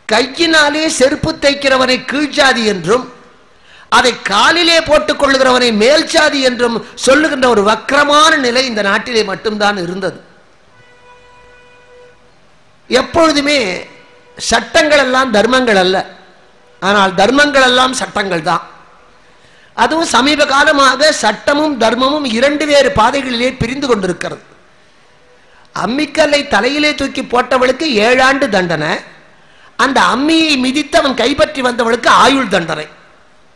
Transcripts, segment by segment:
கையினாலே செருப்பு தைக்கிறவனை கீழ்ச்சாதி என்றும் அதை காலிலே போட்டுக் கொள்ளுகிறவனை மேல் சாதி என்றும் சொல்லுகின்ற ஒரு வக்கிரமான நிலை இந்த நாட்டிலே மட்டும்தான் இருந்தது. எப்பொழுதுமே சட்டங்கள் எல்லாம் தர்மங்கள் அல்ல, ஆனால் தர்மங்கள் எல்லாம் சட்டங்கள் தான். அதுவும் சமீப காலமாக சட்டமும் தர்மமும் இரண்டு வேறு பாதைகளிலே பிரிந்து கொண்டிருக்கிறது. அம்மிக்கல்லை தலையிலே தூக்கி போட்டவளுக்கு 7 ஆண்டு தண்டனை, அந்த அம்மியை மிதித்து அவன் கைப்பற்றி வந்தவளுக்கு ஆயுள் தண்டனை.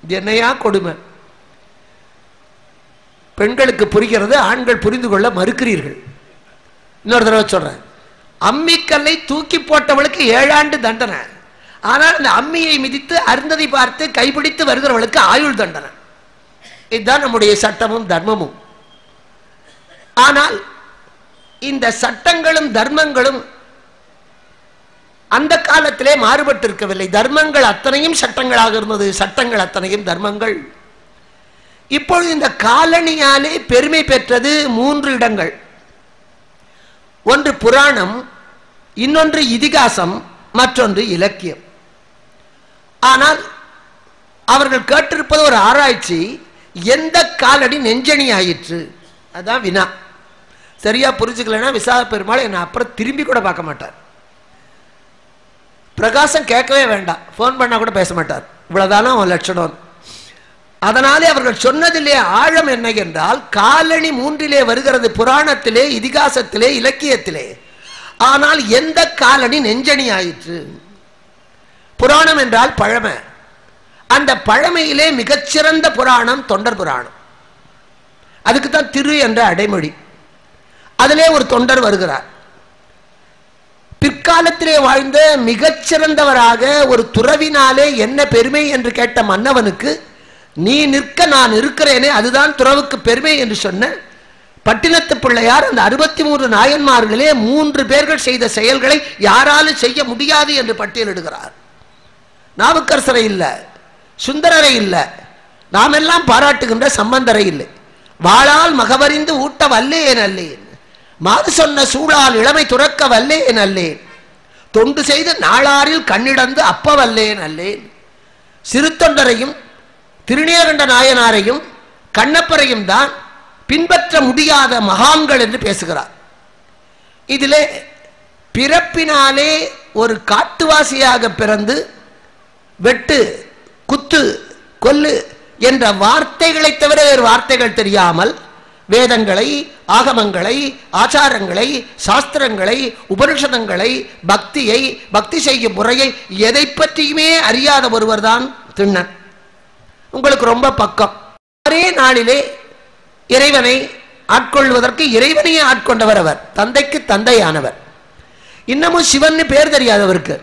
இது என்னையா கொடுமை! பெண்களுக்கு புரிகிறது, ஆண்கள் புரிந்து கொள்ள மறுக்கிறீர்கள். இன்னொரு தடவை சொல்றேன், அம்மிக்கல்லை தூக்கி போட்டவளுக்கு 7 ஆண்டு தண்டனை, ஆனால் அந்த அம்மியை மிதித்து அருந்ததி பார்த்து கைப்பிடித்து வருகிறவளுக்கு ஆயுள் தண்டனை. இதுதான் நம்முடைய சட்டமும் தர்மமும். ஆனால் இந்த சட்டங்களும் தர்மங்களும் அந்த காலத்திலே மாறுபட்டு இருக்கவில்லை. தர்மங்கள் அத்தனையும் சட்டங்களாக இருந்தது, சட்டங்கள் அத்தனையும் தர்மங்கள். இப்பொழுது இந்த காலனியாலே பெருமை பெற்றது 3 இடங்கள். ஒன்று புராணம், இன்னொன்று இதிகாசம், மற்றொன்று இலக்கியம். ஆனால் அவர்கள் கேட்டிருப்பது ஒரு ஆராய்ச்சி, எந்த காலடி நெஞ்சணி ஆயிற்று, அதான் வினா. சரியா புரிஞ்சுக்கலன்னா விசாக பெருமாள் என்னை அப்புறம் திரும்பி கூட பார்க்க மாட்டார். பிரகாசம் கேட்கவே வேண்டாம், போன் பண்ணா கூட பேச மாட்டார். இவ்வளவுதானா அவன் லட்சணம். அதனாலே அவர்கள் சொன்னதிலே ஆழம் என்ன என்றால், காலணி 3 வருகிறது, புராணத்திலே, இதிகாசத்திலே, இலக்கியத்திலே. ஆனால் எந்த காலணி நெஞ்சணி ஆயிற்று? புராணம் என்றால் பழமை. அந்த பழமையிலே மிகச்சிறந்த புராணம் தொண்டர் புராணம். அதுக்கு தான் திரு என்ற அடைமொழி. அதிலே ஒரு தொண்டர் வருகிறார். பிற்காலத்திலே வாழ்ந்த மிகச்சிறந்தவராக ஒரு துறவினாலே என்ன பெருமை என்று கேட்ட மன்னவனுக்கு, நீ நிற்க நான் இருக்கிறேனே அதுதான் துறவுக்கு பெருமை என்று சொன்ன பட்டினத்து பிள்ளையார் அந்த 63 நாயன்மார்களிலே 3 பேர்கள் செய்த செயல்களை யாராலும் செய்ய முடியாது என்று பட்டியலிடுகிறார். நாவுக்கரசரை இல்லை, சுந்தரரை இல்லை, நாம் எல்லாம் பாராட்டுகின்ற சம்பந்தரை இல்லை. வாளால் மகவறிந்து ஊட்ட வல்லேன் அல்லேன், மாறு சொன்ன சூழால் இளமை துறக்க வல்லேன் அல்லேன், தொண்டு செய்து நாளாரில் கண்ணிடந்து அப்ப வல்லேன் அல்லேன். சிறு தொண்டரையும் திருநீலகண்ட நாயனாரையும் கண்ணப்பரையும் தான் பின்பற்ற முடியாத மகான்கள் என்று பேசுகிறார். இதிலே பிறப்பினாலே ஒரு காட்டுவாசியாக பிறந்து வெட்டு, குத்து, கொல்லு என்ற வார்த்தைகளை தவிர வேறு வார்த்தைகள் தெரியாமல் வேதங்களை, ஆகமங்களை, ஆச்சாரங்களை, சாஸ்திரங்களை, உபனிஷதங்களை, பக்தியை, பக்தி செய்யும் முறையை எதை பற்றியுமே அறியாத ஒருவர் தான் திண்ணன். உங்களுக்கு ரொம்ப பக்கம். ஒரே நாளிலே இறைவனை ஆட்கொள்வதற்கு இறைவனையே ஆட்கொண்டவர் அவர், தந்தைக்கு தந்தையானவர். இன்னமும் சிவன் பேர் தெரியாதவருக்கு.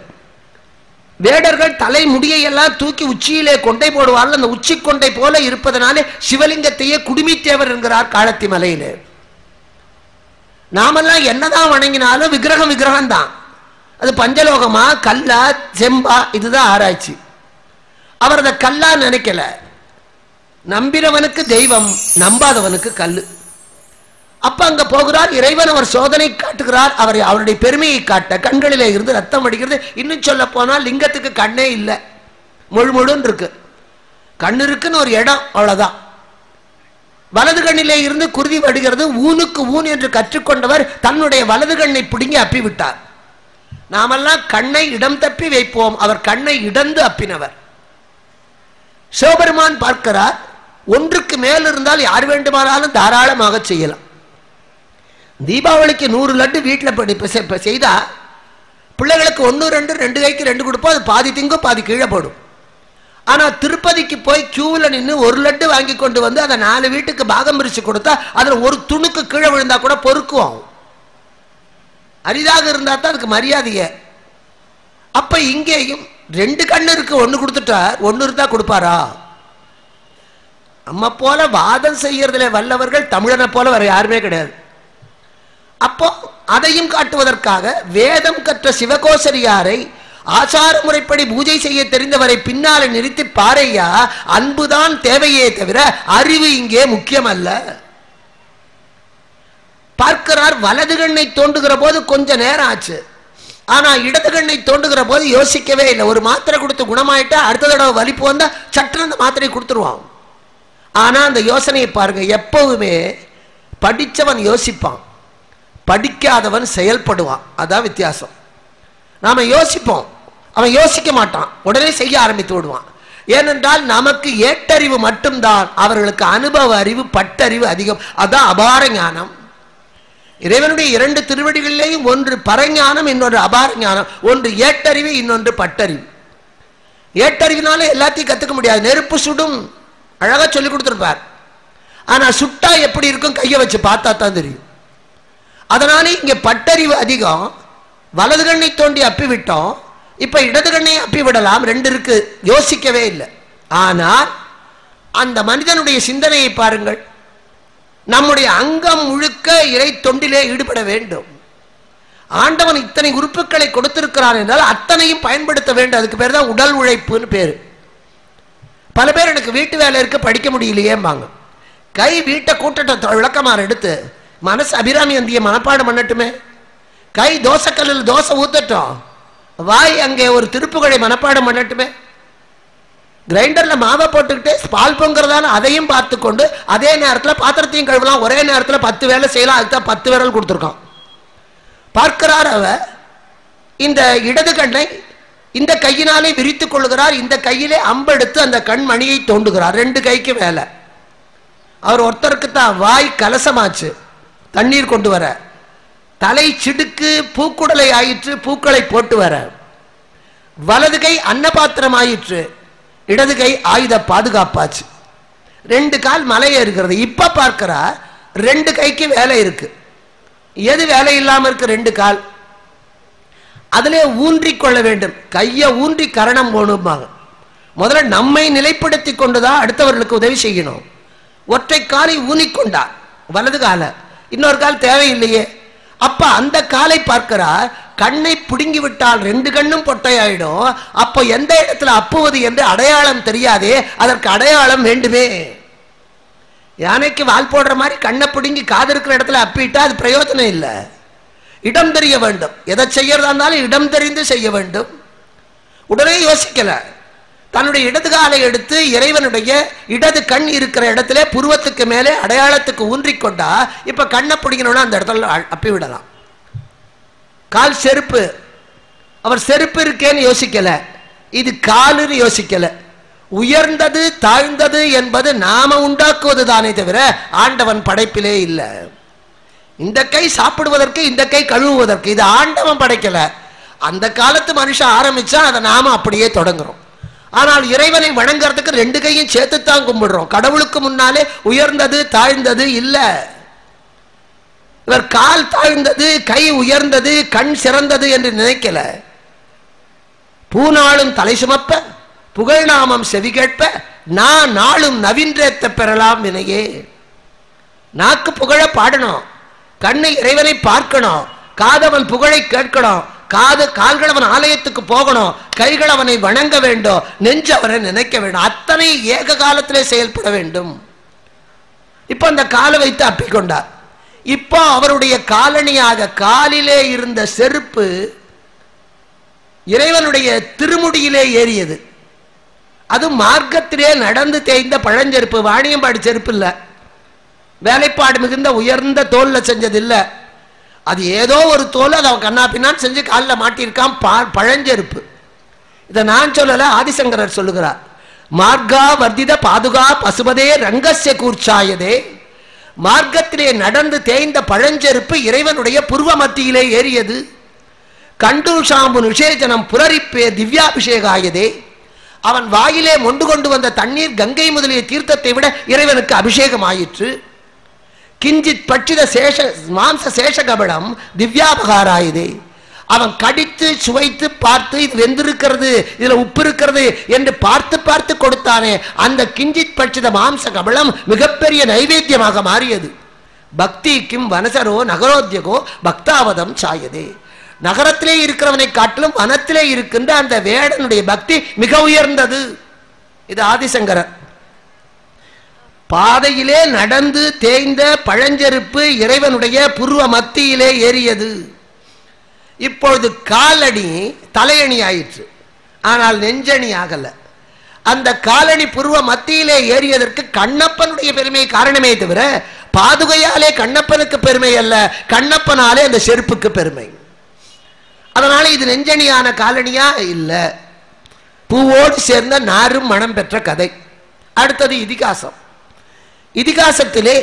வேடர்கள் தலை முடியை எல்லாம் தூக்கி உச்சியிலே கொண்டை போடுவார்கள். அந்த உச்சி கொண்டை போல இருப்பதனாலே சிவலிங்கத்தையே குடுமித்தேவர் என்கிறார் காளத்தி மலையிலே. நாமெல்லாம் என்னதான் வணங்கினாலும் விக்கிரகம் விக்கிரகம் தான். அது பஞ்சலோகமா, கல்லா, செம்பா, இதுதான் ஆராய்ச்சி. அவர் அதை கல்லா நினைக்கல. நம்பினவனுக்கு தெய்வம், நம்பாதவனுக்கு கல்லு. அப்ப அங்க போகிறார் இறைவன். அவர் சோதனை காட்டுகிறார், அவருடைய பெருமையை காட்ட. கண்களிலே இருந்து ரத்தம் அடிக்கிறது. இன்னும் சொல்ல போனால் லிங்கத்துக்கு கண்ணே இல்லை, முழு முழுன்னு இருக்கு. கண்ணு இருக்குன்னு ஒரு இடம், அவ்வளவுதான். வலது கண்ணிலே இருந்து குருதி வடுகிறது. ஊனுக்கு ஊன் என்று கற்றுக்கொண்டவர் தன்னுடைய வலது கண்ணை பிடுங்கி அப்பி விட்டார். நாமெல்லாம் கண்ணை இடம் தப்பி வைப்போம், அவர் கண்ணை இடந்து அப்பினவர். சிவபெருமான் பார்க்கிறார், ஒன்றுக்கு மேல் இருந்தால் யார் வேண்டுமானாலும் தாராளமாக செய்யலாம். தீபாவளிக்கு 100 லட்டு வீட்டில் செய்தா பிள்ளைகளுக்கு 1 2 2 கைக்கு 2 கொடுப்போம். அது பாதி திங்கும், பாதி கீழே போடும். ஆனா திருப்பதிக்கு போய் கியூவில் நின்று 1 லட்டு வாங்கி கொண்டு வந்து அதை 4 வீட்டுக்கு பாகம் பிரிச்சு கொடுத்தா அதுல ஒரு துணுக்கு கீழே விழுந்தா கூட பொறுக்குவோம். அரிதாக இருந்தா தான் அதுக்கு மரியாதையே. அப்ப இங்கேயும் 2 கண்ணு இருக்கு, 1 கொடுத்துட்டார், 1 இருந்தா கொடுப்பாரா? நம்ம போல வாதம் செய்யறதுல வல்லவர்கள் தமிழனை போல வேற யாருமே கிடையாது. அப்போ அதையும் காட்டுவதற்காக வேதம் கற்ற சிவகோசரியாரை, ஆச்சார முறைப்படி பூஜை செய்ய தெரிந்தவரை பின்னாலே நிறுத்தி பாரையா, அன்புதான் தேவையே தவிர அறிவு இங்கே முக்கியம் அல்ல. பார்க்கிறார், வலது கண்ணை தோண்டுகிற போது கொஞ்ச நேரம் ஆச்சு. ஆனா இடது கண்ணை தோண்டுகிற போது யோசிக்கவே இல்லை. ஒரு மாத்திரை கொடுத்து குணமாயிட்டா அடுத்த தடவை வலிப்பு வந்தா சட்டுன்னு அந்த மாத்திரையை கொடுத்துருவான். ஆனா அந்த யோசனையை பாருங்க, எப்பவுமே படிச்சவன் யோசிப்பான், படிக்காதவன் செயல்படுவான். அதான் வித்தியாசம். நாம யோசிப்போம், அவன் யோசிக்க மாட்டான், உடனே செய்ய ஆரம்பித்து விடுவான். ஏனென்றால் நமக்கு ஏட்டறிவு மட்டும்தான், அவர்களுக்கு அனுபவ அறிவு பட்டறிவு அதிகம். அதான் அபார ஞானம். இறைவனுடைய இரண்டு திருவடிகளிலேயும் ஒன்று பரஞானம், இன்னொன்று அபார ஞானம். ஒன்று ஏட்டறிவு, இன்னொன்று பட்டறிவு. ஏட்டறிவினால எல்லாத்தையும் கத்துக்க முடியாது. நெருப்பு சுடும், அழகா சொல்லி கொடுத்துருப்பார். ஆனா சுட்டா எப்படி இருக்கும் கையை வச்சு பார்த்தா தான் தெரியும். அதனால இங்க பட்டறிவு அதிகம். வலது கண்ணை தோண்டி அப்பி விட்டோம், இப்ப இடது கண்ணை அப்பி விடலாம், ரெண்டு இருக்கு, யோசிக்கவே இல்லை. ஆனால் அந்த மனிதனுடைய சிந்தனையை பாருங்கள். நம்முடைய அங்கம் முழுக்க இறை தொண்டிலே ஈடுபட வேண்டும். ஆண்டவன் இத்தனை உறுப்புகளை கொடுத்திருக்கிறான் என்றால் அத்தனையும் பயன்படுத்த வேண்டும். அதுக்கு பேர் தான் உடல் உழைப்புன்னு பேரு. பல பேர் எனக்கு வீட்டு வேலை இருக்க படிக்க முடியலையேம்பாங்க. கை வீட்டை கூட்டத்தை விளக்கமாறு எடுத்து மனசு அபிராமி அந்திய மனப்பாடம் பண்ணட்டுமே. கை தோசைக்கல்லில் தோசை ஊத்தட்டும், வாய் அங்கே ஒரு திருப்புகளை மனப்பாடம் பண்ணட்டுமே. கிரைண்டர்ல மாவை போட்டுக்கிட்டு பால் பொங்குறதான அதையும் பார்த்து கொண்டு அதே நேரத்தில் பாத்திரத்தையும் கழுவலாம். ஒரே நேரத்தில் 10 வேலை செய்யலாம். அதுதான் 10 விரல் கொடுத்துருக்கான். பார்க்கிறார் அவ இந்த இடது கண்ணை இந்த கையினாலே விரித்துக் கொள்ளுகிறார். இந்த கையிலே அம்பெடுத்து அந்த கண்மணியை தோண்டுகிறார். 2 கைக்கு வேலை. அவர் ஒருத்தருக்கு தான் வாய் கலசமாச்சு, தண்ணீர் கொண்டு வர, தலை சிடுக்கு பூக்குடலை ஆயிற்று, பூக்களை போட்டு வர, வலது கை அன்னபாத்திரம் ஆயிற்று, இடது கை ஆயுத பாதுகாப்பாச்சு. 2 கால் மலையே இருக்கிறது. இப்ப பார்க்கிறா 2 கைக்கு வேலை இருக்கு. எது வேலை இல்லாம இருக்கு? 2 கால். அதிலே ஊன்றி கொள்ள வேண்டும். கையை ஊன்றி கரணம் போகணும்பாங்க. முதல்ல நம்மை நிலைப்படுத்தி கொண்டுதான் அடுத்தவர்களுக்கு உதவி செய்யணும். ஒற்றை காலை ஊனிக்கொண்டார் வலது கால, இன்னொரு கால் தேவையில்லையே. அப்ப அந்த காலை பார்க்கிறார், கண்ணை பிடுங்கி விட்டால் 2 கண்ணும் பொட்டையாயிடும். அப்போ எந்த இடத்துல அப்புவது என்று அடையாளம் தெரியாதே, அதற்கு அடையாளம் வேண்டுமே. யானைக்கு வால் போடுற மாதிரி கண்ணை பிடுங்கி காது இருக்கிற இடத்துல அப்பிட்டா அது பிரயோஜனம் இல்லை. இடம் தெரிய வேண்டும். எதை செய்யறதா இருந்தாலும் இடம் தெரிந்து செய்ய வேண்டும். உடனே யோசிக்கல, தன்னுடைய இடது காலை எடுத்து இறைவனுடைய இடது கண் இருக்கிற இடத்துல புருவத்துக்கு மேலே அடையாளத்துக்கு ஊன்றிக்கொண்டா இப்ப கண்ணை பிடிக்கணும்னா அந்த இடத்துல அப்பி விடலாம். கால் செருப்பு, அவர் செருப்பு இருக்கேன்னு யோசிக்கல, இது காலுன்னு யோசிக்கல. உயர்ந்தது தாழ்ந்தது என்பது நாம உண்டாக்குவது தானே தவிர ஆண்டவன் படைப்பிலே இல்லை. இந்த கை சாப்பிடுவதற்கு, இந்த கை கழுவுவதற்கு, இது ஆண்டவன் படைக்கல. அந்த காலத்து மனுஷன் ஆரம்பிச்சா அதை நாம அப்படியே தொடங்குறோம். ஆனால் இறைவனை வணங்குறதுக்கு 2 கையும் சேர்த்துத்தான் கும்பிடுறோம். கடவுளுக்கு முன்னாலே உயர்ந்தது தாழ்ந்தது இல்ல. இவர் கால் தாழ்ந்தது, கை உயர்ந்தது, கண் சிறந்தது என்று நினைக்கல. பூநாளும் தலை சுமப்ப, புகழ்நாமம் செவி கேட்ப, நான் நாளும் நவீன்றேத்த பெறலாம் வினையே. நாக்கு புகழ பாடணும், கண்ணை இறைவனை பார்க்கணும், காதவன் புகழை கேட்கணும், கால்கள் அவன் ஆலயத்துக்கு போகணும், கைகள் அவனை வணங்க வேண்டும், நெஞ்சு அவனை நினைக்க வேண்டும். அத்தனை ஏக காலத்திலே செயல்பட வேண்டும். இப்ப அந்த காலை வைத்து அப்பிக்கொண்டார். இப்போ அவருடைய காலணியாக காலிலே இருந்த செருப்பு இறைவனுடைய திருமுடியிலே ஏறியது. அது மார்க்கத்திலே நடந்து தேய்ந்த பழஞ்செருப்பு, வாணியம்பாடி செருப்பு இல்ல, வேலைப்பாடு மிகுந்த உயர்ந்த தோல்ல செஞ்சது இல்ல. அது ஏதோ ஒரு தோல், அதை அவன் கண்ணா பின்னான்னு செஞ்சு காலில் மாட்டியிருக்கான், பழஞ்செருப்பு. இதை நான் சொல்லல, ஆதிசங்கரர் சொல்லுகிறார். மார்கா வர்த்தித பாதுகா பசுபதே ரங்கஸ்ய கூர்ச்சாயதே. மார்க்கத்திலே நடந்து தேய்ந்த பழஞ்செருப்பு இறைவனுடைய புருவ மத்தியிலே ஏறியது. கண்டூஷாம்பு நிஷேஜனம் புரரிப்பே திவ்யாபிஷேகாயதே. அவன் வாயிலே மொண்டு கொண்டு வந்த தண்ணீர் கங்கை முதலிய தீர்த்தத்தை விட இறைவனுக்கு அபிஷேகம் ஆயிற்று. கிஞ்சித் பட்சித சேஷ மாம்ச சேஷகபடம் திவ்யாபகாராயுதே. அவன் கடித்து சுவைத்து பார்த்து இது வெந்திருக்கிறது, இதுல உப்பு இருக்கிறது என்று பார்த்து பார்த்து கொடுத்தானே, அந்த கிஞ்சித் பட்சித மாம்ச கபலம் மிகப்பெரிய நைவேத்தியமாக மாறியது. பக்திக்கும் வனசரோ நகரோத்யகோ பக்தாவதம் சாயதே. நகரத்திலே இருக்கிறவனை காட்டிலும் வனத்திலே இருக்கின்ற அந்த வேடனுடைய பக்தி மிக உயர்ந்தது. இது ஆதிசங்கரர். பாதையிலே நடந்து தேய்ந்த பழஞ்செருப்பு இறைவனுடைய புருவ மத்தியிலே ஏறியது. இப்பொழுது காலணி தலையணி ஆயிற்று, ஆனால் நெஞ்சணி ஆகல. அந்த காலணி புருவ மத்தியிலே ஏறியதற்கு கண்ணப்பனுடைய பெருமை காரணமே தவிர பாதுகையாலே கண்ணப்பனுக்கு பெருமை அல்ல, கண்ணப்பனாலே அந்த செருப்புக்கு பெருமை. அதனால இது நெஞ்சணியான காலணியா இல்ல, பூவோடு சேர்ந்த நாரும் மனம் பெற்ற கதை. அடுத்தது இதிகாசம். இதிகாசத்திலே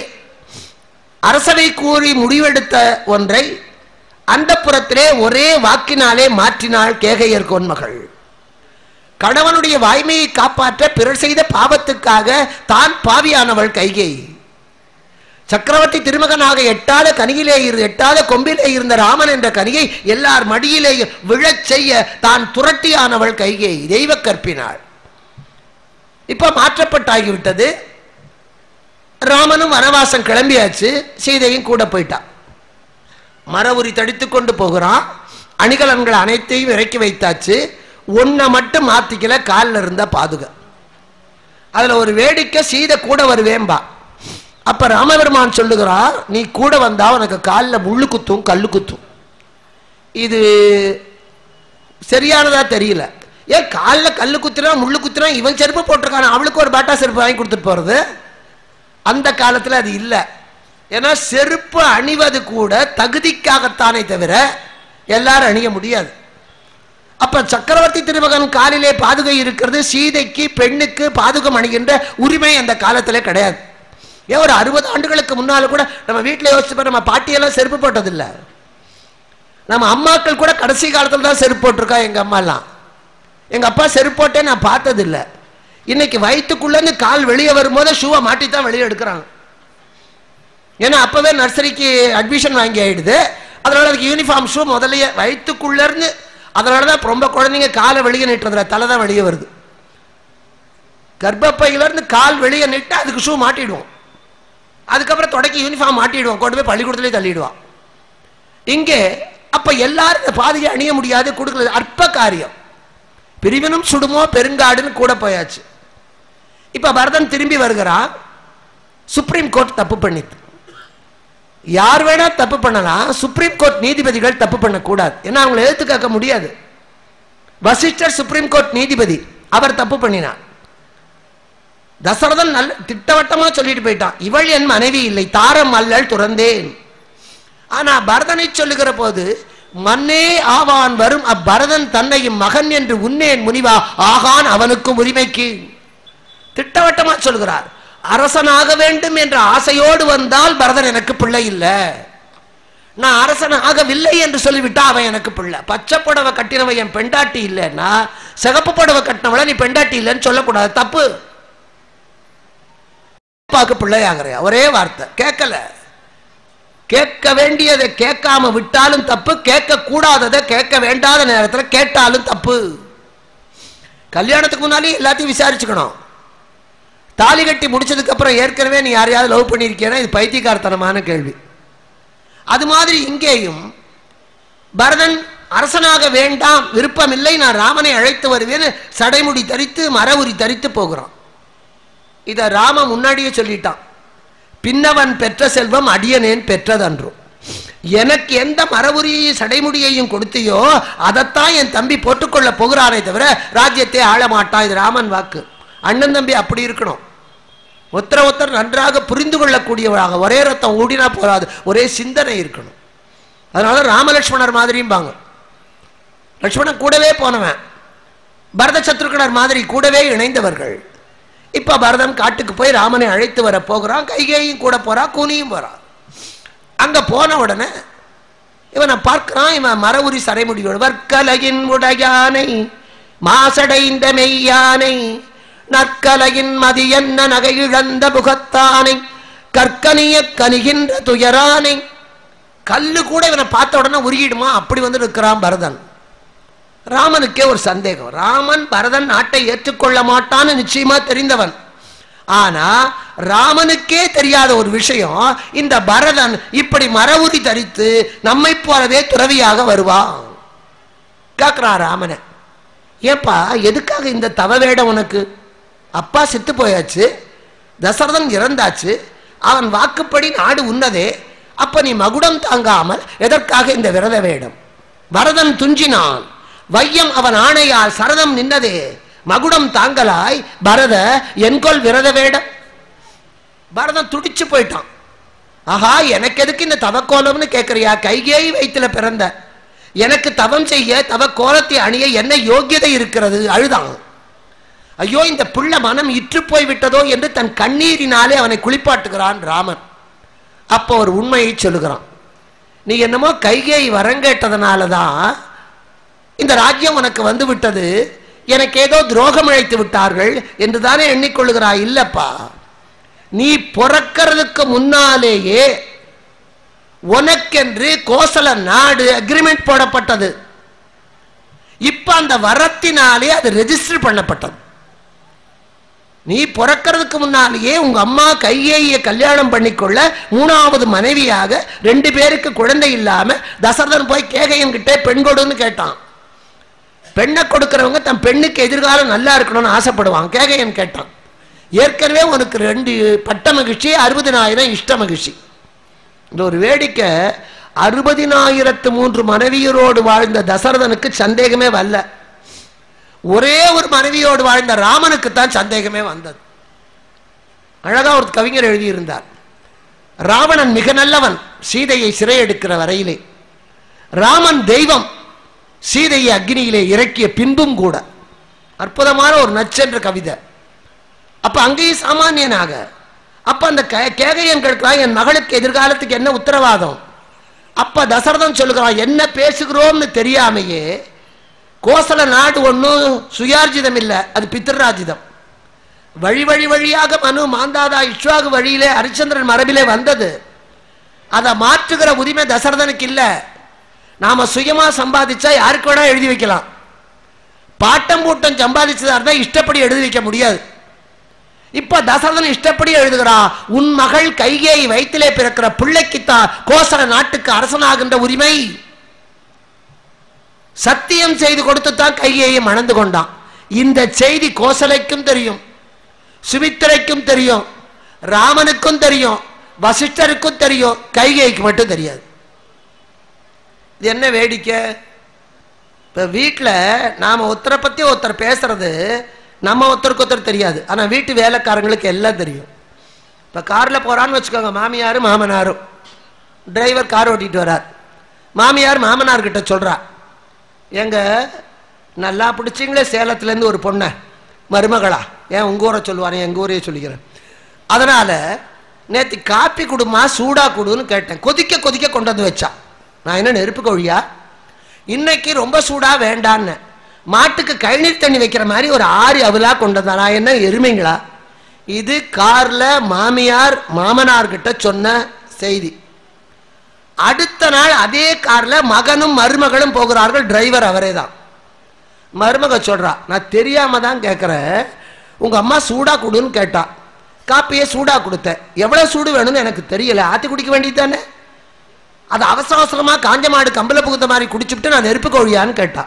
அரசவை கூறி முடிவெடுத்த ஒன்றை அந்தப்புறத்திலே ஒரே வாக்கினாலே மாற்றினாள் கேகயர் கோன்மகள். கணவனுடைய வாய்மையை காப்பாற்ற பிறர் செய்த பாவத்துக்காக தான் பாவியானவள் கைகேயி. சக்கரவர்த்தி திருமகனாக எட்டாத கொம்பிலே இருந்த ராமன் என்ற கனியை எல்லார் மடியிலே விழச் செய்ய தான் துரட்டியானவள் கைகேயி, தெய்வ கற்பினாள். இப்ப மாற்றப்பட்டாகிவிட்டது. ராமனும் வனவாசம் கிளம்பியாச்சு, சீதையும் கூட போயிட்டான். மரவுரி தடித்துக் கொண்டு போகிறான். அணிகலன்கள் அனைத்தையும் இறக்கி வைத்தாச்சு. ஒன்ன மட்டும் மாத்திக்கல, காலில் இருந்த பாதுகை. அதுல ஒரு வேடிக்கை, சீதை கூட வருவேன்பா. அப்ப ராமபெருமான் சொல்லுகிறார், நீ கூட வந்தா உனக்கு காலில் முள்ளு குத்தும் கல்லு குத்தும். இது சரியானதா தெரியல. ஏன் காலில் கல்லு குத்துனா முள்ளு குத்துனா இவன் செருப்பு போட்டிருக்கான, அவளுக்கு ஒரு பாட்டா செருப்பு வாங்கி கொடுத்துட்டு போறது. அந்த காலத்துல அது இல்லை. ஏன்னா செருப்பு அணிவது கூட தகுதிக்காகத்தானே தவிர எல்லாரும் அணிய முடியாது. அப்ப சக்கரவர்த்தி திருமகன் காலிலே பாதுகை இருக்கிறது, சீதைக்கு பெண்ணுக்கு பாதுகம் அணிகின்ற உரிமை அந்த காலத்திலே கிடையாது. ஏன் ஒரு 60 ஆண்டுகளுக்கு முன்னால கூட நம்ம வீட்டில் யோசிச்சு, நம்ம பாட்டியெல்லாம் செருப்பு போட்டதில்லை. நம்ம அம்மாக்கள் கூட கடைசி காலத்தில் தான் செருப்பு போட்டிருக்கா. எங்க அம்மா எல்லாம், எங்க அப்பா செருப்பு போட்டே நான் பார்த்ததில்லை. இன்னைக்கு வயிற்றுக்குள்ளேருந்து கால் வெளியே வரும்போது ஷூவை மாட்டி தான் வெளியே எடுக்கிறாங்க. ஏன்னா அப்பவே நர்சரிக்கு அட்மிஷன் வாங்கி ஆயிடுது. அதனால அதுக்கு யூனிஃபார்ம் ஷூ முதலையே வயிற்றுக்குள்ள இருந்து. அதனாலதான் ரொம்ப குழந்தைங்க காலை வெளியே நீட்டுறதுல தலை தான் வெளியே வருது. கர்ப்பப்பையில இருந்து கால் வெளியே நீட்டு அதுக்கு ஷூ மாட்டிடுவோம். அதுக்கப்புறம் தொடக்கி யூனிஃபார்ம் மாட்டிடுவோம், கொண்டு போய் பள்ளிக்கூடத்திலே தள்ளிடுவான். இங்கே அப்ப எல்லாரும் பாதுகை அணிய முடியாது, கொடுக்கல, அற்ப காரியம். பிரிவினும் சுடுமோ பெருங்காடுன்னு கூட போயாச்சு. இப்ப பரதன் திரும்பி வருகிறான். சுப்ரீம் கோர்ட் தப்பு பண்ணிட்டு, யார் வேணா தப்பு பண்ணலாம், சுப்ரீம் கோர்ட் நீதிபதிகள் தப்பு பண்ணக்கூடாது. ஏன்னா அவங்களை எழுத்து கேட்க முடியாது. வசிஷ்டர் சுப்ரீம் கோர்ட் நீதிபதி, அவர் தப்பு பண்ணினார். தசரதன் நல்ல திட்டவட்டமா சொல்லிட்டு போயிட்டான், இவள் என் மனைவி இல்லை, தாரம் அல்லல் துறந்தேன். ஆனா பரதனை சொல்லுகிற போது மன்னே ஆவான் வரும் அப்பரதன் தன்னையும் மகன் என்று உன்னேன் முனிவா ஆகான் அவனுக்கும் உரிமைக்கு. திட்டவட்டமா சொல்கிறார். அரசனாக வேண்டும் என்ற ஆசையோடு வந்தால் பரதன் எனக்கு பிள்ளை இல்லை, நான் அரசன் ஆகவில்லை என்று சொல்லிவிட்டா அவன் எனக்கு பிள்ளை. பச்சை புடவை கட்டினவன் என் பெண்டாட்டி இல்லைன்னா சிகப்பு புடவை கட்டினவள நீ பெண்டாட்டி இல்லைன்னு சொல்லக்கூடாது, தப்பு. அப்பாவுக்கு பிள்ளையாகிறியா, ஒரே வார்த்தை. கேட்கல, கேட்க வேண்டியதை கேட்காம விட்டாலும் தப்பு, கேட்க கூடாததை கேட்க வேண்டாத நேரத்தில் கேட்டாலும் தப்பு. கல்யாணத்துக்கு முன்னாலே எல்லாத்தையும் விசாரிச்சுக்கணும். தாலி கட்டி முடிச்சதுக்கு அப்புறம் ஏற்கனவே நீ யாரையாவது லவ் பண்ணியிருக்கேன்னா இது பைத்தியக்காரத்தனமான கேள்வி. அது மாதிரி இங்கேயும் பரதன் அரசனாக வேண்டாம், விருப்பம் இல்லை, நான் ராமனை அழைத்து வருவேன், சடைமுடி தரித்து மரவுரி தரித்து போகிறான். இத ராம முன்னாடியே சொல்லிட்டான், பின்னவன் பெற்ற செல்வம் அடியனேன் பெற்றதன்றும், எனக்கு எந்த மரவுரியையும் சடைமுடியையும் கொடுத்தியோ அதைத்தான் என் தம்பி போட்டுக்கொள்ள போகிறானே தவிர ராஜ்யத்தை ஆள மாட்டான். இது ராமன் வாக்கு. அண்ணன் தம்பி அப்படி இருக்கணும், ஒருத்தர் நன்றாக புரிந்து கொள்ளக்கூடியவராக. ஒரே ரத்தம் ஓடினா போராது, ஒரே சிந்தனை இருக்கணும். அதனால ராமலட்சுமணர் மாதிரியும்பாங்க. லட்சுமணன் கூடவே போனவன், பரத சத்ருகனர் மாதிரி கூடவே இணைந்தவர்கள். இப்ப பரதன் காட்டுக்கு போய் ராமனை அழைத்து வர போகிறான். கைகேயும் கூட போறா, கூனியும் போறான். அங்க போன உடனே இவனை பார்க்கிறான். இவன் மரவுரி சரைமுடியோடு, வர்க்கலையின் உடையானை மாசடைந்த மெய்யானை நற்கலையின் மதியன்ன நகை இழந்த முகத்தானை கற்கனிய கனிகின்ற துயரானை. கல்லு கூட இவனை பார்த்த உடனே உருகிடுமா, அப்படி வந்து இருக்கிறான் பரதன். ராமனுக்கே ஒரு சந்தேகம், ராமன் பரதன் நாட்டை ஏற்றுக்கொள்ள மாட்டான்னு நிச்சயமா தெரிந்தவன். ஆனா ராமனுக்கே தெரியாத ஒரு விஷயம், இந்த பரதன் இப்படி மரவுரி தரித்து நம்மை போலவே துறவியாக வருவான். கேட்கிறான் ராமனை, ஏப்பா எதுக்காக இந்த தவ வேடம் உனக்கு? அப்பா செத்து போயாச்சு, தசரதன் இறந்தாச்சு, அவன் வாக்குப்படி நாடு உன்னதே, அப்ப நீ மகுடம் தாங்காமல் எதற்காக இந்த விரத வேடம்? பரதன் துஞ்சினான், வையம் அவன் ஆணையால் சரதம் நின்னதே, மகுடம் தாங்கலாய் பரத என்கொள் விரத வேடம். பரதன் துடிச்சு போயிட்டான். ஆஹா, எனக்கு எதுக்கு இந்த தவக்கோலம்னு கேட்கறியா? கைகேயி வயிற்றுல பிறந்த எனக்கு தவம் செய்ய தவ கோலத்தை அணிய என்ன யோகியதை இருக்கிறது? அழுதான். ஐயோ, இந்த புள்ள மனம் இற்று போய் விட்டதோ என்று தன் கண்ணீரினாலே அவனை குளிப்பாட்டுகிறான் ராமன். அப்போ ஒரு உண்மையை சொல்லுகிறான். நீ என்னமோ கைகேயி வரங்கேட்டதனாலதான் இந்த ராஜ்யம் உனக்கு வந்து விட்டது, எனக்கு ஏதோ துரோகம் இழைத்து விட்டார்கள் என்று தானே எண்ணிக்கொள்ளுகிறாய். இல்லப்பா, நீ பிறக்கிறதுக்கு முன்னாலேயே உனக்கென்று கோசல நாடு அக்ரிமெண்ட் போடப்பட்டது. இப்ப அந்த வரத்தினாலே அது ரெஜிஸ்டர் பண்ணப்பட்டது. நீ பிறக்கிறதுக்கு முன்னாலேயே உங்க அம்மா கைகேயியை கல்யாணம் பண்ணிக்கொள்ள 3வது மனைவியாக 2 பேருக்கு குழந்தை இல்லாம தசரதன் போய் கேகயன் கிட்டே பெண் கொடுன்னு கேட்டான். பெண்ணை கொடுக்கிறவங்க தன் பெண்ணுக்கு எதிர்காலம் நல்லா இருக்கணும்னு ஆசைப்படுவான். கேகயன் கேட்டான், ஏற்கனவே உனக்கு 2 பட்ட மகிழ்ச்சி, 60,000 இஷ்ட மகிழ்ச்சி. இந்த ஒரு வேடிக்கை, 60,003 மனைவியரோடு வாழ்ந்த தசரதனுக்கு சந்தேகமே வரல. ஒரே ஒரு மனைவியோடு வாழ்ந்த ராமனுக்கு தான் சந்தேகமே வந்தது. அழகா ஒரு கவிஞர் எழுதியிருந்தார், ராவணன் மிக நல்லவன் சீதையை சிறையெடுக்கிற வரையிலே, ராமன் தெய்வம் சீதையை அக்னியிலே இறக்கிய பின்பும் கூட. அற்புதமான ஒரு நச்சென்ற கவிதை. அப்ப அங்கேயும் சாமானியனாக அப்ப அந்த கேகயன் கேட்கிறான், என் மகளுக்கு எதிர்காலத்துக்கு என்ன உத்தரவாதம்? அப்ப தசரதன் சொல்லுகிறான், என்ன பேசுகிறோம்னு தெரியாமையே கோசல நாடு ஒன்னும் சுயார்ஜிதம் இல்லை, அது பித்ருராஜிதம். வழி வழி வழியாக மனு மாந்தாதா இஷ்வாகு வழியிலே ஹரிச்சந்திரன் மரபிலே வந்தது. அதை மாற்றுகிற உரிமை தசரதனுக்கு இல்லை. நாம சுயமா சம்பாதிச்சா யாருக்கு வேணா எழுதி வைக்கலாம். பாட்டம் பூட்டம் சம்பாதிச்சதா இருந்தா இஷ்டப்படி எழுதி வைக்க முடியாது. இப்ப தசரதன் இஷ்டப்படி எழுதுகிறா, உன் மகள் கைகேயி வயிற்றிலே பிறக்கிற பிள்ளைக்குத்தான் கோசல நாட்டுக்கு அரசனாகின்ற உரிமை. சத்தியம் செய்து கொடுத்துத்தான் கைகேயை மணந்து கொண்டான். இந்த செய்தி கோசலைக்கும் தெரியும், சுமித்திரைக்கும் தெரியும், ராமனுக்கும் தெரியும், வசிஷ்டருக்கும் தெரியும், கைகேயிக்கு மட்டும் தெரியாது. இது என்ன வேடிக்கை? இப்ப வீட்டில் நாம ஒருத்தரை பத்தி ஒருத்தர் பேசுறது நம்ம ஒருத்தருக்கு ஒருத்தர் தெரியாது, ஆனா வீட்டு வேலைக்காரங்களுக்கு எல்லாம் தெரியும். இப்ப கார்ல போறான்னு வச்சுக்கோங்க, மாமியாரும் மாமனாரும். டிரைவர் கார் ஓட்டிட்டு வர்றார். மாமியார் மாமனார் கிட்ட சொல்றா, எங்க நல்லா பிடிச்சிங்களே சேலத்துலேருந்து ஒரு பொண்ணை மருமகளா, ஏன் உங்க ஊரை சொல்லுவானே, எங்க ஊரையே சொல்லிக்கிறேன். அதனால நேற்று காப்பி கொடுமா சூடா கொடுன்னு கேட்டேன், கொதிக்க கொதிக்க கொண்டு வந்து வச்சா. நான் என்ன நெருப்பு கோழியா? இன்னைக்கு ரொம்ப சூடா வேண்டான்னு மாட்டுக்கு கழிநீர் தண்ணி வைக்கிற மாதிரி ஒரு 6 அவலா கொண்டு வந்தா. நான் என்ன எருமைங்களா? இது கார்ல மாமியார் மாமனார் கிட்ட சொன்ன செய்தி. அடுத்த நாள் அதே கார்ல மகனும் மருமகளும் போகிறார்கள். டிரைவர் அவரே தான். மருமக சொல்றா, நான் தெரியாம தான் கேட்கிறேன், உங்க அம்மா சூடா கொடுன்னு கேட்டா, காப்பியை சூடா கொடுத்தேன். எவ்வளவு சூடு வேணும்னு எனக்கு தெரியல, ஆத்தி குடிக்க வேண்டியது தானே. அது அவசர அவசரமா காஞ்ச மாடு கம்பல புகுத்த மாதிரி குடிச்சுட்டு நான் நெருப்பு கோழியான்னு கேட்டா.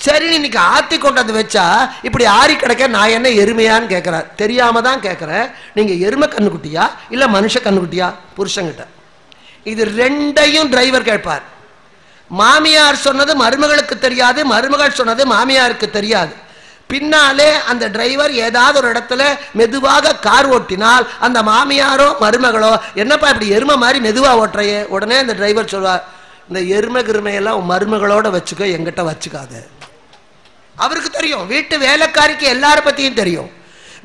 சரி, இன்னைக்கு ஆத்தி கொண்டாந்து வச்சா இப்படி ஆறி கிடக்க நான் என்ன எருமையான்னு கேட்கிறார். தெரியாம தான் கேட்கிறேன், நீங்க எருமை கண்ணுக்குட்டியா இல்ல மனுஷ கண்ணுக்குட்டியா புருஷங்கிட்ட? இது ரெண்டையும் டிரைவர் கேட்பார். மாமியார் சொன்னது மருமகளுக்கு தெரியாது, மருமகள் சொன்னது மாமியாருக்கு தெரியாது. பின்னாலே அந்த டிரைவர் ஏதாவது ஒரு இடத்துல மெதுவாக கார் ஓட்டினால் அந்த மாமியாரோ மருமகளோ, என்னப்பா இப்படி எருமை மாதிரி மெதுவா ஓட்டுறையே, உடனே அந்த டிரைவர் சொல்வார், இந்த எருமை கிருமையெல்லாம் மருமகளோட வச்சுக்கோ, எங்கிட்ட வச்சுக்காத. அவருக்கு தெரியும், வீட்டு வேலைக்காரிக்கு எல்லார பத்தியும் தெரியும்.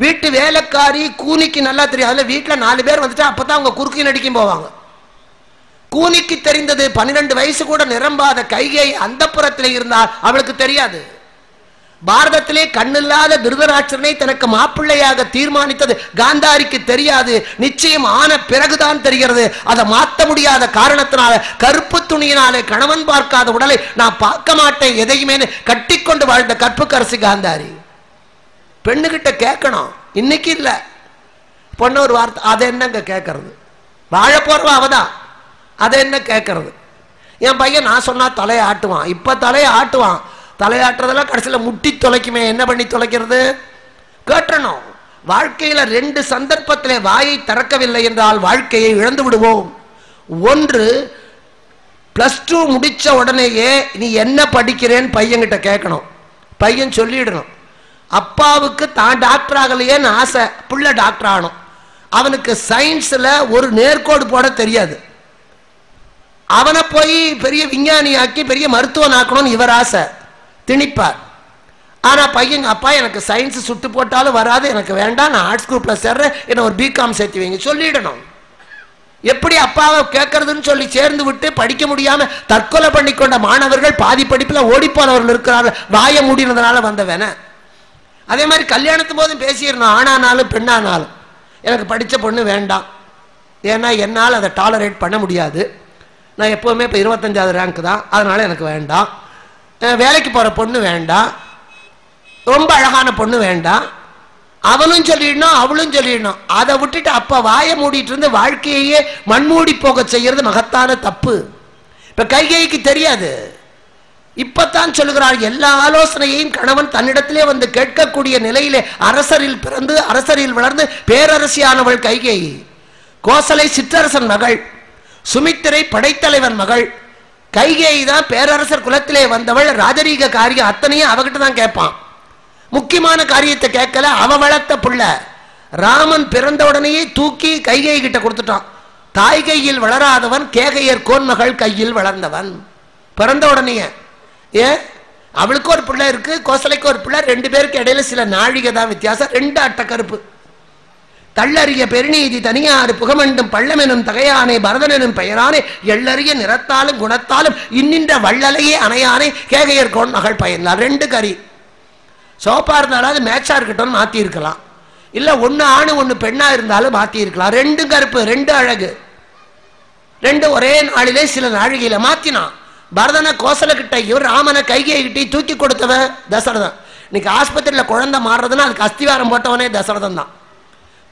வீட்டு வேலைக்காரி கூனிக்கு நல்லா தெரியும். அதுல வீட்டுல 4 பேர் வந்துட்டா அப்பதான் அவங்க குறுக்கி நடிக்கும் போவாங்க. கூனிக்கு தெரிந்தது 12 வயசு கூட நிரம்பாத கைகேயி அந்த புறத்தில் இருந்தால் அவளுக்கு தெரியாது. பாரதத்திலே கண்ணில்லாத திருதராட்சரனை தனக்கு மாப்பிள்ளையாக தீர்மானித்தது காந்தாரிக்கு தெரியாது. நிச்சயம் ஆன பிறகுதான் தெரிகிறது. அதை மாற்ற முடியாத காரணத்தினால கருப்பு துணியினாலே கணவன் பார்க்காத உடலை நான் பார்க்க மாட்டேன் எதையுமே கட்டிக்கொண்டு வாழ்ந்த கற்புக்கரசி காந்தாரி. பெண்ணுகிட்ட கேட்கணும், இன்னைக்கு இல்ல. பொண்ணு ஒரு வார்த்தை, அதை என்னங்க கேட்கறது? வாழ போறவா அவதான், அதை என்ன கேட்கறது? என் பையன் நான் சொன்னா தலையை ஆட்டுவான். இப்ப தலையை ஆட்டுவான், தலையாட்டுறதெல்லாம் கடைசியில் முட்டி தொலைக்குமே, என்ன பண்ணி தொலைக்கிறது? கேட்டணும். வாழ்க்கையில 2 சந்தர்ப்பத்திலே வாயை திறக்கவில்லை என்றால் வாழ்க்கையை இழந்து விடுவோம். ஒன்று +2 முடிச்ச உடனேயே நீ என்ன படிக்கிறேன்னு பையன்கிட்ட கேட்கணும். பையன் சொல்லிடணும், அப்பாவுக்கு தான் டாக்டர் ஆகலையேன்னு ஆசை, புள்ள டாக்டர் ஆகணும். அவனுக்கு சயின்ஸில் ஒரு நேர்கோடு போட தெரியாது. அவனை போய் பெரிய விஞ்ஞானி ஆக்கி பெரிய மருத்துவன் ஆக்கணும்னு இவர் ஆசை திணிப்பார். ஆனால் பையன், அப்பா எனக்கு சயின்ஸ் சுட்டு போட்டாலும் வராது, எனக்கு வேண்டாம், நான் ஆர்ட்ஸ் குரூப்பில் சேர்றேன், என்னை ஒரு பிகாம் சேர்த்து வைங்க சொல்லிடணும். எப்படி அப்பாவை கேட்கறதுன்னு சொல்லி சேர்ந்து விட்டு படிக்க முடியாம தற்கொலை பண்ணிக்கொண்ட மாணவர்கள் பாதி படிப்பில் ஓடிப்போனவர்கள் இருக்கிறார்கள், வாய மூடினதுனால வந்தவன. அதே மாதிரி கல்யாணத்து போதும் பேசிடணும், ஆணானாலும் பெண்ணானாலும் எனக்கு படித்த பொண்ணு வேண்டாம், ஏன்னா என்னால் அதை டாலரேட் பண்ண முடியாது, நான் எப்போவுமே இப்போ 25வது ரேங்க் தான், அதனால் எனக்கு வேண்டாம், வேலைக்கு போகிற பொண்ணு வேண்டாம், ரொம்ப அழகான பொண்ணு வேண்டாம், அவனும் சொல்லிடணும் அவளும் சொல்லிடணும். அதை விட்டுட்டு அப்ப வாய மூடிட்டு இருந்து வாழ்க்கையே மண்மூடி போக செய்யறது மகத்தான தப்பு. இப்ப கைகேயிக்கு தெரியாது, இப்பத்தான் சொல்லுகிறார். எல்லா ஆலோசனையையும் கணவன் தன்னிடத்திலே வந்து கேட்கக்கூடிய நிலையிலே அரசரில் பிறந்து அரசரில் வளர்ந்து பேரரசியானவள் கைகேயி. கோசலை சிற்றரசன் மகள், சுமித்திரை படைத்தலைவன் மகள். கைகேயி தான் பேரரசர் குலத்திலே வந்தவள். ராஜரீக காரியம் அத்தனையும் அவகிட்ட தான் கேட்பான். முக்கியமான காரியத்தை கேட்கல, அவ வளர்த்த புள்ள. ராமன் பிறந்த உடனேயே தூக்கி கைகேயி கிட்ட கொடுத்துட்டான். தாய் கையில் வளராதவன் கேகையர் கோன்மகள் கையில் வளர்ந்தவன். பிறந்த உடனேயே அவளுக்கு ஒரு பிள்ளை இருக்கு, கோசலைக்கு ஒரு பிள்ளை, 2 பேருக்கு இடையில சில நாழிகை தான் வித்தியாசம், 2 அட்டக்கருப்பு. தள்ளறிய பெருநீதி தனியாறு புகமண்டும் பள்ளமெனும் தகையானே பரதனும் பெயரானே எள்ளறிய நிறத்தாலும் குணத்தாலும் இன்னின்ற வள்ளலையே அணையானே கேகையர் கோன் மகள் பயன்லாம். 2 கறி சோப்பா இருந்தாலும் மேட்சா இருக்கட்டும் மாத்தி இருக்கலாம், இல்ல ஒன்னு ஆணு ஒன்னு பெண்ணா இருந்தாலும் மாத்தி இருக்கலாம். 2 கருப்பு 2 அழகு 2 ஒரே நாளிலே சில நாழிகையில மாத்தினான். பரதனை கோசல கிட்ட, இவர் ராமனை கைகேயி கிட்டே தூக்கி கொடுத்தவன் தசரதன். இன்னைக்கு ஆஸ்பத்திரியில குழந்தை மாறுறதுன்னா அதுக்கு அஸ்திவாரம் போட்டவனே தசரதன் தான்.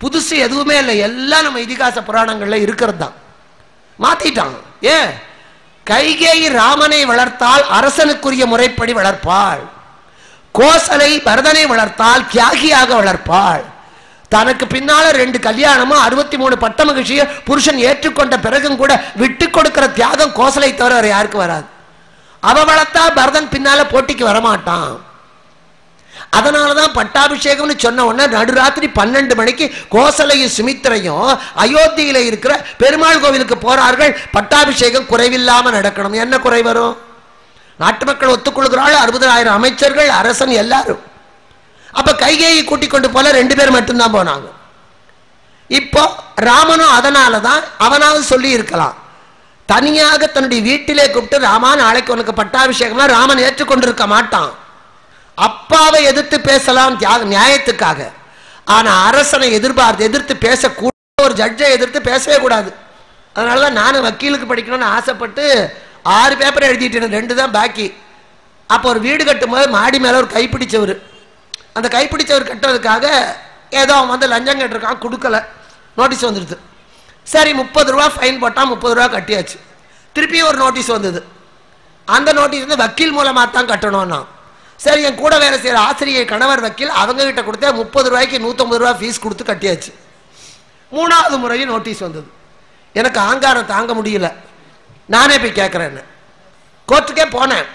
புதுசு எதுவுமே இல்லை, எல்லாம் நம்ம இதிகாச புராணங்கள்ல இருக்கிறது தான். மாத்திட்டான். கைகேயி ராமனை வளர்த்தால் அரசனுக்குரிய முறைப்படி வளர்ப்பாள், கோசலை பரதனை வளர்த்தால் தியாகியாக வளர்ப்பாள். தனக்கு பின்னால 2 கல்யாணமும் 63 பட்ட மகிழ்ச்சிய புருஷன் ஏற்றுக்கொண்ட பிறகும் கூட விட்டு கொடுக்கிற தியாகம் கோசலை தவிர வேற யாருக்கு வராது. அவ வளர்த்தா பரதன் பின்னால போட்டிக்கு வரமாட்டான். அதனாலதான் பட்டாபிஷேகம்னு சொன்ன உடனே நடுராத்திரி 12 மணிக்கு கோசலையும் சுமித்திரையும் அயோத்தியில இருக்கிற பெருமாள் கோவிலுக்கு போறார்கள். பட்டாபிஷேகம் குறைவில்லாம நடக்கணும். என்ன குறை வரும்? நாட்டு மக்கள் ஒத்துக்கொள்கிறாள், 60,000 அமைச்சர்கள், அரசன் எல்லாரும். அப்ப கைகேயி கூட்டிக் கொண்டு போல 2 பேர் மட்டும்தான் போனாங்க. இப்போ ராமனும் அதனாலதான் அவனாவது சொல்லி இருக்கலாம், தனியாக தன்னுடைய வீட்டிலே கூப்பிட்டு ராமா நாளைக்கு உனக்கு பட்டாபிஷேகம்னா ராமன் ஏற்றுக்கொண்டிருக்க மாட்டான். அப்பாவை எதிர்த்து பேசலாம் நியாயத்துக்காக, ஆனா அரசனை எதிர்த்து பேசக்கூட, ஒரு ஜட்ஜை எதிர்த்து பேசவே கூடாது. அதனாலதான் நானும் வக்கீலுக்கு படிக்கணும்னு ஆசைப்பட்டு 6 பேப்பர் எழுதிட்டு 2 தான் பாக்கி. அப்போ ஒரு வீடு கட்டும் போது மாடி மேல ஒரு கைப்பிடிச்சவர், அந்த கைப்பிடிச்சவர் கட்டுறதுக்காக ஏதோ அவன் வந்து லஞ்சம் கேட்டிருக்கான், கொடுக்கல, நோட்டீஸ் வந்துடுது. சரி 30 ரூபா ஃபைன் போட்டான், 30 ரூபா கட்டியாச்சு. திருப்பியும் ஒரு நோட்டீஸ் வந்தது, அந்த நோட்டீஸ் வந்து வக்கீல் மூலமாக தான் கட்டணும்னா. சரி என் கூட வேலை செய்கிற ஆசிரியர் கணவர் வக்கீல், அவங்க கிட்ட கொடுத்தா 30 ரூபாய்க்கு 150 ரூபா ஃபீஸ் கொடுத்து கட்டியாச்சு. 3வது முறையும் நோட்டீஸ் வந்தது. எனக்கு ஆங்காரம் தாங்க முடியல, நானே போய் கேட்குறேன்னு கோர்ட்டுக்கே போனேன்.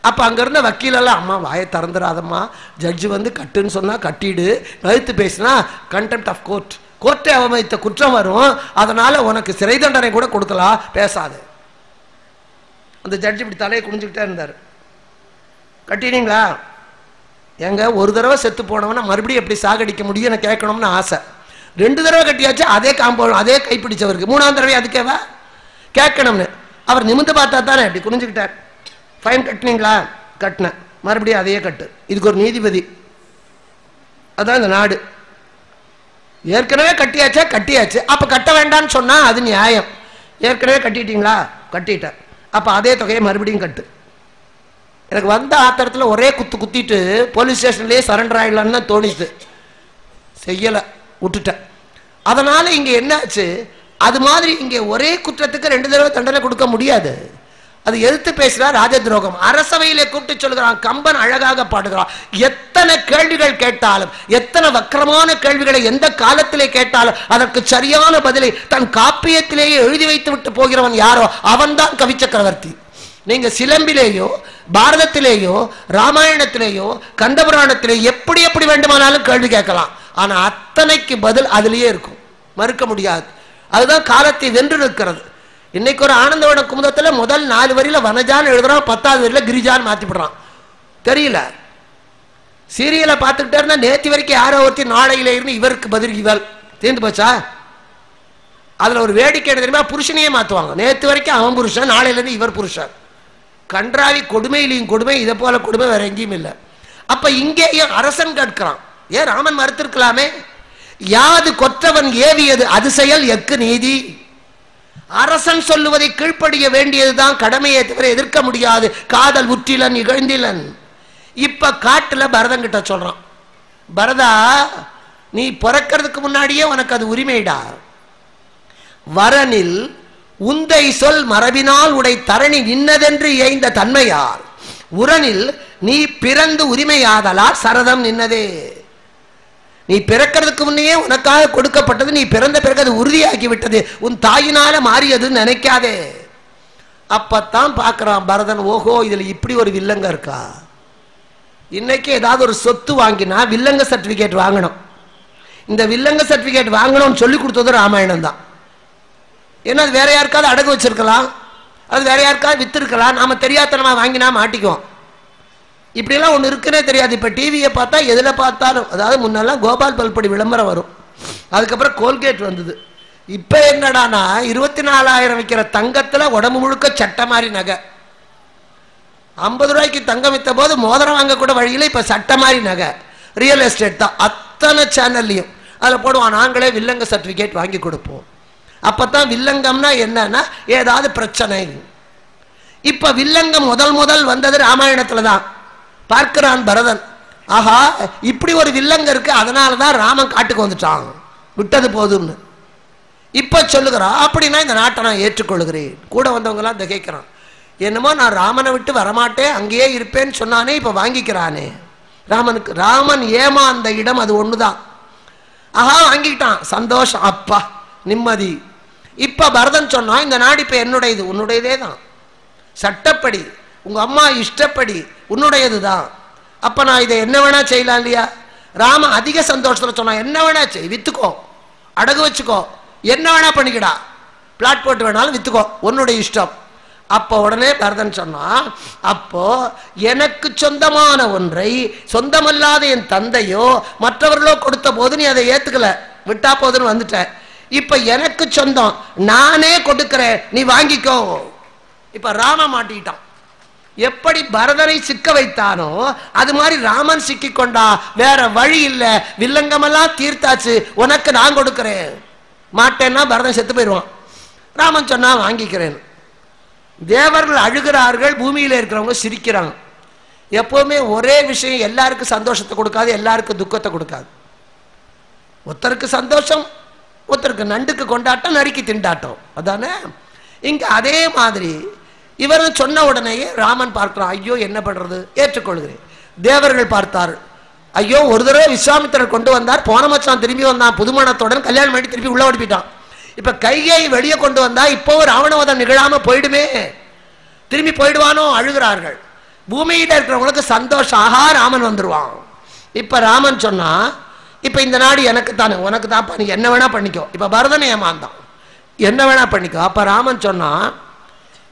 அப்போ அங்கே இருந்த வக்கீலெல்லாம், அம்மா வாயை திறந்துடாதம்மா, ஜட்ஜு வந்து கட்டுன்னு சொன்னால் கட்டிடு, நழுத்து பேசினா கண்டெம்ட் ஆஃப் கோர்ட், கோர்ட்டை அவமதித்த குற்றம் வரும், அதனால உனக்கு சிறை தண்டனை கூட கொடுக்கலாம், பேசாது. அந்த ஜட்ஜ் இப்படி தலையை குனிஞ்சுக்கிட்டே இருந்தார். கட்டினீங்களா? எங்க ஒரு தடவை செத்து போனவனா மறுபடியும் எப்படி சாகடிக்க முடியும் எனக்கு கேட்கணும்னு ஆசை. 2 தடவை கட்டியாச்சு, அதே காம்பவுண்ட், அதே கைப்பிடிச்சவருக்கு 3ஆவது தடவை அதுக்கேவா கேட்கணும்னு. அவர் நிமிந்து பார்த்தா தானே இப்படி குனிஞ்சுக்கிட்டார். ஃபைன் கட்டினீங்களா? கட்டினேன். மறுபடியும் அதையே கட்டு. இதுக்கு ஒரு நீதிபதி, அதான் இந்த நாடு. ஏற்கனவே கட்டியாச்சா? கட்டியாச்சு. அப்ப கட்ட வேண்டாம்னு சொன்னா அது நியாயம். ஏற்கனவே கட்டிட்டீங்களா? கட்டிட்டேன். அப்ப அதே தொகையை மறுபடியும் கட்டு. எனக்கு வந்த ஆத்திரத்தில் ஒரே குத்திட்டு போலீஸ் ஸ்டேஷன்லேயே சரண்டர் ஆகிடலான்னு தான் தோணிச்சு. செய்யலை, விட்டுட்டேன். அதனால இங்க என்னாச்சு, அது மாதிரி இங்கே ஒரே குற்றத்துக்கு 2 தடவை தண்டனை கொடுக்க முடியாது. அது எதிர்த்து பேசுறா ராஜ துரோகம். அரசவையிலே கூப்பிட்டு சொல்கிறான், கம்பன் அழகாக பாடுகிறான், எத்தனை கேள்விகள் கேட்டாலும், எத்தனை வக்கரமான கேள்விகளை எந்த காலத்திலே கேட்டாலும் அதற்கு சரியான பதிலை தன் காப்பியத்திலேயே எழுதி வைத்து விட்டு போகிறவன் யாரோ அவன்தான் கவி சக்கரவர்த்தி. நீங்க சிலம்பிலேயோ பாரதத்திலேயோ ராமாயணத்திலேயோ கந்தபுராணத்திலேயோ எப்படி எப்படி வேண்டுமானாலும் கேள்வி கேட்கலாம். ஆனா அத்தனைக்கு பதில் அதிலேயே இருக்கும், மறுக்க முடியாது. அதுதான் காலத்தை வென்று நிற்கிறது. இன்னைக்கு ஒரு ஆனந்தவன குமுதத்தில் முதல் 4 வரியில வனஜான் எழுதுறான், 10வது வரியில கிரிஜான் மாத்தி விடுறான். தெரியல, சீரியலை பார்த்துக்கிட்டே இருந்தா நேற்று வரைக்கும் யாரோ ஒருத்தி நாளையில இருந்து இவருக்கு பதில் இவள் தீர்ந்து போச்சா? அதுல ஒரு வேடிக்கை என்ன தெரியுமா? புருஷனையே மாத்துவாங்க. நேற்று வரைக்கும் அவன் புருஷன், நாளையில இருந்து இவர் புருஷன். கன்றாவி கொடுமையிலையும் கொடுமை, இதை போல கொடுமை வேற எங்கேயும் இல்லை. அப்ப இங்கேயும் அரசன் கேட்கிறான், ஏன் ராமன் மறுத்திருக்கலாமே? யாது கொற்றவன் ஏவியது அது செயல் எக்கு நீதி. அரசன் சொல்லுவதை கீழ்ப்படிய வேண்டியதுதான் கடமையை தவிர எதிர்க்க முடியாது. காதல் உற்றிலன் இகழ்ந்திலன். இப்ப காட்டுல பரதன் கிட்ட சொல்றான், பரதா நீ பிறக்கிறதுக்கு முன்னாடியே உனக்கு அது உரிமைடா. வரனில் உந்தை சொல் மரபினால் உடை தரணி நின்னதென்று ஏய்ந்த தன்மையார் உரனில் நீ பிறந்து உரிமையாதலால் சரதம் நின்னதே. நீ பிறக்கிறதுக்கு முன்னையே உனக்காக கொடுக்கப்பட்டது, நீ பிறந்த பிறகு அது உறுதியாக்கி விட்டது, உன் தாயினால மாறியதுன்னு நினைக்காதே. அப்பத்தான் பார்க்கிறான் பரதன், ஓஹோ இதுல இப்படி ஒரு வில்லங்க இருக்கா. இன்னைக்கு ஏதாவது ஒரு சொத்து வாங்கினா வில்லங்க சர்டிபிகேட் வாங்கணும். இந்த வில்லங்க சர்டிபிகேட் வாங்கணும்னு சொல்லி கொடுத்தது ராமாயணம் தான். ஏன்னா அது வேற யாருக்காவது அடகு வச்சிருக்கலாம், அது வேற யாருக்காவது வித்திருக்கலாம், நாம தெரியாதனமா வாங்கினா மாட்டிக்குவோம். இப்படிலாம் ஒன்று இருக்குன்னே தெரியாது. இப்போ டிவியை பார்த்தா எதில் பார்த்தாலும், அதாவது முன்னெல்லாம் கோபால் பல்படி விளம்பரம் வரும், அதுக்கப்புறம் கோல்கேட் வந்தது. இப்போ என்னடானா 24,000 விற்கிற தங்கத்தில் உடம்பு முழுக்க சட்டை மாதிரி நகை. 50 ரூபாய்க்கு தங்கம் விற்ற போது மோதிரம் வாங்க கூட வழியில் இப்போ சட்டை மாதிரி நகை. ரியல் எஸ்டேட் தான் அத்தனை சேனல்லையும். அதில் போடுவான், நாங்களே வில்லங்க சர்டிஃபிகேட் வாங்கி கொடுப்போம். அப்போ தான் வில்லங்கம்னா என்னன்னா ஏதாவது பிரச்சனை. இப்போ வில்லங்கம் முதல் வந்தது ராமாயணத்தில் தான். பார்க்கிறான் பரதன், ஆஹா இப்படி ஒரு வில்லங்க இருக்கு, அதனால தான் ராமன் காட்டுக்கு வந்துட்டான், விட்டது போதும்னு. இப்ப சொல்லுகிறான், அப்படின்னா இந்த நாட்டை நான் ஏற்றுக்கொள்கிறேன். கூட வந்தவங்க எல்லாம் திகைக்கிறான், என்னமோ நான் ராமனை விட்டு வரமாட்டேன் அங்கேயே இருப்பேன்னு சொன்னானே, இப்ப வாங்கிக்கிறானே. ராமன் ஏமாந்த இடம் அது ஒண்ணுதான். ஆஹா வாங்கிக்கிட்டான், சந்தோஷம், அப்பா நிம்மதி. இப்ப பரதன் சொன்னா, இந்த நாடு இப்ப என்னுடையது, உன்னுடையதே தான், சட்டப்படி உங்க அம்மா இஷ்டப்படி உன்னுடையதுதான். அப்ப நான் இதை என்ன வேணா செய்யலாம் இல்லையா? ராம அதிக சந்தோஷத்துல சொன்னா, என்ன வேணா செய், வித்துக்கோ, அடகு வச்சுக்கோ, என்ன வேணா பண்ணிக்கடா, பிளாட் போட்டு வேணாலும் வித்துக்கோ, உன்னுடைய இஷ்டம். அப்போ உடனே பரதன் சொன்னா, அப்போ எனக்கு சொந்தமான ஒன்றை சொந்தமல்லாத என் தந்தையோ மற்றவர்களோ கொடுத்த போது நீ அதை ஏத்துக்கல, விட்டா போதுன்னு வந்துட்ட. இப்ப எனக்கு சொந்தம், நானே கொடுக்கிறேன், நீ வாங்கிக்கோ. இப்ப ராம மாட்டிக்கிட்டான். எப்படி பரதனை சிக்க வைத்தானோ அது மாதிரி ராமன் சிக்கி கொண்டா. வேற வழி இல்ல, வில்லங்கமெல்லாம் தீர்த்தாச்சு, உனக்கு நான் கொடுக்கிறேன். மாட்டேன்னா பரதன் செத்து போயிடுவான். ராமன் சொன்னா வாங்கிக்கிறேன். தேவர்கள் அழுகிறார்கள், பூமியில இருக்கிறவங்க சிரிக்கிறாங்க. எப்பவுமே ஒரே விஷயம் எல்லாருக்கும் சந்தோஷத்தை கொடுக்காது, எல்லாருக்கும் துக்கத்தை கொடுக்காது. ஒருத்தருக்கு சந்தோஷம், ஒருத்தருக்கு நண்டுக்கு கொண்டாட்டம், நரிக்கு திண்டாட்டம், அதானே இங்க. அதே மாதிரி இவர் சொன்ன உடனேயே ராமன் பார்க்கிறான், ஐயோ என்ன பண்றது, ஏற்றுக்கொள்கிறேன். தேவர்கள் பார்த்தார், ஐயோ ஒரு தடவை விஸ்வாமித்திரர் கொண்டு வந்தார், போன மச்சான் திரும்பி வந்தான் புதுமணத்துடன், கல்யாணம் பண்ணி திருப்பி உள்ள ஓடிப்பிட்டான். இப்ப கைகேயி வெளியே கொண்டு வந்தா இப்போ ராவணவதம் நிகழாம போயிடுமே, திரும்பி போயிடுவானோ, அழுகிறார்கள். பூமியில இருக்கிறவங்களுக்கு சந்தோஷம், ஆஹா ராமன் வந்துருவான். இப்ப ராமன் சொன்னா, இப்ப இந்த நாடு எனக்கு தானே, உனக்கு தான், நீ என்ன வேணா பண்ணிக்கோ. இப்ப பரதனை ஏமாந்தான், என்ன வேணா பண்ணிக்கோ. அப்ப ராமன் சொன்னா,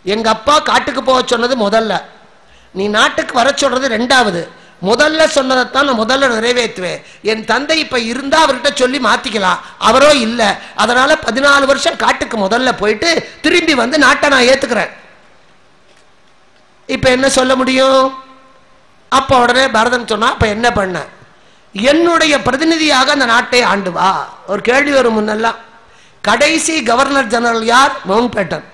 எங்க அப்பா காட்டுக்கு போக சொன்னது முதல்ல, நீ நாட்டுக்கு வர சொல்றது ரெண்டாவது, முதல்ல சொன்னதைத்தான் நான் முதல்ல நிறைவேற்றுவேன். என் தந்தை இப்ப இருந்தா அவர்கிட்ட சொல்லி மாத்திக்கலாம், அவரோ இல்ல, அதனால 14 வருஷம் காட்டுக்கு முதல்ல போயிட்டு திரும்பி வந்து நாட்டை நான் ஏத்துக்கிறேன். இப்ப என்ன சொல்ல முடியும்? அப்ப உடனே பரதன் சொன்னா, அப்ப என்ன பண்ண, என்னுடைய பிரதிநிதியாக அந்த நாட்டை ஆண்டு வா. ஒரு கேள்வி வரும், முன்னெல்லாம் கடைசி கவர்னர் ஜெனரல் யார்? Mountbatten.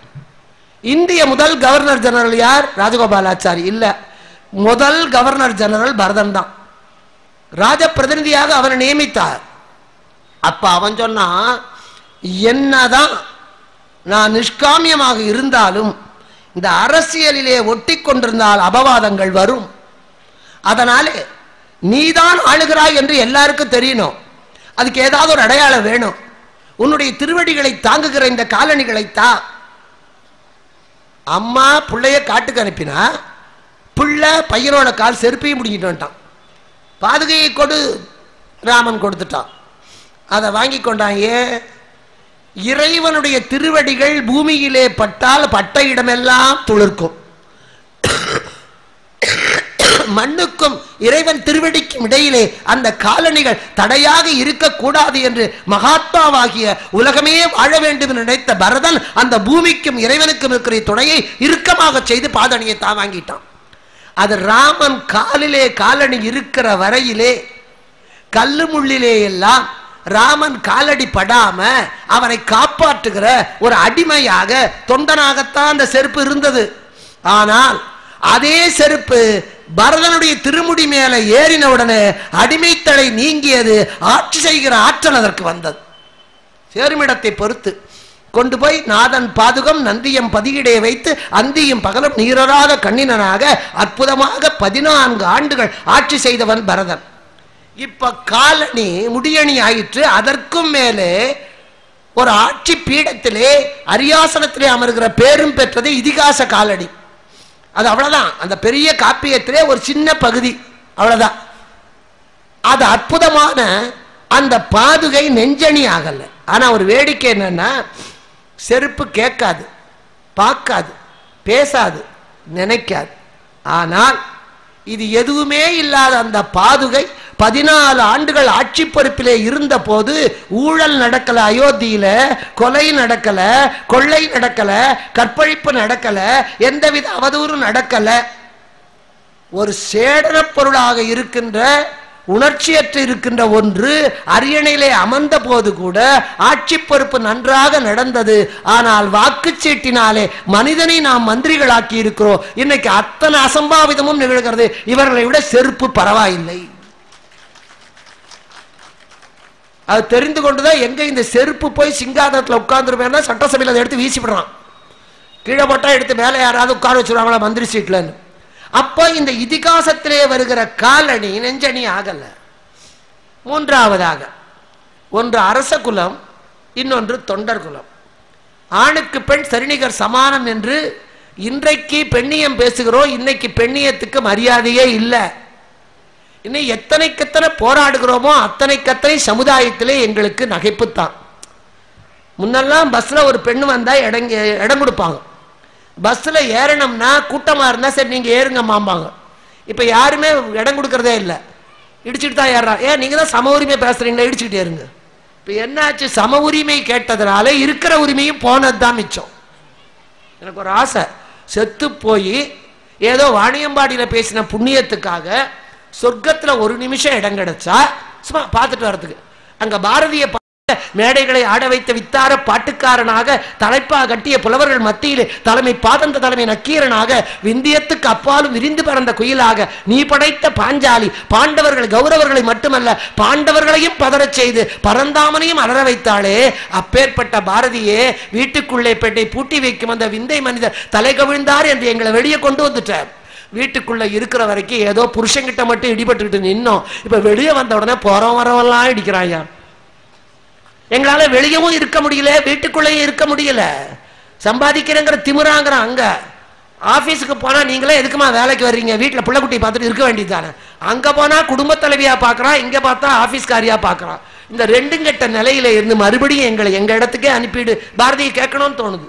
இந்திய முதல் கவர்னர் ஜெனரல் யார்? ராஜகோபாலாச்சாரி இல்ல, முதல் கவர்னர் ஜெனரல் பரதன் தான். ராஜ பிரதிநிதியாக அவனை நியமித்தார். அப்ப அவன் சொன்னா, என்னதான் நான் நிஷ்காமியமாக இருந்தாலும் இந்த அரசியலிலே ஒட்டி கொண்டிருந்தால் அபவாதங்கள் வரும், அதனாலே நீதான் ஆளுகிறாய் என்று எல்லாருக்கும் தெரியணும். அதுக்கு ஏதாவது ஒரு அடையாளம் வேணும். உன்னுடைய திருவடிகளை தாங்குகிற இந்த காலணிகளை தா. அம்மா பிள்ளைய காட்டுக்கு அனுப்பினா பிள்ளை பையனோட கால் செருப்பையும் முடிஞ்சிட்டு வந்துட்டான். பாதுகையை கொடு, ராமன் கொடுத்துட்டான். அதை வாங்கி கொண்டான். ஏன்? இறைவனுடைய திருவடிகள் பூமியிலே பட்டால் பட்ட இடமெல்லாம் துளிர்க்கும். மண்ணுக்கும் இறைவன் திருவடிக்கும் இடையிலே அந்த காலணிகள் தடையாக இருக்கக்கூடாது என்று மகாத்மாவாகிய உலகமே வாழ வேண்டும் என்று நினைத்த பரதன் அந்த பூமிக்கும் இறைவனுக்கும் இருக்கிற துணையை இறுக்கமாக செய்து பாதணியை தான் வாங்கிட்டான். அது ராமன் காலிலே காலணி இருக்கிற வரையிலே கல்லு முள்ளிலே எல்லாம் ராமன் காலடி படாம அவனை காப்பாற்றுகிற ஒரு அடிமையாக தொண்டனாகத்தான் அந்த செருப்பு இருந்தது. ஆனால் அதே செருப்பு பரதனுடைய திருமுடி மேல ஏறின உடனே அடிமைத்தலை நீங்கியது. ஆட்சி செய்கிற ஆற்றல் அதற்கு வந்தது. சேருமிடத்தை பொறுத்து கொண்டு போய் நாதன் பாதுகம் நந்தியம் பதிகிடே வைத்து அந்தியும் பகலும் நீரராத கண்ணினனாக அற்புதமாக 14 ஆண்டுகள் ஆட்சி செய்தவன் பரதன். இப்ப காலணி முடியணி ஆயிற்று. அதற்கும் மேலே ஒரு ஆட்சி பீடத்திலே அரியாசனத்திலே அமர்கிற பேரும் பெற்றது இதிகாச காலணி. அது அவ்வளவுதான். அந்த பெரிய காப்பியத்திலே ஒரு சின்ன பகுதி, அவ்வளவுதான். அது அற்புதமான அந்த பாதுகை நெஞ்சணி ஆகல. ஆனா ஒரு வேடிக்கை என்னன்னா, செருப்பு கேட்காது, பார்க்காது, பேசாது, நினைக்காது. ஆனால் இது எதுவுமே இல்லாத அந்த பாதுகை 14 ஆண்டுகள் ஆட்சி பொறுப்பிலே இருந்த போது ஊழல் நடக்கல, அயோத்தியில கொலை நடக்கல, கொள்ளை நடக்கல, கற்பழிப்பு நடக்கல, எந்தவித அவதூறு நடக்கல. ஒரு சேடன பொருளாக இருக்கின்ற உணர்ச்சியற்று இருக்கின்ற ஒன்று அரியணையிலே அமர்ந்த போது கூட ஆட்சி பொறுப்பு நன்றாக நடந்தது. ஆனால் வாக்குச்சீட்டினாலே மனிதனை நாம் மந்திரிகளாக்கி இருக்கிறோம். இன்னைக்கு அத்தனை அசம்பாவிதமும் நிகழ்கிறது. இவர்களை விட செருப்பு பரவாயில்லை. அது தெரிந்து கொண்டுதான் எங்க இந்த செருப்பு போய் சிங்காதனத்தில் உட்கார்ந்துருப்பேன்னா சட்டசபையில் அதை எடுத்து வீசிவிடுறான். கீழே போட்டா எடுத்து மேலே யாராவது உட்கார வச்சுருவாங்களா மந்திரி சீட்லன்னு. அப்போ இந்த இதிகாசத்திலே வருகிற காலணி நெஞ்சணி ஆகல. மூன்றாவதாக, ஒன்று அரச குலம், இன்னொன்று தொண்டர் குலம். ஆணுக்கு பெண் சரிநிகர் சமானம் என்று இன்றைக்கு பெண்ணியம் பேசுகிறோம். இன்னைக்கு பெண்ணியத்துக்கு மரியாதையே இல்லை. இன்னும் எத்தனைக்கெத்தனை போராடுகிறோமோ அத்தனைக்கத்தனை சமுதாயத்திலே எங்களுக்கு நகைப்புத்தான். முன்னெல்லாம் பஸ்ல ஒரு பெண்ணு வந்தா இடம் கொடுப்பாங்க. பஸ்ல ஏறணும்னா கூட்டமா இருந்தா சரி நீங்க ஏறுங்க மாம்பாங்க. இப்ப யாருமே இடம் கொடுக்கறதே இல்லை, இடிச்சுட்டு தான் ஏறா. ஏன் நீங்க தான் சம உரிமை பேசுறீங்களா, இடிச்சுக்கிட்டு ஏறுங்க. இப்ப என்னாச்சு, சம உரிமை கேட்டதுனால இருக்கிற உரிமையும் போனது தான் மிச்சம். எனக்கு ஒரு ஆசை, செத்து போய் ஏதோ வாணியம்பாடியில பேசின புண்ணியத்துக்காக சொர்க்கத்துல ஒரு நிமிஷம் இடம் கிடைச்சா சும்மா பார்த்துட்டு வர்றதுக்கு. அங்க பாரதிய மேடைகளை ஆட வைத்த வித்தார பாட்டுக்காரனாக தலைப்பா கட்டிய புலவர்கள் மத்தியிலே தலைமை பாதந்த தலைமை நக்கீரனாக விந்தியத்துக்கு அப்பாலும் விரிந்து பறந்த குயிலாக நீ படைத்த பாஞ்சாலி பாண்டவர்கள் கௌரவர்களை மட்டுமல்ல பாண்டவர்களையும் பதறச் செய்து பரந்தாமனையும் அலற வைத்தாளே. அப்பேற்பட்ட பாரதியே வீட்டுக்குள்ளே பெட்டை பூட்டி வைக்கும் அந்த விந்தை மனிதர் தலை கவிழ்ந்தார் என்று எங்களை வெளியே கொண்டு வந்துட்டார். வீட்டுக்குள்ள இருக்கிற வரைக்கும் ஏதோ புருஷங்கிட்ட மட்டும் இடிபட்டுக்கிட்டு நின்னோம். இப்ப வெளியே வந்த உடனே போறோம் வரவெல்லாம் இடிக்கிறாயா. எங்களால வெளியவும் இருக்க முடியல, வீட்டுக்குள்ளேயும் இருக்க முடியல. சம்பாதிக்கிறேங்கிற திமிராங்கிறான். அங்க ஆபீஸுக்கு போனா நீங்களே எதுக்குமா வேலைக்கு வர்றீங்க, வீட்டுல பிள்ளை குட்டி பார்த்துட்டு இருக்க வேண்டியதுதானே. அங்க போனா குடும்ப தலைவியா பாக்குறான், இங்க பார்த்தா ஆபீஸ்காரியா பாக்குறான். இந்த ரெண்டும் கெட்ட நிலையில இருந்து மறுபடியும் எங்களை எங்க இடத்துக்கே அனுப்பிடு பாரதியை கேட்கணும்னு தோணுது.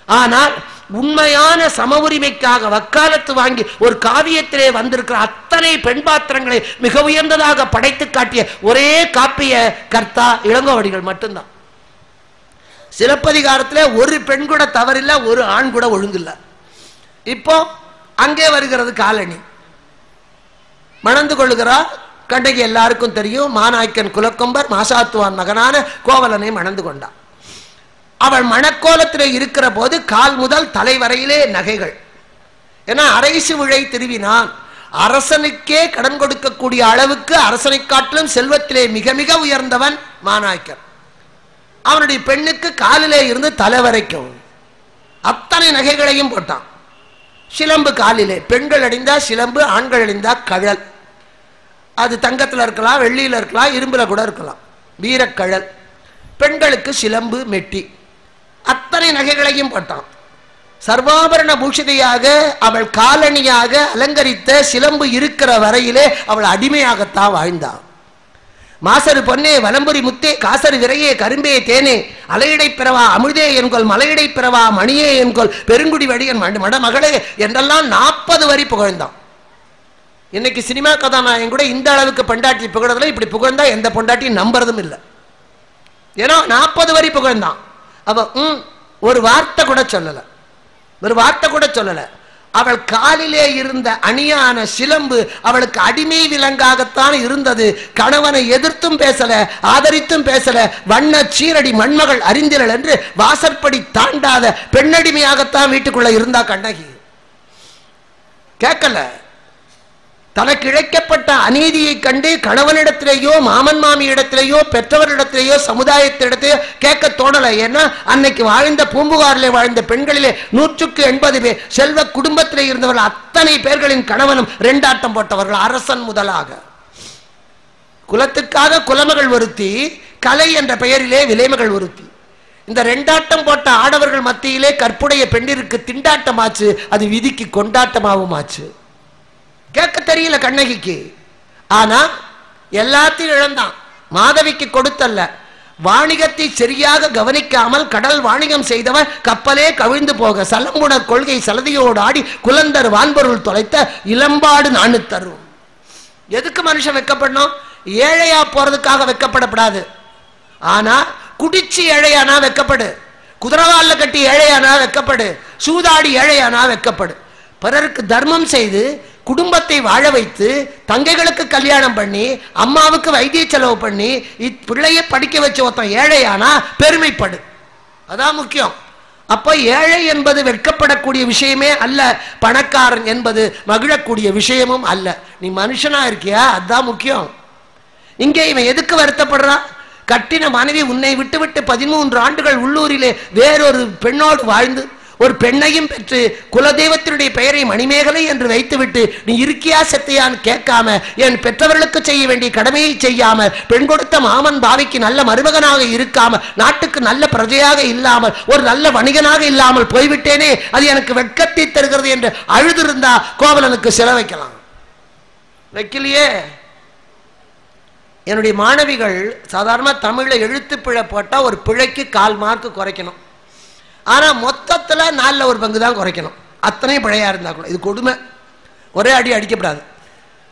ஆனால் உண்மையான சம உரிமைக்காக வக்காலத்து வாங்கி ஒரு காவியத்திலே வந்திருக்கிற அத்தனை பெண் பாத்திரங்களை மிக உயர்ந்ததாக படைத்து காட்டிய ஒரே காப்பிய கர்த்தா இளங்கோவடிகள் மட்டும்தான். சிலப்பதிகாரத்திலே ஒரு பெண் கூட தவறில்லை, ஒரு ஆண் கூட ஒழுங்கில்லை. இப்போ அங்கே வருகிறது காலணி. மணந்து கொள்ளுகிறார். கண்ணகி எல்லாருக்கும் தெரியும், மாநாய்க்கன் குலக்கொம்பர் மாசாத்துவான் மகனான கோவலனை மணந்து கொண்டார். அவள் மணக்கோலத்தில் இருக்கிற போது கால் முதல் தலைவரையிலே நகைகள். ஏன்னா அரைசு விழை திருவினான். அரசனுக்கே கடன் கொடுக்கக்கூடிய அளவுக்கு அரசனை காட்டிலும் செல்வத்திலே மிக மிக உயர்ந்தவன் மாநாய்க்கர். அவனுடைய பெண்ணுக்கு காலிலே இருந்து தலை வரைக்கும் அத்தனை நகைகளையும் போட்டான். சிலம்பு காலிலே, பெண்கள் அணிந்தா சிலம்பு, ஆண்கள் அணிந்தா கழல். அது தங்கத்தில் இருக்கலாம், வெள்ளியில் இருக்கலாம், இரும்பில் கூட இருக்கலாம். வீரக்கழல். பெண்களுக்கு சிலம்பு, மெட்டி, அத்தனை நகைகளையும் போட்டான். சர்வாபரண பூஷிதையாக அவள் காலணியாக அலங்கரித்த சிலம்பு இருக்கிற வரையிலே அவள் அடிமையாகத்தான் வாழ்ந்தாள். மாசரு பொன்னே, வலம்புரி முத்தே, காசரு விரையே, கரும்பே தேனே, அலையிடை பிறவா அமிழ்தே என்கொள், மலையிடை பிறவா மணியே என்கொள், பெருங்குடி வடியன் மடமகளே என்றெல்லாம் 40 வரி புகழ்ந்தான். இன்னைக்கு சினிமா கதாநாயகன் கூட இந்த அளவுக்கு பொண்டாட்டி புகழதில்லை. இப்படி புகழ்ந்தா எந்த பொண்டாட்டியும் நம்புறதும் இல்லை. ஏன்னா 40 வரி புகழ்ந்தான். அவ ஒரு வார்த்தை கூட சொல்லல, ஒரு வார்த்தை கூட சொல்லல. அவள் காலிலே இருந்த அணியான சிலம்பு அவளுக்கு அடிமை விலங்காகத்தான் இருந்தது. கணவனை எதிர்த்தும் பேசல, ஆதரித்தும் பேசல. வண்ண சீரடி மண்மகள் அறிந்திரள் என்று வாசற்படி தாண்டாத பெண்ணடிமையாகத்தான் வீட்டுக்குள்ள இருந்தா கண்ணகி. கேட்கல. தனக்கு இழைக்கப்பட்ட அநீதியை கண்டு கணவனிடத்திலேயோ மாமன் மாமி இடத்திலேயோ பெற்றவரிடத்திலேயோ சமுதாயத்திடத்தையோ கேட்க தோணல. ஏன்னா அன்னைக்கு வாழ்ந்த பூம்புகாரிலே வாழ்ந்த பெண்களிலே 180 பேர் செல்வ குடும்பத்திலே இருந்தவர்கள் அத்தனை பேர்களின் கணவனும் 2 ஆட்டம் போட்டவர்கள். அரசன் முதலாக குலத்துக்காக குலமகள் ஒருத்தி, கலை என்ற பெயரிலே விலைமகள் ஒருத்தி. இந்த 2 ஆட்டம் போட்ட ஆடவர்கள் மத்தியிலே கற்புடைய பெண்ணிற்கு திண்டாட்டமாச்சு, அது விதிக்கு கொண்டாட்டமாகவும் ஆச்சு. கேட்க தெரியல கண்ணகிக்கு. ஆனா எல்லாத்தையும் இழந்தான். மாதவிக்கு கொடுத்தல்ல, வாணிகத்தை சரியாக கவனிக்காமல் கடல் வாணிகம் செய்தவர் கப்பலே கவிழ்ந்து போக சலம்புணர் கொள்கை சலதியோடு ஆடி குலந்தர் வான்பொருள் தொலைத்த இளம்பாடு நானு தரும். எதுக்கு மனுஷன் வெக்கப்படணும்? ஏழையா போறதுக்காக வெக்கப்படப்படாது. ஆனா குடிச்சு ஏழையானா வெக்கப்படு, குதிரவால்ல கட்டி ஏழையானா வெக்கப்படு, சூதாடி ஏழையானா வெக்கப்படு. பிறருக்கு தர்மம் செய்து குடும்பத்தை வாழ வைத்து தங்கைகளுக்கு கல்யாணம் பண்ணி அம்மாவுக்கு வைத்திய செலவு பண்ணி பிள்ளையை படிக்க வச்ச ஒருத்தன் ஏழையானா பெருமைப்படு. அதான் முக்கியம். அப்ப ஏழை என்பது வெட்கப்படக்கூடிய விஷயமே அல்ல, பணக்காரன் என்பது மகிழக்கூடிய விஷயமும் அல்ல. நீ மனுஷனா இருக்கியா, அதுதான் முக்கியம். இங்கே இவன் எதுக்கு வருத்தப்படுறான்? கட்டின மனைவி உன்னை விட்டுவிட்டு 13 ஆண்டுகள் உள்ளூரிலே வேறொரு பெண்ணோடு வாழ்ந்து ஒரு பெண்ணையும் பெற்று குலதெய்வத்தினுடைய பெயரை மணிமேகலை என்று வைத்துவிட்டு நீ இருக்கியா செத்தையான்னு கேட்காம, என் பெற்றவர்களுக்கு செய்ய வேண்டிய கடமையை செய்யாம, பெண் கொடுத்த மாமன் பாவிக்கு நல்ல மருமகனாக இருக்காம, நாட்டுக்கு நல்ல பிரஜையாக இல்லாமல், ஒரு நல்ல வணிகனாக இல்லாமல் போய்விட்டேனே, அது எனக்கு வெட்கத்தை தருகிறது என்று அழுதிருந்தா கோவலனுக்கு சில வைக்கலாம். வைக்கலையே. என்னுடைய மாணவிகள் சாதாரண தமிழ்ல எழுத்து பிழை போட்டா ஒரு பிழைக்கு 1/4 மார்க் குறைக்கணும். ஆனா மொத்தத்துல 4ல் 1 பங்கு தான் குறைக்கணும். அத்தனையும் பிழையா இருந்தா கூட இது கொடுமை. ஒரே அடி அடிக்கப்படாது.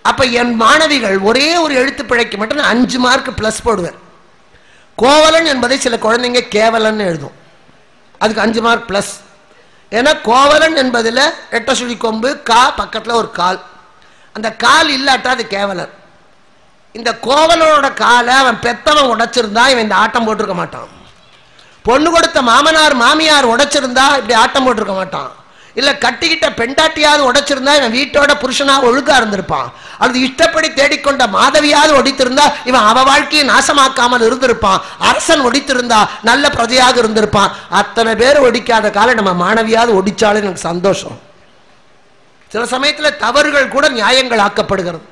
அப்ப என் மாணவிகள் ஒரே ஒரு எழுத்து பிழைக்கு மட்டும் 5 மார்க் பிளஸ் போடுவேன். கோவலன் என்பதை சில குழந்தைங்க கேவலன் எழுதும், அதுக்கு 5 மார்க் பிளஸ். ஏன்னா கோவலன் என்பதுல ரெட்ட சுழி கொம்பு, கா பக்கத்துல ஒரு கால், அந்த கால் இல்லாட்டா அது கேவலன். இந்த கோவலனோட காலை அவன் பெத்தவன் உடைச்சிருந்தா இவன் இந்த ஆட்டம் போட்டிருக்க மாட்டான். பொண்ணு கொடுத்த மாமனார் மாமியார் உடைச்சிருந்தா இப்படி ஆட்டம் போட்டிருக்க மாட்டான். இல்ல கட்டிக்கிட்ட பெண்டாட்டியாவது உடைச்சிருந்தா இவன் வீட்டோட புருஷனா ஒழுங்கா இருந்திருப்பான். அது இஷ்டப்படி தேடிக்கொண்ட மாதவியாவது ஒடித்திருந்தா இவன் அவ வாழ்க்கையை நாசமாக்காமல் இருந்திருப்பான். அரசன் ஒடித்திருந்தா நல்ல பிரஜையாக இருந்திருப்பான். அத்தனை பேர் ஒடிக்காத காலம் நம்ம மாணவியாவது ஒடிச்சாலும் எனக்கு சந்தோஷம். சில சமயத்துல தவறுகள் கூட நியாயங்கள் ஆக்கப்படுகிறது.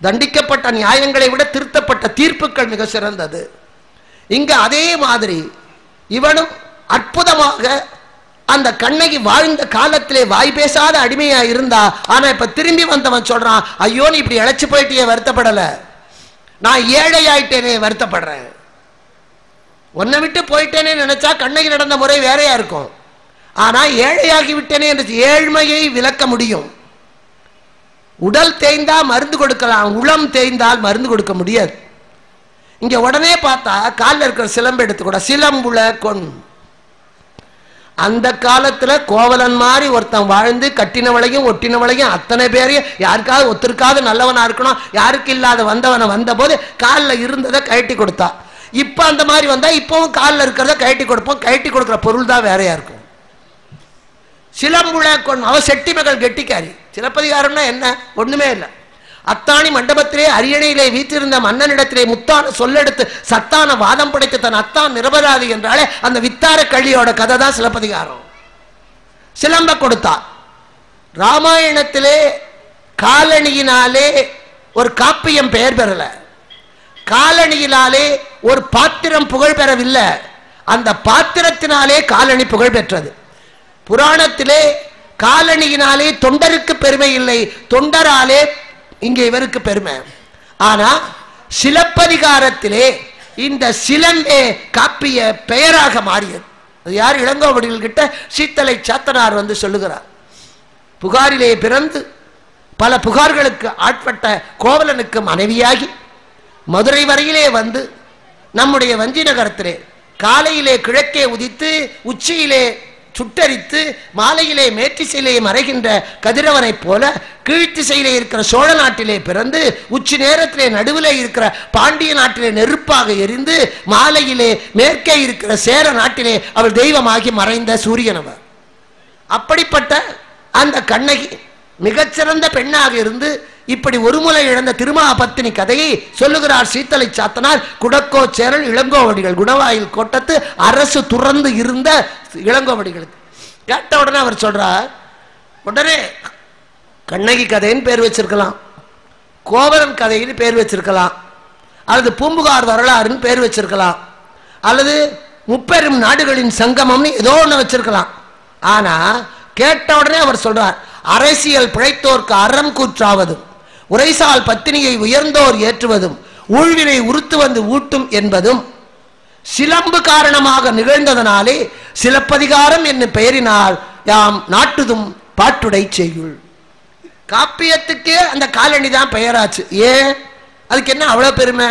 தண்டிக்கப்பட்ட நியாயங்களை விட திருத்தப்பட்ட தீர்ப்புகள் மிக சிறந்தது. இங்க அதே மாதிரி இவனும் அற்புதமாக அந்த கண்ணகி வாழ்ந்த காலத்திலே வாய் பேசாத அடிமையா இருந்தா. ஆனா இப்ப திரும்பி வந்தவன் சொல்றான், ஐயோ நீ இப்படி இழைச்சு போயிட்டே வருத்தப்படல, நான் ஏழை ஆயிட்டேனே வருத்தப்படுறேன். உன்னை விட்டு போயிட்டேனே நினைச்சா கண்ணகி நடந்த முறை வேறையா இருக்கும். ஆனா ஏழையாகி விட்டேனே என்று ஏழ்மையை விளக்க முடியும். உடல் தேய்ந்தா மருந்து கொடுக்கலாம், உளம் தேய்ந்தால் மருந்து கொடுக்க முடியாது. இங்க உடனே பார்த்தா காலில் இருக்கிற சிலம்பு எடுத்துக்கூட சிலம்புல கொன். அந்த காலத்துல கோவலன் மாதிரி ஒருத்தன் வாழ்ந்து கட்டினவளையும் ஒட்டினவளையும் அத்தனை பேரையும் யாருக்காவது ஒருத்தருக்காவது நல்லவனா இருக்கணும், யாருக்கு இல்லாத வந்தவனை வந்த போது காலில் இருந்ததை கழட்டி கொடுத்தா. இப்ப அந்த மாதிரி வந்தா இப்பவும் காலில் இருக்கிறத கழட்டி கொடுப்போம். கழட்டி கொடுக்குற பொருள் தான் வேறையா இருக்கும். சிலம்புல கொன். அவ செட்டி மகள் கெட்டிக்காரி. சிலப்பதிகாரம்னா என்ன? ஒண்ணுமே இல்லை. அத்தாணி மண்டபத்திலே அரியணையிலே வீற்றிருந்த மன்னனிடத்திலே முத்தான சொல்லெடுத்து சத்தான வாதம் படைத்து தன் அத்தான் நிரபராதி என்றாலே அந்த வித்தார கள்ளியோட கதை தான் சிலப்பதிகாரம். சிலம்ப கொடுத்தா. ராமாயணத்திலே காலணியினாலே ஒரு காப்பியம் பெயர் பெறல, காலணியினாலே ஒரு பாத்திரம் புகழ் பெறவில்லை, அந்த பாத்திரத்தினாலே காலணி புகழ் பெற்றது. புராணத்திலே காலணியினாலே தொண்டருக்கு பெருமை இல்லை, தொண்டராலே இங்கே இவருக்கு பெருமை. ஆனா சிலப்பதிகாரத்திலே இந்த சிலம்பே காப்பிய பெயராக மாறியது. அது யார்? இளங்கோவடிகள் கிட்ட சீத்தலை சாத்தனார் வந்து சொல்லுகிறார். புகாரிலே பிறந்து பல புகார்களுக்கு ஆட்பட்ட கோவலனுக்கு மனைவியாகி மதுரை வரையிலே வந்து நம்முடைய வஞ்சி நகரத்திலே காலையிலே கிழக்கே உதித்து உச்சியிலே சுட்டரித்து மாலையிலே மேற்றிசையிலே மறைகின்ற கதிரவனை போல கீழ்த்திசையிலே இருக்கிற சோழ நாட்டிலே பிறந்து உச்சி நேரத்திலே நடுவிலே இருக்கிற பாண்டிய நாட்டிலே நெருப்பாக எரிந்து மாலையிலே மேற்கே இருக்கிற சேர நாட்டிலே அவள் தெய்வமாகி மறைந்த சூரியனவர். அப்படிப்பட்ட அந்த கண்ணகி மிகச்சிறந்த பெண்ணாக இருந்து இப்படி ஒருமுறை இழந்த திருமாபத்தினி கதையை சொல்லுகிறார் சீத்தலை சாத்தனார். குடக்கோ சேரல் இளங்கோவடிகள் குணவாயில் கோட்டத்து அரசு துறந்து இருந்த இளங்கோவடிகளுக்கு. கேட்ட உடனே அவர் சொல்றார், உடனே கண்ணகி கதைன்னு பேர் வச்சிருக்கலாம், கோவலன் கதைன்னு பேர் வச்சிருக்கலாம், அல்லது பூம்புகார் வரலாறுன்னு பேர் வச்சிருக்கலாம், அல்லது முப்பெரும் நாடுகளின் சங்கமம்னு ஏதோ ஒன்று வச்சிருக்கலாம். ஆனா கேட்ட உடனே அவர் சொல்றார், அரசியல் பிழைத்தோர்க்கு அறம் கூற்றாவதும் உரைசால் பத்தினியை உயர்ந்தோர் ஏற்றுவதும் ஊழ்வினை உறுத்து வந்து ஊட்டும் என்பதும் சிலம்பு காரணமாக நிகழ்ந்ததனாலே சிலப்பதிகாரம் என்னும் பெயரினால் யாம் நாட்டுதும் பாட்டுடை செய்யுள். காப்பியத்துக்கே அந்த காலணி தான் பெயராச்சு. ஏன்? அதுக்கு என்ன அவ்வளவு பெருமை?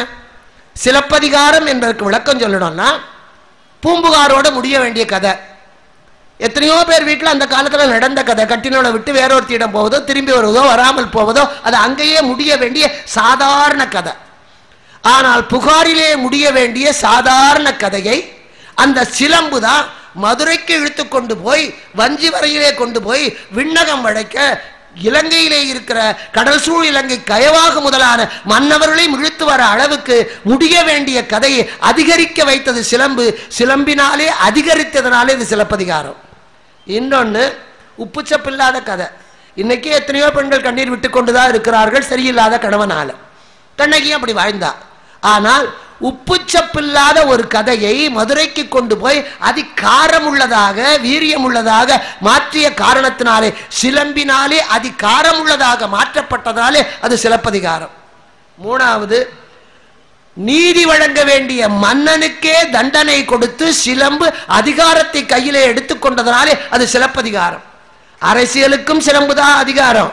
சிலப்பதிகாரம் என்பதற்கு விளக்கம் சொல்லணும்னா பூம்புகாரோட முடிய வேண்டிய கதை. எத்தனையோ பேர் வீட்டில் அந்த காலத்தில் நடந்த கதை. கட்டினோட விட்டு வேறொருத்தியிடம் போவதோ திரும்பி வருவதோ வராமல் போவதோ அது அங்கேயே முடிய வேண்டிய சாதாரண கதை. ஆனால் புகாரிலே முடிய வேண்டிய சாதாரண கதையை அந்த சிலம்பு தான் மதுரைக்கு இழுத்து கொண்டு போய் வஞ்சி வரையிலே கொண்டு போய் விண்ணகம் வளைக்க இலங்கையிலே இருக்கிற கடல் சூழ் இலங்கை கயவாக முதலான மன்னவர்களையும் இழுத்து வர அளவுக்கு முடிய வேண்டிய கதையை அதிகரிக்க வைத்தது சிலம்பு. சிலம்பினாலே அதிகரித்ததனாலே இது சிலப்பதிகாரம். இன்னொன்று உப்புச்சப்பில்லாத கதை. இன்னைக்கு எத்தனையோ பெண்கள் கண்ணீர் விட்டு கொண்டுதான் இருக்கிறார்கள் சரியில்லாத கணவனால. கண்ணகியும் அப்படி வாழ்ந்தா. ஆனால் உப்புச்சப்பில்லாத ஒரு கதையை மதுரைக்கு கொண்டு போய் அதி காரம் உள்ளதாக வீரியம் உள்ளதாக மாற்றிய காரணத்தினாலே சிலம்பினாலே அதி காரம் உள்ளதாக மாற்றப்பட்டதாலே அது சிலப்பதிகாரம். மூணாவது, நீதி வழங்க வேண்டிய மன்னனுக்கே தண்டனை கொடுத்து சிலம்பு அதிகாரத்தை கையிலே எடுத்துக்கொண்டதனாலே அது சிலப்பதிகாரம். அரசியலுக்கும் சிலம்புதான் அதிகாரம்,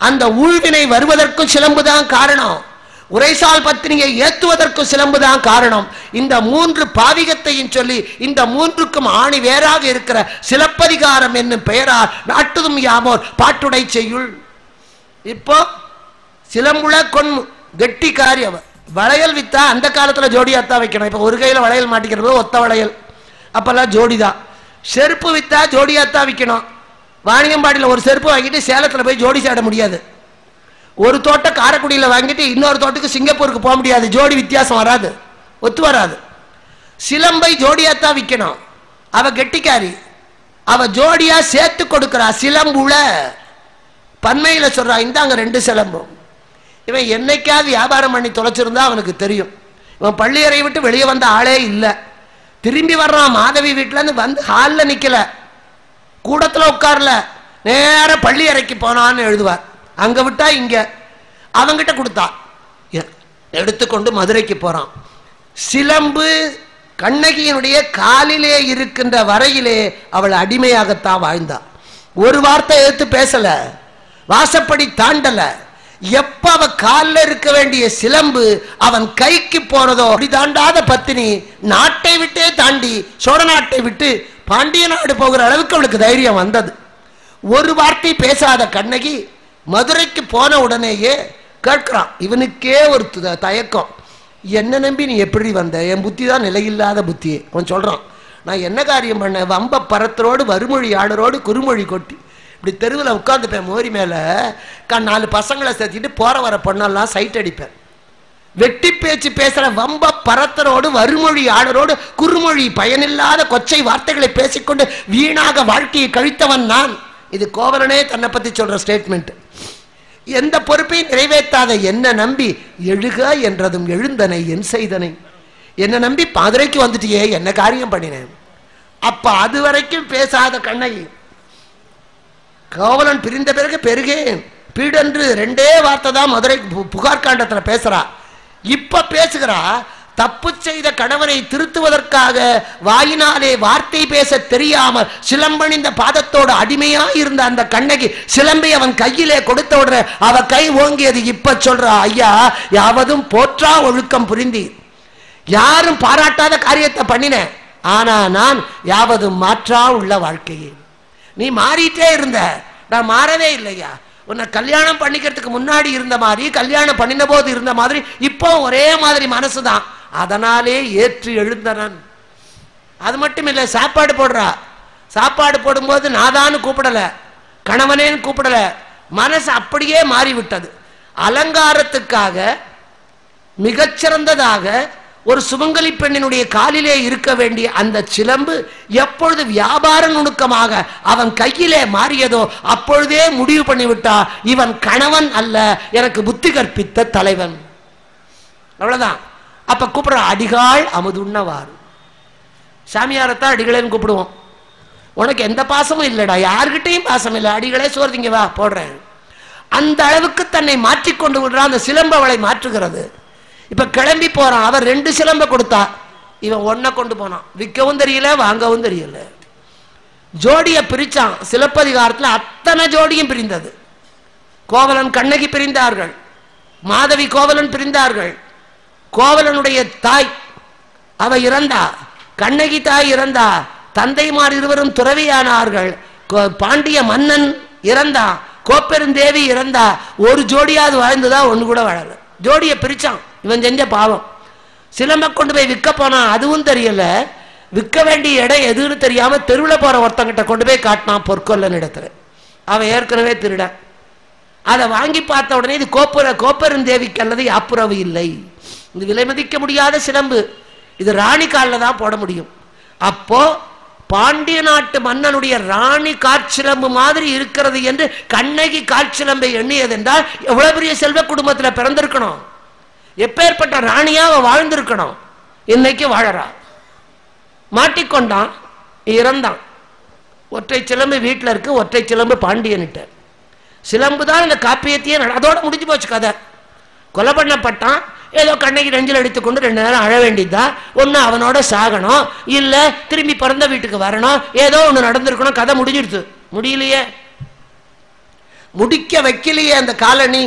அந்த ஊழ்வினை வருவதற்கும் சிலம்புதான் காரணம், உரைசால் பத்தினியை ஏத்துவதற்கும் சிலம்புதான் காரணம். இந்த மூன்று பாவிகத்தையும் சொல்லி இந்த மூன்றுக்கும் ஆணி வேறாக இருக்கிற சிலப்பதிகாரம் என்னும் பெயரால் நாட்டுதும் யாமோர் பாட்டுடை செய்யுள். இப்போ சிலம்புல கொன் கெட்டிக்காரி அவர். வளையல் வித்தா அந்த காலத்துல ஜோடியாத்தான் வைக்கணும். இப்ப ஒரு கையில வளையல் மாட்டிக்கிறது ஒத்த வளையல், அப்பெல்லாம் ஜோடிதான். செருப்பு வித்தா ஜோடியாத்தான் விற்கணும். வாணியம்பாடியில் ஒரு செருப்பு வாங்கிட்டு சேலத்துல போய் ஜோடி சாட முடியாது. ஒரு தோட்ட காரைக்குடியில் வாங்கிட்டு இன்னொரு தோட்டத்துக்கு சிங்கப்பூருக்கு போக முடியாது. ஜோடி வித்தியாசம் வராது, ஒத்து வராது. சிலம்பை ஜோடியாத்தான் விற்கணும். அவ கெட்டிக்காரி, அவ ஜோடியா சேர்த்து கொடுக்கிறா. சிலம்புல பன்மையில சொல்றா, இந்தாங்க 2 சிலம்பும். இவன் என்னைக்காவது வியாபாரம் பண்ணி தொலைச்சிருந்தா அவனுக்கு தெரியும். இவன் பள்ளியறை விட்டு வெளியே வந்த ஆளே இல்லை. திரும்பி வர்றான் மாதவி வீட்டுல இருந்து வந்து ஹாலில் நிக்கல, கூடத்துல உட்கார்ல, நேர பள்ளி அறைக்கு போனான்னு எழுதுவார். அங்க விட்டா இங்க அவங்கிட்ட கொடுத்தா எடுத்துக்கொண்டு மதுரைக்கு போறான். சிலம்பு கண்ணகியினுடைய காலிலே இருக்கின்ற வரையிலே அவள் அடிமையாகத்தான் வாழ்ந்தா. ஒரு வார்த்தை எடுத்து பேசல, வாசப்படி தாண்டல. எப்ப அவ காலில் இருக்க வேண்டிய சிலம்பு அவன் கைக்கு போனதோ அப்படி தாண்டாத பத்தினி நாட்டை விட்டே தாண்டி சோழ நாட்டை விட்டு பாண்டிய நாடு போகிற அளவுக்கு அவளுக்கு தைரியம் வந்தது. ஒரு வார்த்தை பேசாத கண்ணகி மதுரைக்கு போன உடனேயே கேட்கிறான். இவனுக்கே ஒரு தயக்கம், என்ன நம்பி நீ எப்படி வந்த? என் புத்தி தான் நிலையில்லாத புத்தி. அவன் சொல்றான், நான் என்ன காரியம் பண்ண? வம்ப பரத்தரோடு வறுமொழி ஆடரோடு குறுமொழி கொட்டி இப்படி தெருவில் உட்காந்துப்பேன். மோரி மேல 4 பசங்களை சேர்த்திட்டு போற வர பொண்ணெல்லாம் சைட் அடிப்பேன். வெட்டி பேச்சு பேசுற வம்ப பரத்தரோடு வறுமொழி ஆடரோடு குறுமொழி பயனில்லாத கொச்சை வார்த்தைகளை பேசிக்கொண்டு வீணாக வாழ்க்கையை கழித்தவன் நான். இது கோவலனே தன்னை பத்தி சொல்ற ஸ்டேட்மெண்ட். எந்த பொறுப்பையும் நிறைவேற்றாத என்ன நம்பி எழுக என்றதும் எழுந்தனை என் செய்தனை. என்ன நம்பி பாதுரைக்கு வந்துட்டியே, என்ன காரியம் பண்ணினேன். அப்ப அது வரைக்கும் பேசாத கண்ணகி கோவலன் பிரிந்த பிறகு பெருகேன் பீடென்று 2 வார்த்தை தான் மதுரை புகார் காண்டத்துல பேசுறா. இப்ப பேசுகிறா, தப்பு செய்த கணவனை திருத்துவதற்காக வாயினாலே வார்த்தை பேச தெரியாமல் சிலம்பணிந்த பாதத்தோடு அடிமையா இருந்த அந்த கண்ணகி சிலம்பை அவன் கையிலே கொடுத்த உடனே அவ கை ஓங்கியது. இப்ப சொல்றா, ஐயா யாவதும் போற்றா ஒழுக்கம் புரிந்தீர், யாரும் பாராட்டாத காரியத்தை பண்ணினேன், ஆனா நான் யாவதும் மாற்றா உள்ள வாழ்க்கையே. நீ மாறிட்டே இருந்த, நான் மாறவே இல்லையா. உன்னை கல்யாணம் பண்ணிக்கிறதுக்கு முன்னாடி இருந்த மாதிரி, கல்யாணம் பண்ணின போது இருந்த மாதிரி இப்போ ஒரே மாதிரி மனசுதான். அதனாலே ஏற்று எழுந்தனன். அது மட்டும் இல்லை, சாப்பாடு போடுறா. சாப்பாடு போடும்போது நாதான்னு கூப்பிடல, கணவனேன்னு கூப்பிடல, மனசு அப்படியே மாறிவிட்டது. அலங்காரத்துக்காக மிகச்சிறந்ததாக ஒரு சுமங்கலி பெண்ணினுடைய காலிலே இருக்க வேண்டிய அந்த சிலம்பு எப்பொழுது வியாபார நுணுக்கமாக அவன் கையிலே மாறியதோ அப்பொழுதே முடிவு பண்ணிவிட்டா, இவன் கணவன் அல்ல, எனக்கு புத்தி கற்பித்த தலைவன். அவ்வளவுதான். அப்ப கூப்பிடுற அடிகாள் அமுதுண்ணவாறு. சாமியாரத்தான் அடிகளேன்னு கூப்பிடுவோம். உனக்கு எந்த பாசமும் இல்லடா, யாருக்கிட்டையும் பாசம் இல்லை, அடிகளே சோர்திங்க வா போடுறேன். அந்த அளவுக்கு தன்னை மாற்றிக்கொண்டு விடுறான். அந்த சிலம்பு அவளை மாற்றுகிறது. இப்ப கிளம்பி போறான். அவர் 2 சிலம்ப கொடுத்தா, இவன் 1 கொண்டு போனான். விற்கவும் தெரியல, வாங்கவும் தெரியல. ஜோடிய பிரிச்சான். சிலப்பதிகாரத்துல அத்தனை ஜோடியும் பிரிந்தது. கோவலன் கண்ணகி பிரிந்தார்கள், மாதவி கோவலன் பிரிந்தார்கள். கோவலனுடைய தாய் அவ இறந்தா, கண்ணகி தாய் இறந்தா, தந்தைமார் இருவரும் துறவியானார்கள். பாண்டிய மன்னன் இறந்தா, கோப்பெருந்தேவி இறந்தா. ஒரு ஜோடியாவது வாழ்ந்துதா? 1 கூட வாழல. ஜோடிய பிரிச்சான். இவன் செஞ்ச பாவம். சிலம்ப கொண்டு போய் விற்க போனான், அதுவும் தெரியல. விற்க வேண்டிய இடம் எதுன்னு தெரியாம தெருவில் போற ஒருத்தங்கிட்ட கொண்டு போய் காட்டினான், பொற்கொல்லன் இடத்துல. அவன் ஏற்கனவே திருட. அதை வாங்கி பார்த்த உடனே இது கோப்பெருந்தேவிக்கு அல்லது யாப்புறவு இல்லை, இது விலை மதிக்க முடியாத சிலம்பு, இது ராணி காலில் தான் போட முடியும். அப்போ பாண்டிய நாட்டு மன்னனுடைய ராணி காற்சிலம்பு மாதிரி இருக்கிறது என்று கண்ணகி காற்சிலம்பை எண்ணியது என்றால் எவ்வளவு பெரிய செல்வ குடும்பத்தில் பிறந்திருக்கணும், எப்பேற்பட்ட ராணியா வாழ்ந்திருக்கணும். இன்னைக்கு வாழறா. மாட்டிக்கொண்டான், இறந்தான். ஒற்றை சிலம்பு வீட்டில் இருக்கு, ஒற்றை சிலம்பு பாண்டியன்கிட்ட. சிலம்பு தான் இந்த காப்பியத்தையே, அதோட முடிஞ்சு போச்சு கதை. கொலை பண்ணப்பட்டான். ஏதோ கண்ணகி நெஞ்சில் அடித்துக்கொண்டு 2 நேரம் அழ வேண்டியதுதான். ஒன்று அவனோட சாகணும், இல்லை திரும்பி பிறந்த வீட்டுக்கு வரணும், ஏதோ ஒன்று நடந்திருக்கணும். கதை முடிஞ்சிடுச்சு. முடியலையே, முடிக்க வைக்கலையே அந்த காலனி.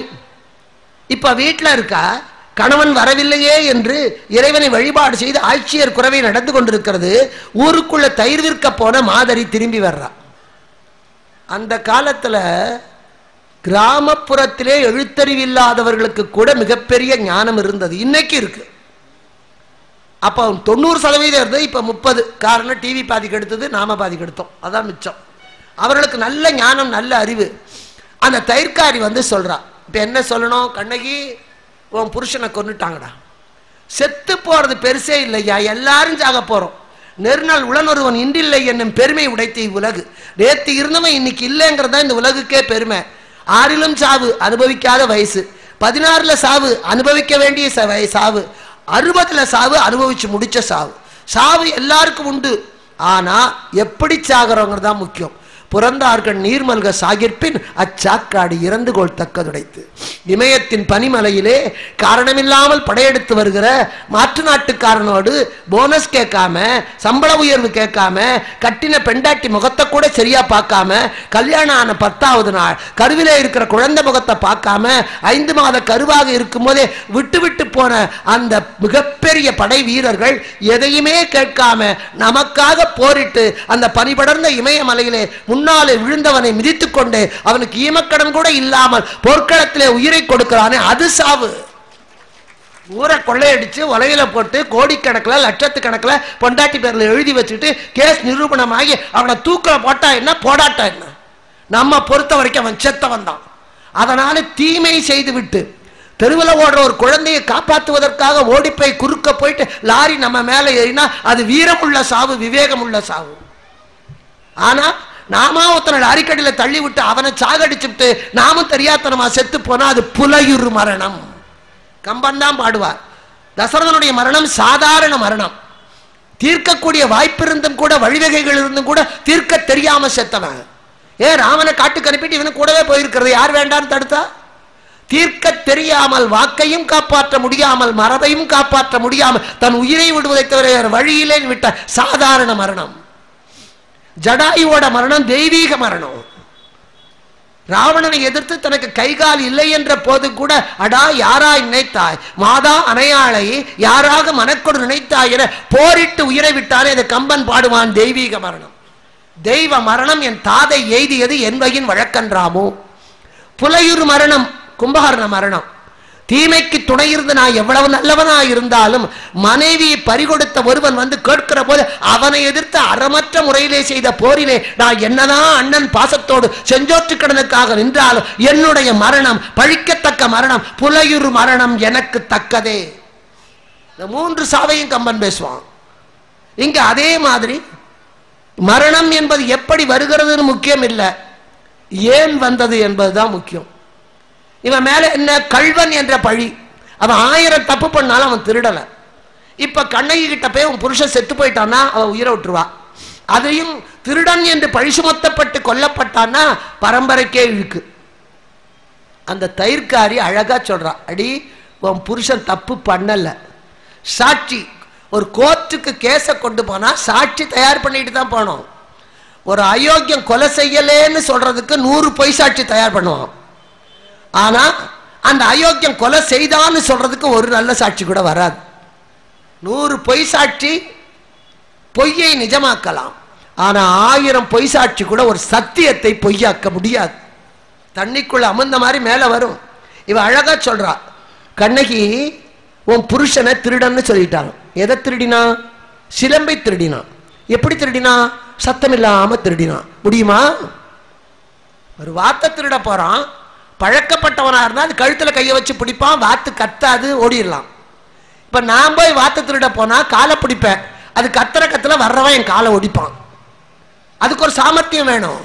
இப்ப வீட்டில் இருக்கா, கணவன் வரவில்லையே என்று இறைவனை வழிபாடு செய்து ஆட்சியர் குறைவை நடந்து கொண்டிருக்கிறது. ஊருக்குள்ள தயிர் விற்க போன மாதரி திரும்பி வர்றா. அந்த காலத்துல கிராமப்புறத்திலே எழுத்தறிவில்லாதவர்களுக்கு கூட மிகப்பெரிய ஞானம் இருந்தது. இன்னைக்கு இருக்கு. அப்போ 90% இருந்தது, இப்ப 30. காரணம் டிவி பாதிக்கு எடுத்தது, நாம பாதிக்கு எடுத்தோம், அதான் மிச்சம். அவர்களுக்கு நல்ல ஞானம், நல்ல அறிவு. அந்த தயிர்காரி வந்து சொல்றா, இப்ப என்ன சொல்லணும், கண்ணகி உன் புருஷனை கொன்னுட்டாங்கடா, செத்து போறது பெருசே இல்லையா, எல்லாரும் சாக போறோம். நெருநாள் உளனொருவன் இன்றில்லை என்னும் பெருமை உடைத்த இவ்வுலகு. நேற்று இருந்தவன் இன்னைக்கு இல்லைங்கிறதா இந்த உலகுக்கே பெருமை. 6லும் சாவு, அனுபவிக்காத வயசு. 16ல சாவு, அனுபவிக்க வேண்டிய சாவு. 60ல சாவு, அனுபவிச்சு முடிச்ச சாவு. சாவு எல்லாருக்கும் உண்டு, ஆனா எப்படி சாகிறோங்கிறதா முக்கியம். புறந்தார்கள் நீர்மல்க சாகிற்பின் அச்சாக்காடு இறந்து கொள் தக்கதுடைத்து. இமயத்தின் பனிமலையிலே காரணமில்லாமல் படையெடுத்து வருகிற மாற்று நாட்டுக்காரனோடு போனஸ் கேட்காம, சம்பள உயர்வு கேட்காம, கட்டின பெண்டாட்டி முகத்தை கூட சரியா பார்க்காம, கல்யாணம் ஆன 10வது நாள் கருவிலே இருக்கிற குழந்தை முகத்தை பார்க்காம, 5 மாத கருவாக இருக்கும் போதே விட்டு விட்டு போன அந்த மிகப்பெரிய படை வீரர்கள் எதையுமே கேட்காம நமக்காக போரிட்டு அந்த பனிபடர்ந்த இமயமலையிலே முன்னாலே விழுந்தவனை மிதித்துக் கொண்டு அவனுக்கு ஈமக்கடன் கூட இல்லாமல் போர்க்களத்திலே உயிரை கொடுக்கிறானே, அது சாவு. ஊரை கொள்ளையடிச்சு உலகில போட்டு கோடிக்கணக்கில் லட்சத்துக்கணக்கில் பொண்டாட்டி பேர்ல எழுதி வச்சுட்டு கேஸ் நிரூபணமாகி அவனை தூக்கில போட்டா என்ன, போடாட்டா என்ன, நம்ம பொறுத்த வரைக்கும் அவன் செத்தவன் தான். அதனால தீமை செய்து விட்டு தெருவில் ஓடுற ஒரு குழந்தையை காப்பாற்றுவதற்காக ஓடிப்போய் குறுக்க போயிட்டு லாரி நம்ம மேல ஏறினா அது வீரமுள்ள சாவு, விவேகமுள்ள சாவு. ஆனா நாம ஒருத்தனை லாரிக்கடியில் தள்ளி விட்டு அவனை சாகடிச்சுட்டு நாமும் தெரியாதனமா செத்து போனா அது புலையுறு மரணம். கம்பன் தான் பாடுவார், தசரதனுடைய மரணம் சாதாரண மரணம். தீர்க்கக்கூடிய வாய்ப்பு இருந்தும் கூட, வழிவகைகள் இருந்தும் கூட தீர்க்க தெரியாம செத்தவன். ராமனை காட்டுக்கு அனுப்பிட்டு இவனு கூடவே போயிருக்கிறது யார் வேண்டான்னு தடுத்தா? தீர்க்க தெரியாமல், வாக்கையும் காப்பாற்ற முடியாமல், மரபையும் காப்பாற்ற முடியாமல், தன் உயிரை விடுவதை தவிர வேறு வழியிலே விட்ட சாதாரண மரணம். ஜடாயுவோட மரணம் தெய்வீக மரணம். ராவணனை எதிர்த்து தனக்கு கைகால் இல்லை என்ற போது கூட அடா யாரா நினைத்தாய் மாதா அணையாளை யாராக மனக்கொடு நினைத்தாய் என போரிட்டு உயிரை விட்டானே அதை கம்பன் பாடுவான். தெய்வீக மரணம், தெய்வ மரணம் என் தாதை எய்தியது என்பையின் வழக்கன்றாமோ. புலையுறு மரணம், கும்பகர்ண மரணம். தீமைக்கு துணை இருந்து நான் எவ்வளவு நல்லவனா இருந்தாலும் மனைவியை பறிகொடுத்த ஒருவன் வந்து கேட்கிற போது அவனை எதிர்த்து அறமற்ற முறையிலே செய்த போரிலே நான் என்னதான் அண்ணன் பாசத்தோடு செஞ்சோற்று கடனுக்காக நின்றாலும் என்னுடைய மரணம் பழிக்கத்தக்க மரணம், புலையுறு மரணம் எனக்கு தக்கதே. இந்த 3 சாவையும் கம்பன் பேசுவான். இங்க அதே மாதிரி மரணம் என்பது எப்படி வருகிறதுன்னு முக்கியம் இல்லை, ஏன் வந்தது என்பதுதான் முக்கியம். இவன் மேல என்ன கள்வன் என்ற பழி. அவன் 1000 தப்பு பண்ணாலும் அவன் திருடல. இப்ப கண்ணகி கிட்ட போய் உன் புருஷன் செத்து போயிட்டான்னா அவன் உயிரை விட்டுருவா. அதையும் திருடன் என்று பழி சுமத்தப்பட்டு கொல்லப்பட்டான்னா பரம்பரைக்கே இழுக்கு. அந்த தயிர்காரி அழகா சொல்றா, அடி உன் புருஷன் தப்பு பண்ணல, சாட்சி. ஒரு கோர்ட்டுக்கு கேஸ கொண்டு போனா சாட்சி தயார் பண்ணிட்டு தான் போனோம். ஒரு அயோக்கியம் கொலை செய்யலேன்னு சொல்றதுக்கு 100 பொய் சாட்சி தயார் பண்ணுவான். ஆனா அந்த அயோக்கியம் கொலை செய்தான்னு சொல்றதுக்கு ஒரு நல்ல சாட்சி கூட வராது. 100 பொய் சாட்சி பொய்யை நிஜமாக்கலாம். ஆனா 1000 பொய் சாட்சி கூட ஒரு சத்தியத்தை பொய்யாக்க முடியாது. தண்ணிக்குள்ள அமர்ந்த மாதிரி மேல வரும். இவ அழகா சொல்றா, கண்ணகி உன் புருஷனை திருடன்னு சொல்லிட்டாங்க. எதை திருடினா? சிலம்பை திருடினா. எப்படி திருடினா? சத்தம் இல்லாம திருடினா. முடியுமா? ஒரு வார்த்தை திருட போறான், பழக்கப்பட்டவனா இருந்தா அது கழுத்துல கையை வச்சு பிடிப்பான், வாத்து கத்தாது, ஓடிடலாம். இப்ப நான் போய் வாத்து திருட போனா காலை பிடிப்பேன், அது கத்துற கத்துல வர்றவன் என் காலை ஒடிப்பான். அதுக்கு ஒரு சாமர்த்தியம் வேணும்.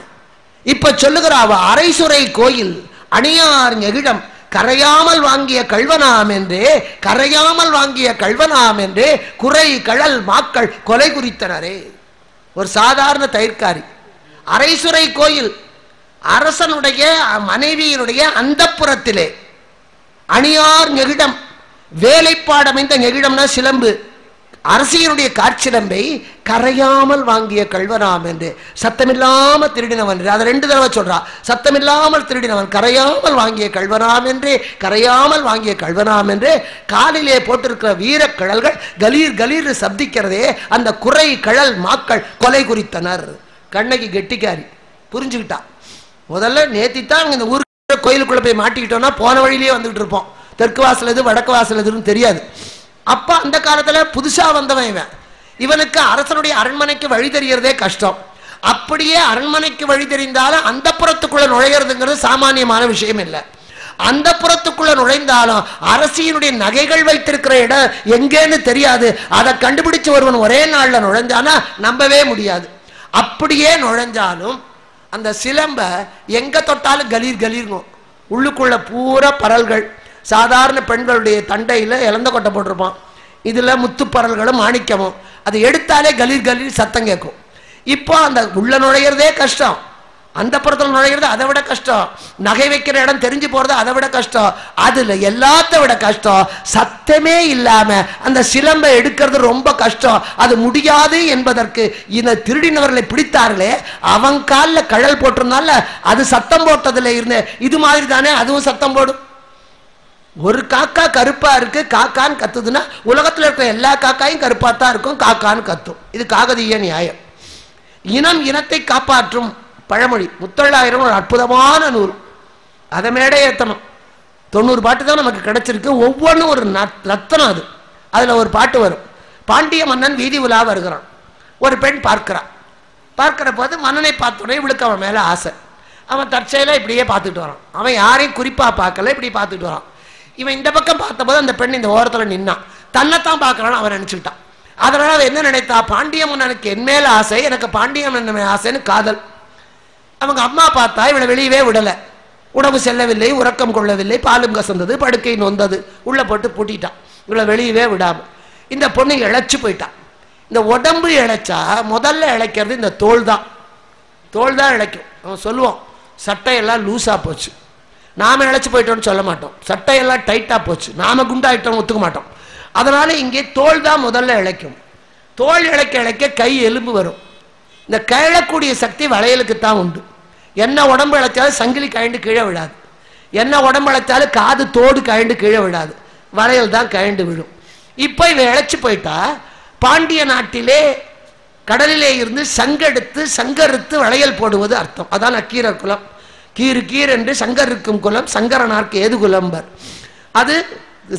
இப்ப சொல்லுகிற அவ அரைசுரை கோயில் அணியார் நெகிழம் கரையாமல் வாங்கிய கள்வனாம் என்றே, கரையாமல் வாங்கிய கள்வனாம் என்றே குறை கழல் மாக்கள் கொலை குறித்தனரே. ஒரு சாதாரண தயிர்காரி அரைசுரை கோயில் அரசனுடைய மனைவியினுடைய அந்தப்புறத்திலே அணியார் நெகிடம், வேலைப்பாடமைந்த நெகிடம்னா சிலம்பு, அரசியனுடைய காற்சிலம்பை கரையாமல் வாங்கிய கள்வனாம் என்று சத்தமில்லாம திருடினவன். அதை 2 தடவை சொல்றா. சத்தமில்லாமல் திருடினவன் கரையாமல் வாங்கிய கள்வனாம் என்றே, கரையாமல் வாங்கிய கள்வனாம் என்றே. காலிலே போட்டிருக்கிற வீர கழல்கள் கலீர் கலீர் சப்திக்கிறதே, அந்த குறை கழல் மாக்கள் கொலை குறித்தனர். கண்ணகி கெட்டிக்காரி புரிஞ்சுக்கிட்டா. முதல்ல நேத்தித்தான் இந்த ஊருக்கு கோயிலுக்குள்ள போய் மாட்டிக்கிட்டோம்னா போன வழியிலேயே வந்துகிட்டு இருப்போம். தெற்கு வாசல் எது வடக்கு வாசல் எதுன்னு தெரியாது. அப்ப அந்த காலத்துல புதுசா வந்தவன் இவன். இவனுக்கு அரசனுடைய அரண்மனைக்கு வழி தெரியறதே கஷ்டம். அப்படியே அரண்மனைக்கு வழி தெரிந்தாலும் அந்த புறத்துக்குள்ள நுழைகிறதுங்கிறது சாமானியமான விஷயம் இல்லை. அந்த புறத்துக்குள்ள நுழைந்தாலும் அரசியனுடைய நகைகள் வைத்திருக்கிற இடம் எங்கேன்னு தெரியாது. அதை கண்டுபிடிச்சு ஒருவன் ஒரே நாள்ல நுழைஞ்சானா நம்பவே முடியாது. அப்படியே நுழைஞ்சாலும் அந்த சிலம்ப எங்க தொட்டாலும் கலீர் கலீர்கும். உள்ளுக்குள்ள பூரா பரல்கள். சாதாரண பெண்களுடைய தண்டையில இளந்த கொட்டை போட்டிருப்பான், இதுல முத்து பரல்களும் மாணிக்கமும். அதை எடுத்தாலே கலீர் கலீர் சத்தம் கேட்கும். இப்போ அந்த உள்ள நுழைகிறதே கஷ்டம், அந்த புறத்தில் நுழைகிறது அதை விட கஷ்டம், நகை வைக்கிற இடம் தெரிஞ்சு போறது அதை விட கஷ்டம். அதுல எல்லாத்த விட கஷ்டம் சத்தமே இல்லாம அந்த சிலம்பை எடுக்கிறது ரொம்ப கஷ்டம். அது முடியாது என்பதற்கு இந்த திருடினவர்களை பிடித்தார்களே, அவன் காலில் கழல் போட்டிருந்தால அது சத்தம் போட்டதுல இருந்து இது மாதிரி தானே அதுவும் சத்தம் போடும். ஒரு காக்கா கருப்பா இருக்கு காக்கான்னு கத்துதுன்னா உலகத்தில் இருக்கிற எல்லா காக்காயும் கருப்பா தான் இருக்கும், காக்கான்னு கத்தும். இது காகதீய நியாயம். இனம் இனத்தை காப்பாற்றும் பழமொழி. முத்தொள்ளாயிரம் ஒரு அற்புதமான நூல். அதை மேடை ஏற்றணும். 90 பாட்டு தான் நமக்கு கிடைச்சிருக்கு. ஒவ்வொன்றும் ஒரு ரத்தனம். அது அதுல ஒரு பாட்டு வரும். பாண்டிய மன்னன் வீதி உலா வருகிறான். ஒரு பெண் பார்க்கிறான். பார்க்கிற போது மன்னனை பார்த்தோடனே இவளுக்கு அவன் மேல ஆசை. அவன் தற்செயலா இப்படியே பார்த்துட்டு வரான். அவன் யாரையும் குறிப்பா பார்க்கல, இப்படி பார்த்துட்டு வரான். இவன் இந்த பக்கம் பார்த்தபோது அந்த பெண் இந்த ஓரத்துல நின்னான். தன்னைத்தான் பார்க்கறான்னு அவன் நினைச்சுக்கிட்டான். அதனால அவன் என்ன நினைத்தா, பாண்டிய மன்னனுக்கு என் மேல ஆசை, எனக்கு பாண்டிய மன்னன் ஆசைன்னு காதல். அவங்க அம்மா பார்த்தா இவளை வெளியவே விடலை. உணவு செல்லவில்லை, உறக்கம் கொள்ளவில்லை, பாலும் கசந்தது, படுக்கை நொந்தது, உள்ளே போட்டு பூட்டிட்டான். இவளை வெளியவே விடாமல் இந்த பொண்ணு இழைச்சி போயிட்டான். இந்த உடம்பு இழைச்சா முதல்ல இழைக்கிறது இந்த தோல் தான். தோல் தான் இழைக்கும். அவன் சொல்லுவோம் சட்டையெல்லாம் லூஸாக போச்சு, நாம் இழைச்சி போயிட்டோம்னு சொல்ல மாட்டோம். சட்டையெல்லாம் டைட்டாக போச்சு, நாம் குண்டாயிட்டோம் ஒத்துக்க மாட்டோம். அதனால இங்கே தோல் தான் முதல்ல இழைக்கும். தோல் இழைக்க இழைக்க கை எலும்பு வரும். இந்த கழக்கூடிய சக்தி வளையலுக்கு தான் உண்டு. என்ன உடம்பு இழைச்சாலும் சங்கிலி கழண்டு கீழே விடாது, என்ன உடம்பு இழைச்சாலும் காது தோடு கழண்டு கீழே விடாது, வளையல் தான் கழண்டு விழும். இப்போ இவன் இழைச்சி போயிட்டா பாண்டிய நாட்டிலே கடலிலே இருந்து சங்கெடுத்து சங்கரித்து வளையல் போடுவது அர்த்தம். அதான் அக்கீரர் குலம். கீறு கீர் என்று சங்கருக்கும் குலம், சங்கரனார்க்கு ஏது குலம்பர். அது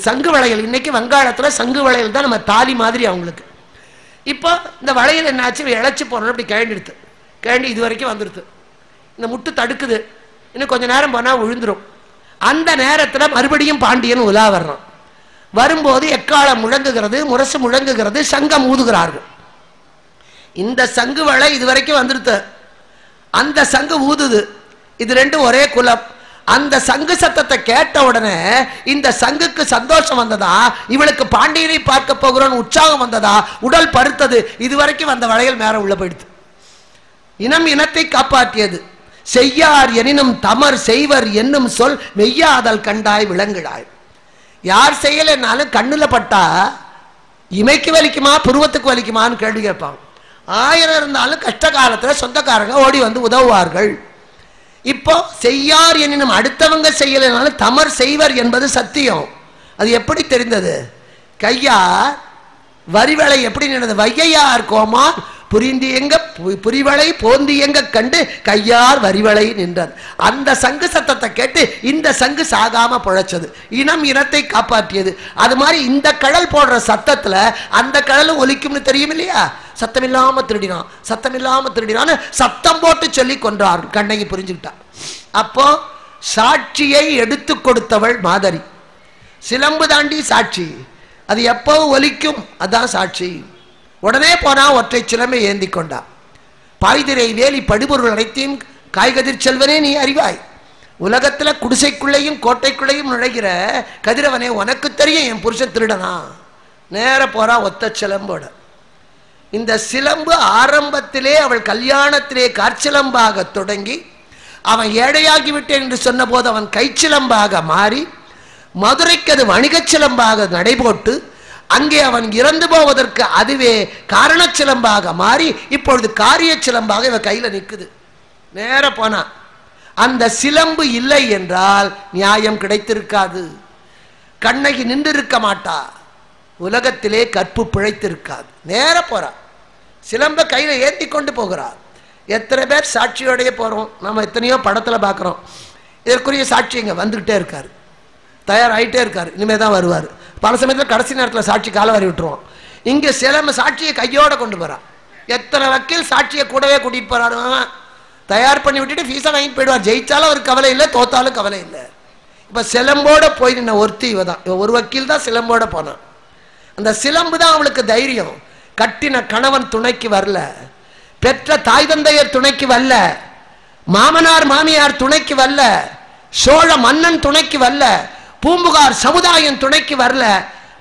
சங்கு வளையல். இன்னைக்கு வங்காளத்தில் சங்கு வளையல் தான் நம்ம தாலி மாதிரி அவங்களுக்கு. இப்போ இந்த வளையல் என்னாச்சு, இழைச்சி போனோம், இப்படி கிழண்டிடுது. கிழண்டி இது வரைக்கும் வந்துடுது. இந்த முட்டு தடுக்குது, இன்னும் கொஞ்சம் நேரம் போனால் விழுந்துடும். அந்த நேரத்தில் மறுபடியும் பாண்டியன் உலா வர்றான். வரும்போது எக்காலம் முழங்குகிறது, முரசு முழங்குகிறது, சங்கம் ஊதுகிறார்கள். இந்த சங்கு வளை இது வரைக்கும் வந்துடுது, அந்த சங்கு ஊதுது. இது ரெண்டும் ஒரே குலம். அந்த சங்கு சத்தத்தை கேட்ட உடனே இந்த சங்குக்கு சந்தோஷம் வந்ததா, இவளுக்கு பாண்டியனை பார்க்க போகிறோன்னு உற்சாகம் வந்ததா, உடல் பருத்தது. இதுவரைக்கும் அந்த வளையல் மேல உள்ள போயிடுது. இனம் இனத்தை காப்பாற்றியது. செய்யார் எனினும் தமர் செய்வர் என்னும் சொல் மெய்யாதல் கண்டாய் விளங்குடாய். யார் செய்யலைன்னாலும் கண்ணுல பட்டா இமைக்கு வலிக்குமா புருவத்துக்கு வலிக்குமான்னு கேள்வி கேட்பாங்க. 1000 இருந்தாலும் கஷ்ட காலத்தில் சொந்தக்காரங்க ஓடி வந்து உதவுவார்கள். இப்போ செய்யார் எனினும் அடுத்தவங்க செய்யலைனாலும் தமர் செய்வர் என்பது சத்தியம். அது எப்படி தெரிந்தது? கையார் வரிவளை எப்படி நின்றது? வையார் கோமார் புரிந்து எங்க புரிவளை போந்தி எங்க கண்டு கையார் வரிவளை நின்றார். அந்த சங்கு சத்தத்தை கேட்டு இந்த சங்கு சாகாம பிழைச்சது, இனம் இனத்தை காப்பாற்றியது. அது மாதிரி இந்த கடல் போடுற சத்தத்துல அந்த கடலும் ஒலிக்கும்னு தெரியும் இல்லையா? சத்தமில்லாம திருடினான், சத்தமில்லாம திருடினான்னு சத்தம் போட்டு சொல்லி கொன்றார். கண்ணகி புரிஞ்சுக்கிட்டான். அப்போ சாட்சியை எடுத்து கொடுத்தவள் மாதரி. சிலம்பு தாண்டி சாட்சி, அது எப்போ ஒலிக்கும், அதான் சாட்சி. உடனே போனா ஒற்றை சிலம்பை ஏந்தி கொண்டா. பாய்திரை வேலி படுபொருள் அனைத்தையும் காய்கதிர் செல்வனே நீ அறிவாய். உலகத்துல குடிசைக்குள்ளேயும் கோட்டைக்குள்ளேயும் நுழைகிற கதிரவனே உனக்கு தெரியும் என் புருஷன் திருடனா. நேர போறா ஒத்த சிலம்போட. இந்த சிலம்பு ஆரம்பத்திலே அவள் கல்யாணத்திலே காற்சிலம்பாக தொடங்கி அவன் ஏழையாகிவிட்டேன் என்று சொன்ன போது அவன் கைச்சிலம்பாக மாறி மதுரைக்கு அது வணிகச் சிலம்பாக நடைபோட்டு அங்கே அவன் இறந்து போவதற்கு அதுவே காரணச் சிலம்பாக மாறி இப்பொழுது காரிய சிலம்பாக இவன் கையில நிற்குது. நேர போனா அந்த சிலம்பு இல்லை என்றால் நியாயம் கிடைத்திருக்காது. கண்ணகி நின்று இருக்க மாட்டா, உலகத்திலே கற்பு பிழைத்திருக்காது. நேர போறா, சிலம்ப கையில ஏற்றி கொண்டு போகிறார். எத்தனை பேர் சாட்சியோடைய போறோம், நம்ம எத்தனையோ படத்துல பார்க்கிறோம். இதற்குரிய சாட்சி இங்க வந்துகிட்டே இருக்காரு, தயாராகிட்டே இருக்காரு, இனிமே தான் வருவார். பல சமயத்தில் கடைசி நேரத்தில் சாட்சி கால வரி விட்டுருவோம். இங்கே சிலம்பு சாட்சியை கையோட கொண்டு போறான். எத்தனை வக்கீல் சாட்சியை கூடவே கூட்டிட்டு போறாரு, தயார் பண்ணி விட்டுட்டு ஃபீஸை வாங்கிட்டு போயிடுவார். ஜெயிச்சாலும் அவருக்கு கவலை இல்லை, தோத்தாலும் கவலை இல்லை. இப்போ சிலம்போட போய் நின்ன ஒருத்தி இவ தான். ஒரு வக்கீல் தான் சிலம்போட போனான். அந்த சிலம்பு தான் அவளுக்கு தைரியம். கட்டின கணவன் துணைக்கு வரல, பெற்ற தாய் தந்தையர் துணைக்கு வரல, மாமனார் மாமியார் துணைக்கு வரல, சோழ மன்னன் துணைக்கு வரல, பூம்புகார் சமுதாயம் துணைக்கு வரல,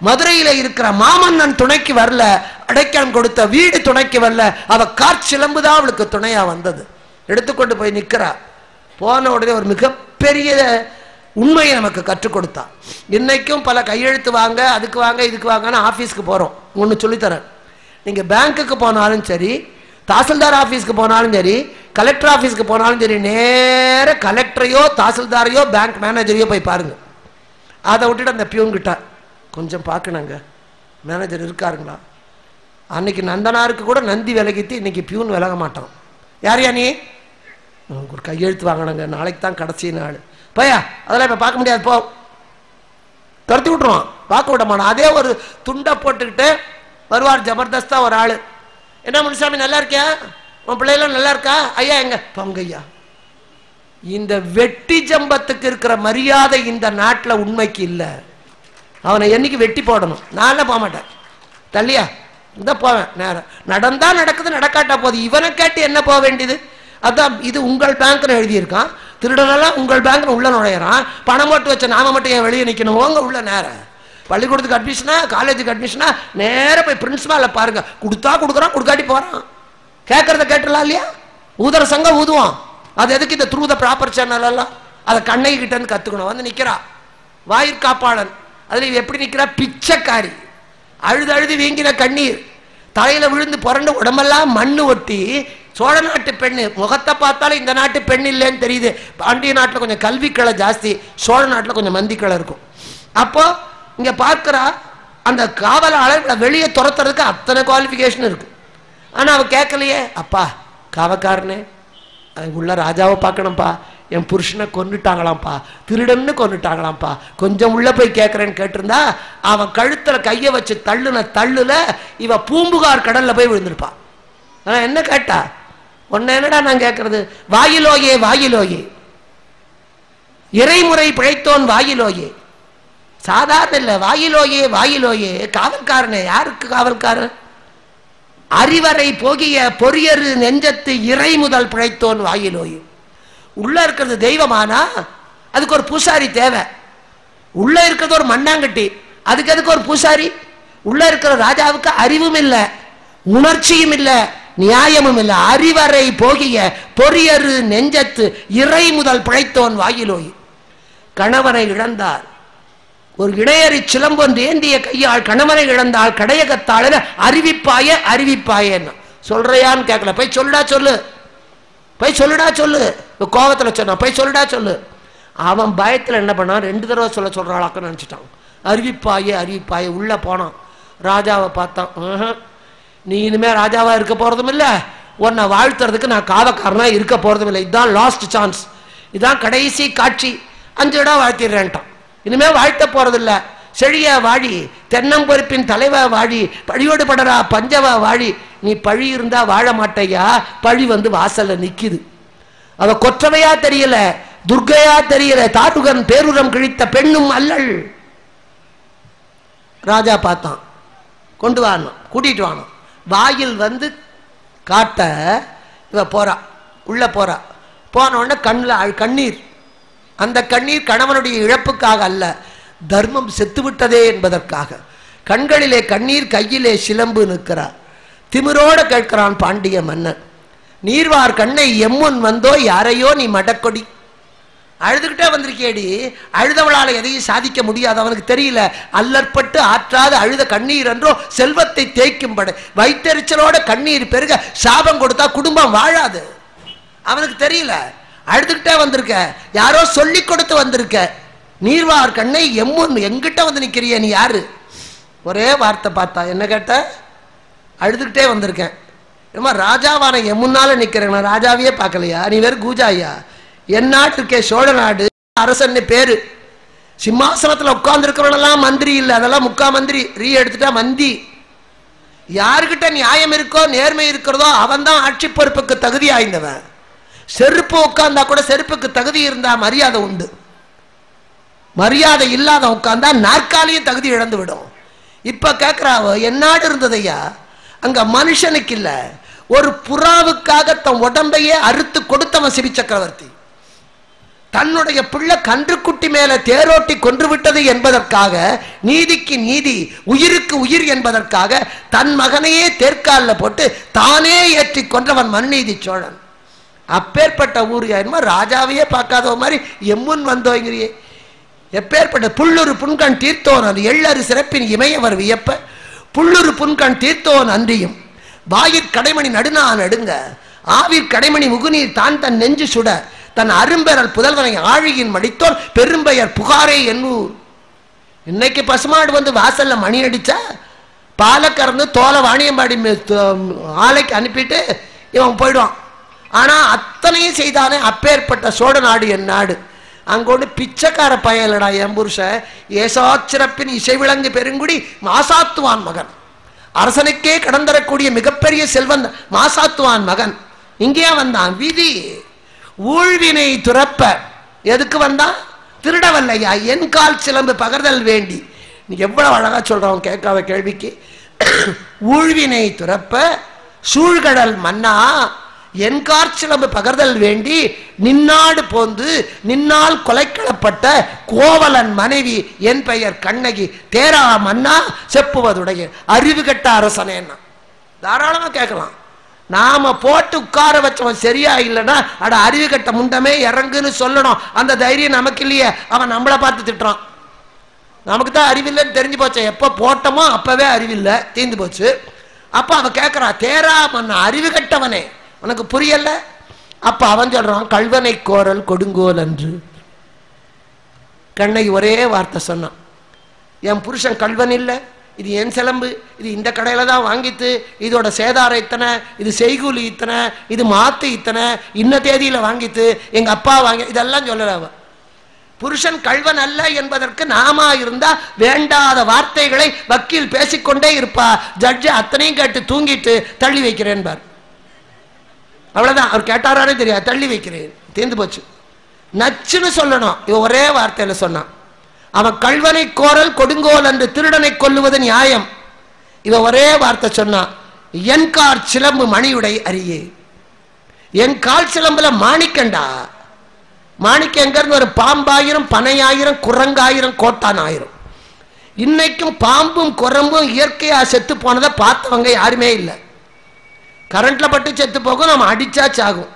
மதுரையில இருக்கிற மாமன்னன் துணைக்கு வரல, அடைக்கலம் கொடுத்த வீடு துணைக்கு வரல. அவ காற்சிலம்புதான் அவளுக்கு துணையா வந்தது. எடுத்துக்கொண்டு போய் நிற்கிறா. போன உடனே ஒரு மிகப்பெரிய உண்மையை நமக்கு கற்றுக் கொடுத்தா. இன்னைக்கும் பல கையெழுத்து வாங்க, அதுக்கு வாங்க, இதுக்கு வாங்கன்னு ஆஃபீஸ்க்கு போறோம். ஒன்று சொல்லித்தரேன். நீங்க பேங்க்குக்கு போனாலும் சரி, தாசில்தார் ஆஃபீஸ்க்கு போனாலும் சரி, கலெக்டர் ஆஃபீஸ்க்கு போனாலும் சரி, நேர கலெக்டரையோ தாசில்தாரையோ பேங்க் மேனேஜரையோ போய் பாருங்க. அதை விட்டுட்டு அந்த பியூன் கிட்ட கொஞ்சம் பார்க்கணுங்க, மேனேஜர் இருக்காருங்களா? அன்னைக்கு நந்தனாருக்கு கூட நந்தி விலகித்து, இன்னைக்கு பியூன் விலக மாட்டான். யாரையா நீ? ஒரு கையெழுத்து வாங்கினாங்க, நாளைக்கு தான் கடைசி நாள். பையா அதெல்லாம் இப்போ பார்க்க முடியாது, போ, துரத்தி விட்டுருவான், பார்க்க விட மாட்டான். அதே ஒரு துண்டை போட்டுக்கிட்டு வருவார் ஜபர்தஸ்தா ஒரு ஆள். என்ன முனுசாமி நல்லா இருக்கியா, உன் பிள்ளைகளும் நல்லா இருக்கா, ஐயா எங்க பங்கையா. இந்த வெட்டி ஜம்பத்துக்கு இருக்கிற மரியாதை இந்த நாட்டில் உண்மைக்கு இல்லை. அவனை என்னைக்கு வெட்டி போடணும். நான் போக மாட்டேன், தள்ளியா இந்த போவேன். நேரம் நடந்தா நடக்குது, நடக்காட்டா போகுது. இவனை கேட்டு என்ன போக வேண்டியது? அதான் இது உங்கள் பேங்க்னு எழுதியிருக்கான். திருடனெல்லாம் உங்கள் பேங்க்னு உள்ள நுழையிறான். பணம் போட்டு வச்ச நாம மட்டும் ஏன் வெளியே நிற்கணும்? ஓங்க உள்ள நேரம். பள்ளிக்கூடத்துக்கு அட்மிஷனா, காலேஜுக்கு அட்மிஷனா, நேரம் போய் பிரின்சிபால பாருங்க. கொடுத்தா கொடுக்குறான், கொடுக்காட்டி போறான். கேட்கறத கேட்டுலாம் இல்லையா? ஊதர சங்கம் ஊதுவான். அது எதுக்கு? இந்த த்ரூ த ப்ராப்பர் சேனல் எல்லாம் அதை கண்ணகி கிட்ட இருந்து கத்துக்கணும். வந்து நிக்கிறா வாயிற்காப்பாளன். அதுல எப்படி நிக்கிறா? பிச்சைக்காரி. அழுது அழுது வீங்கின கண்ணீர், தலையில விழுந்து புரண்டு உடம்பெல்லாம் மண்ணு ஒட்டி. சோழ நாட்டு பெண்ணு, முகத்தை பார்த்தாலும் இந்த நாட்டு பெண் இல்லைன்னு தெரியுது. பாண்டிய நாட்டில் கொஞ்சம் கல்வி கிளை ஜாஸ்தி, சோழ நாட்டில் கொஞ்சம் மந்தி கிளை இருக்கும். அப்போ இங்க பார்க்கிறா அந்த காவலாளர் வெளியே துரத்துறதுக்கு அத்தனை குவாலிஃபிகேஷன் இருக்கு. ஆனா அவ கேட்கலையே. அப்பா காவக்காரனே, உள்ள ராஜாவை பார்க்கணும்ப்பா, என் புருஷனை கொன்னுட்டாங்களாம்ப்பா, திருடன்னு கொன்னுட்டாங்களாம்ப்பா, கொஞ்சம் உள்ள போய் கேட்கறேன்னு கேட்டிருந்தா அவன் கழுத்துல கைய வச்சு தள்ளுல இவ பூம்புகார் கடல்ல போய் விழுந்திருப்பா. ஆனா என்ன கேட்டா? ஒன்ன என்னடா நான் கேட்கறது? வாயிலோயே வாயிலோயே, இறைமுறை பிழைத்தோன் வாயிலோயே. சாதாரண இல்ல, வாயிலோயே வாயிலோயே. காவல்காரனே, யாருக்கு காவல்காரன்? அறிவரை போகிய பொரியரு நெஞ்சத்து இறை முதல் பிழைத்தோன் வாயிலோயே. உள்ள இருக்கிறது தெய்வமானா அதுக்கு ஒரு பூசாரி தேவை. உள்ள இருக்கிறது ஒரு மண்ணாங்கட்டி, அதுக்கு அதுக்கு ஒரு பூசாரி. உள்ள இருக்கிற ராஜாவுக்கு அறிவும் இல்லை, உணர்ச்சியும் இல்லை, நியாயமும் இல்லை. அறிவரை போகிய பொரியரு நெஞ்சத்து இறை முதல் பிழைத்தோன் வாயிலோய். கணவனை இழந்தார், ஒரு இணையறி சிலம்பொன்று ஏந்திய கையால் கணவனை இழந்தால் கடையகத்தாள அறிவிப்பாய அறிவிப்பாயன்னு சொல்றையான்னு கேட்கல. போய் சொல்லுடா சொல்லு, போய் சொல்லுடா சொல்லு. கோபத்தில் சொன்னான், போய் சொல்லுடா சொல்லு. அவன் பயத்தில் என்ன பண்ணான்? 2 தடவை சொல்றாளாக்க நினைச்சிட்டான். அறிவிப்பாயே அறிவிப்பாயே. உள்ள போனான், ராஜாவை பார்த்தான். நீ இனிமே ராஜாவா இருக்க போறதும் இல்லை, உன்னை வாழ்த்துறதுக்கு நான் காவக்காரனா இருக்க போறதும் இல்லை. இதுதான் லாஸ்ட் சான்ஸ், இதுதான் கடைசி காட்சி. 5 இடம் வாழ்த்திடுறேன்ட்டான். இனிமே வாழ்த்த போறதில்ல. செழிய வாழி, தென்னம்பொறுப்பின் தலைவா வாழி, பழியோடு படரா பஞ்சவா வாழி. நீ பழி இருந்தா வாழ மாட்டையா, பழி வந்து வாசல்ல நிக்குது. அவ கொற்றவையா தெரியல, துர்கையா தெரியல, தாட்டுகன் பேருரம் கிழித்த பெண்ணும் அல்லள். ராஜா பார்த்தான், கொண்டு வாணும், கூட்டிட்டு வாணும். வாயில் வந்து காட்ட இவ போறா, உள்ள போறா. போன உடனே கண்ணில் கண்ணீர். அந்த கண்ணீர் கணவனுடைய இழப்புக்காக அல்ல, தர்மம் செத்துவிட்டதே என்பதற்காக. கண்களிலே கண்ணீர், கையிலே சிலம்பு நிற்கிறார். திமிரோட கேட்கிறான் பாண்டிய மன்னன், நீர்வார் கண்ணை எம்முன் வந்தோ யாரையோ நீ மடக்கொடி. அழுதுகிட்டே வந்திருக்கேடி, அழுதவளால் எதையும் சாதிக்க முடியாது. அவனுக்கு தெரியல, அல்லற்பட்டு ஆற்றாத அழுத கண்ணீர் என்றோ செல்வத்தை தேய்க்கும்பட. வயிற்றெரிச்சலோட கண்ணீர் பெருக சாபம் கொடுத்தா குடும்பம் வாழாது. அவனுக்கு தெரியல, அழுதுகிட்டே வந்திருக்க, யாரோ சொல்லி கொடுத்து வந்திருக்க. நீர்வார் கண்ணை எம்முன், எங்கிட்ட வந்து நிக்கிறிய, நீ யாரு? ஒரே வார்த்தை பார்த்தா. என்ன கேட்ட? அழுதுகிட்டே வந்திருக்கேன். ஏமா ராஜாவான எம்முன்னால நிக்கிறேன், நான் ராஜாவையே பார்க்கலையா? நீ வேறு கூஜாயா? என் நாட்டுக்கே சோழ நாடு அரசன்னு பேரு. சிம்மாசனத்துல உட்கார்ந்து இருக்கிறவனெல்லாம் மந்திரி இல்லை, அதெல்லாம் முக்கா மந்திரி. ரீ எடுத்துட்டா மந்தி. யாருக்கிட்ட நியாயம் இருக்கோ நேர்மை இருக்கிறதோ அவன் தான் ஆட்சி பொறுப்புக்கு தகுதி ஆய்ந்தவன். செருப்பு உட்கார்ந்தா கூட செருப்புக்கு தகுதி இருந்தா மரியாதை உண்டு, மரியாதை இல்லாத உட்கார்ந்தா நாற்காலியும் தகுதி இழந்து விடும். இப்ப கேட்கிறாவோ, என் நாடு இருந்ததையா, அங்க மனுஷனுக்கு இல்ல, ஒரு புறாவுக்காக தன் உடம்பையே அறுத்து கொடுத்தவன் சிவி சக்கரவர்த்தி. தன்னுடைய பிள்ளை கன்றுக்குட்டி மேல தேரோட்டி கொன்று விட்டது என்பதற்காக, நீதிக்கு நீதி உயிருக்கு உயிர் என்பதற்காக தன் மகனையே தேர்காலில் போட்டு தானே ஏற்றி கொன்றவன் மனுநீதி சோழன். அப்பேற்பட்ட ஊர் யாருமா, ராஜாவையே பார்க்காத மாதிரி எம்முன் வந்தோங்கிறியே. எப்பேற்பட்ட புல்லுரு புன்கண் தீர்த்தோன் அது எள்ளறு சிறப்பின் இமையவர் வியப்ப. புல்லுரு புன்கண் தீர்த்தோன் அன்றியும் வாயிற் கடைமணி நடுநா நடுங்க. ஆவிற் கடைமணி முகுநீர் தான் தன் நெஞ்சு சுட. தன் அரும்பெறல் புதல்வனை ஆழியின் மடித்தோன் பெரும்பெயர் புகாரே என்னூர். இன்னைக்கு பசுமாடு வந்து வாசல்ல மணி அடிச்சா பாலை கறந்து தோலை வாணியம்பாடி ஆலைக்கு அனுப்பிட்டு இவன் போயிடுவான். ஆனா அத்தனையும் செய்தானே அப்பேற்பட்ட சோழ நாடு என் நாடு. அங்கொண்டு பிச்சைக்கார பயலடா என் புருஷன். ஏசாச்சிறப்பின் இசை விளங்கு பெருங்குடி மாசாத்துவான் மகன், அரசனுக்கே கடந்தரக்கூடிய மிகப்பெரிய செல்வன் மாசாத்துவான் மகன். இங்கே வந்தான் விதி ஊழ்வினை துறப்ப. எதுக்கு வந்தான்? திருடவல்லையா, என் கால் சிலம்பு பகர்தல் வேண்டி. நீ எவ்வளவு அழகா சொல்றவன் கேட்காத கேள்விக்கு. ஊழ்வினை துறப்ப சூழ்கடல் மன்னா என் காற்சிலம்பு பகர்தல் வேண்டி நின்னாடு போந்து நின்னால் கொலைக்களப்பட்ட கோவலன் மனைவி என் பெயர் கண்ணகி தேரா மன்னா செப்புவதுடைய அறிவு கட்ட அரசனேன்னா தாராளமா கேட்கலாம். நாம போட்டு உட்கார வச்சவன் சரியா இல்லைன்னா அட அறிவு கட்ட முண்டமே இறங்குன்னு சொல்லணும். அந்த தைரியம் நமக்கு இல்லையே. அவன் நம்மளை பார்த்து திட்டுறான். நமக்கு தான் அறிவில்லைன்னு தெரிஞ்சு போச்சு. எப்போ போட்டோமோ அப்பவே அறிவில்லை, தீர்ந்து போச்சு. அப்ப அவன் கேட்கறான், தேரா மன்னா அறிவு கட்டவனே உனக்கு புரியல. அப்ப அவன் சொல்றான், கல்வனை கோரல் கொடுங்கோல் என்று. கண்ணகி ஒரே வார்த்தை சொன்னான், என் புருஷன் கல்வன் இல்லை, இது என் சிலம்பு, இது இந்த கடையில தான் வாங்கித்து, இதோட சேதாரம் இத்தனை, இது செய்கூலி இத்தனை, இது மாத்து இத்தனை, இன்ன தேதியில வாங்கித்து, எங்க அப்பா வாங்கி, இதெல்லாம் சொல்லல. அவ புருஷன் கல்வன் அல்ல என்பதற்கு நாம இருந்தா வேண்டாத வார்த்தைகளை வக்கீல் பேசிக்கொண்டே இருப்பா. ஜட்ஜ் அத்தனையும் கேட்டு தூங்கிட்டு தள்ளி வைக்கிறேன் பார். அவ்வளவுதான். அவர் கேட்டாரானே தெரியாது, தள்ளி வைக்கிறேன், தீர்ந்து போச்சு. நச்சுன்னு சொல்லணும். இவ ஒரே வார்த்தையில சொன்னான், அவன் கல்வனை கோரல் கொடுங்கோல் என்று திருடனை கொல்லுவது நியாயம். இவ ஒரே வார்த்தை சொன்னான், என் கால் சிலம்பு மணியுடை அரியே. என் கால் சிலம்புல மாணிக்கண்டா. மாணிக்கம் எங்க இருந்து ஒரு பாம்பாயிரம், பனையாயிரம், குரங்காயிரம், கோட்டான் ஆயிரம். இன்னைக்கும் பாம்பும் குரம்பும் இயற்கையா செத்து போனதை பார்த்தவங்க யாருமே இல்லை. கரண்ட்ல பட்டு செத்து போகும், நம்ம அடிச்சா சாகும்.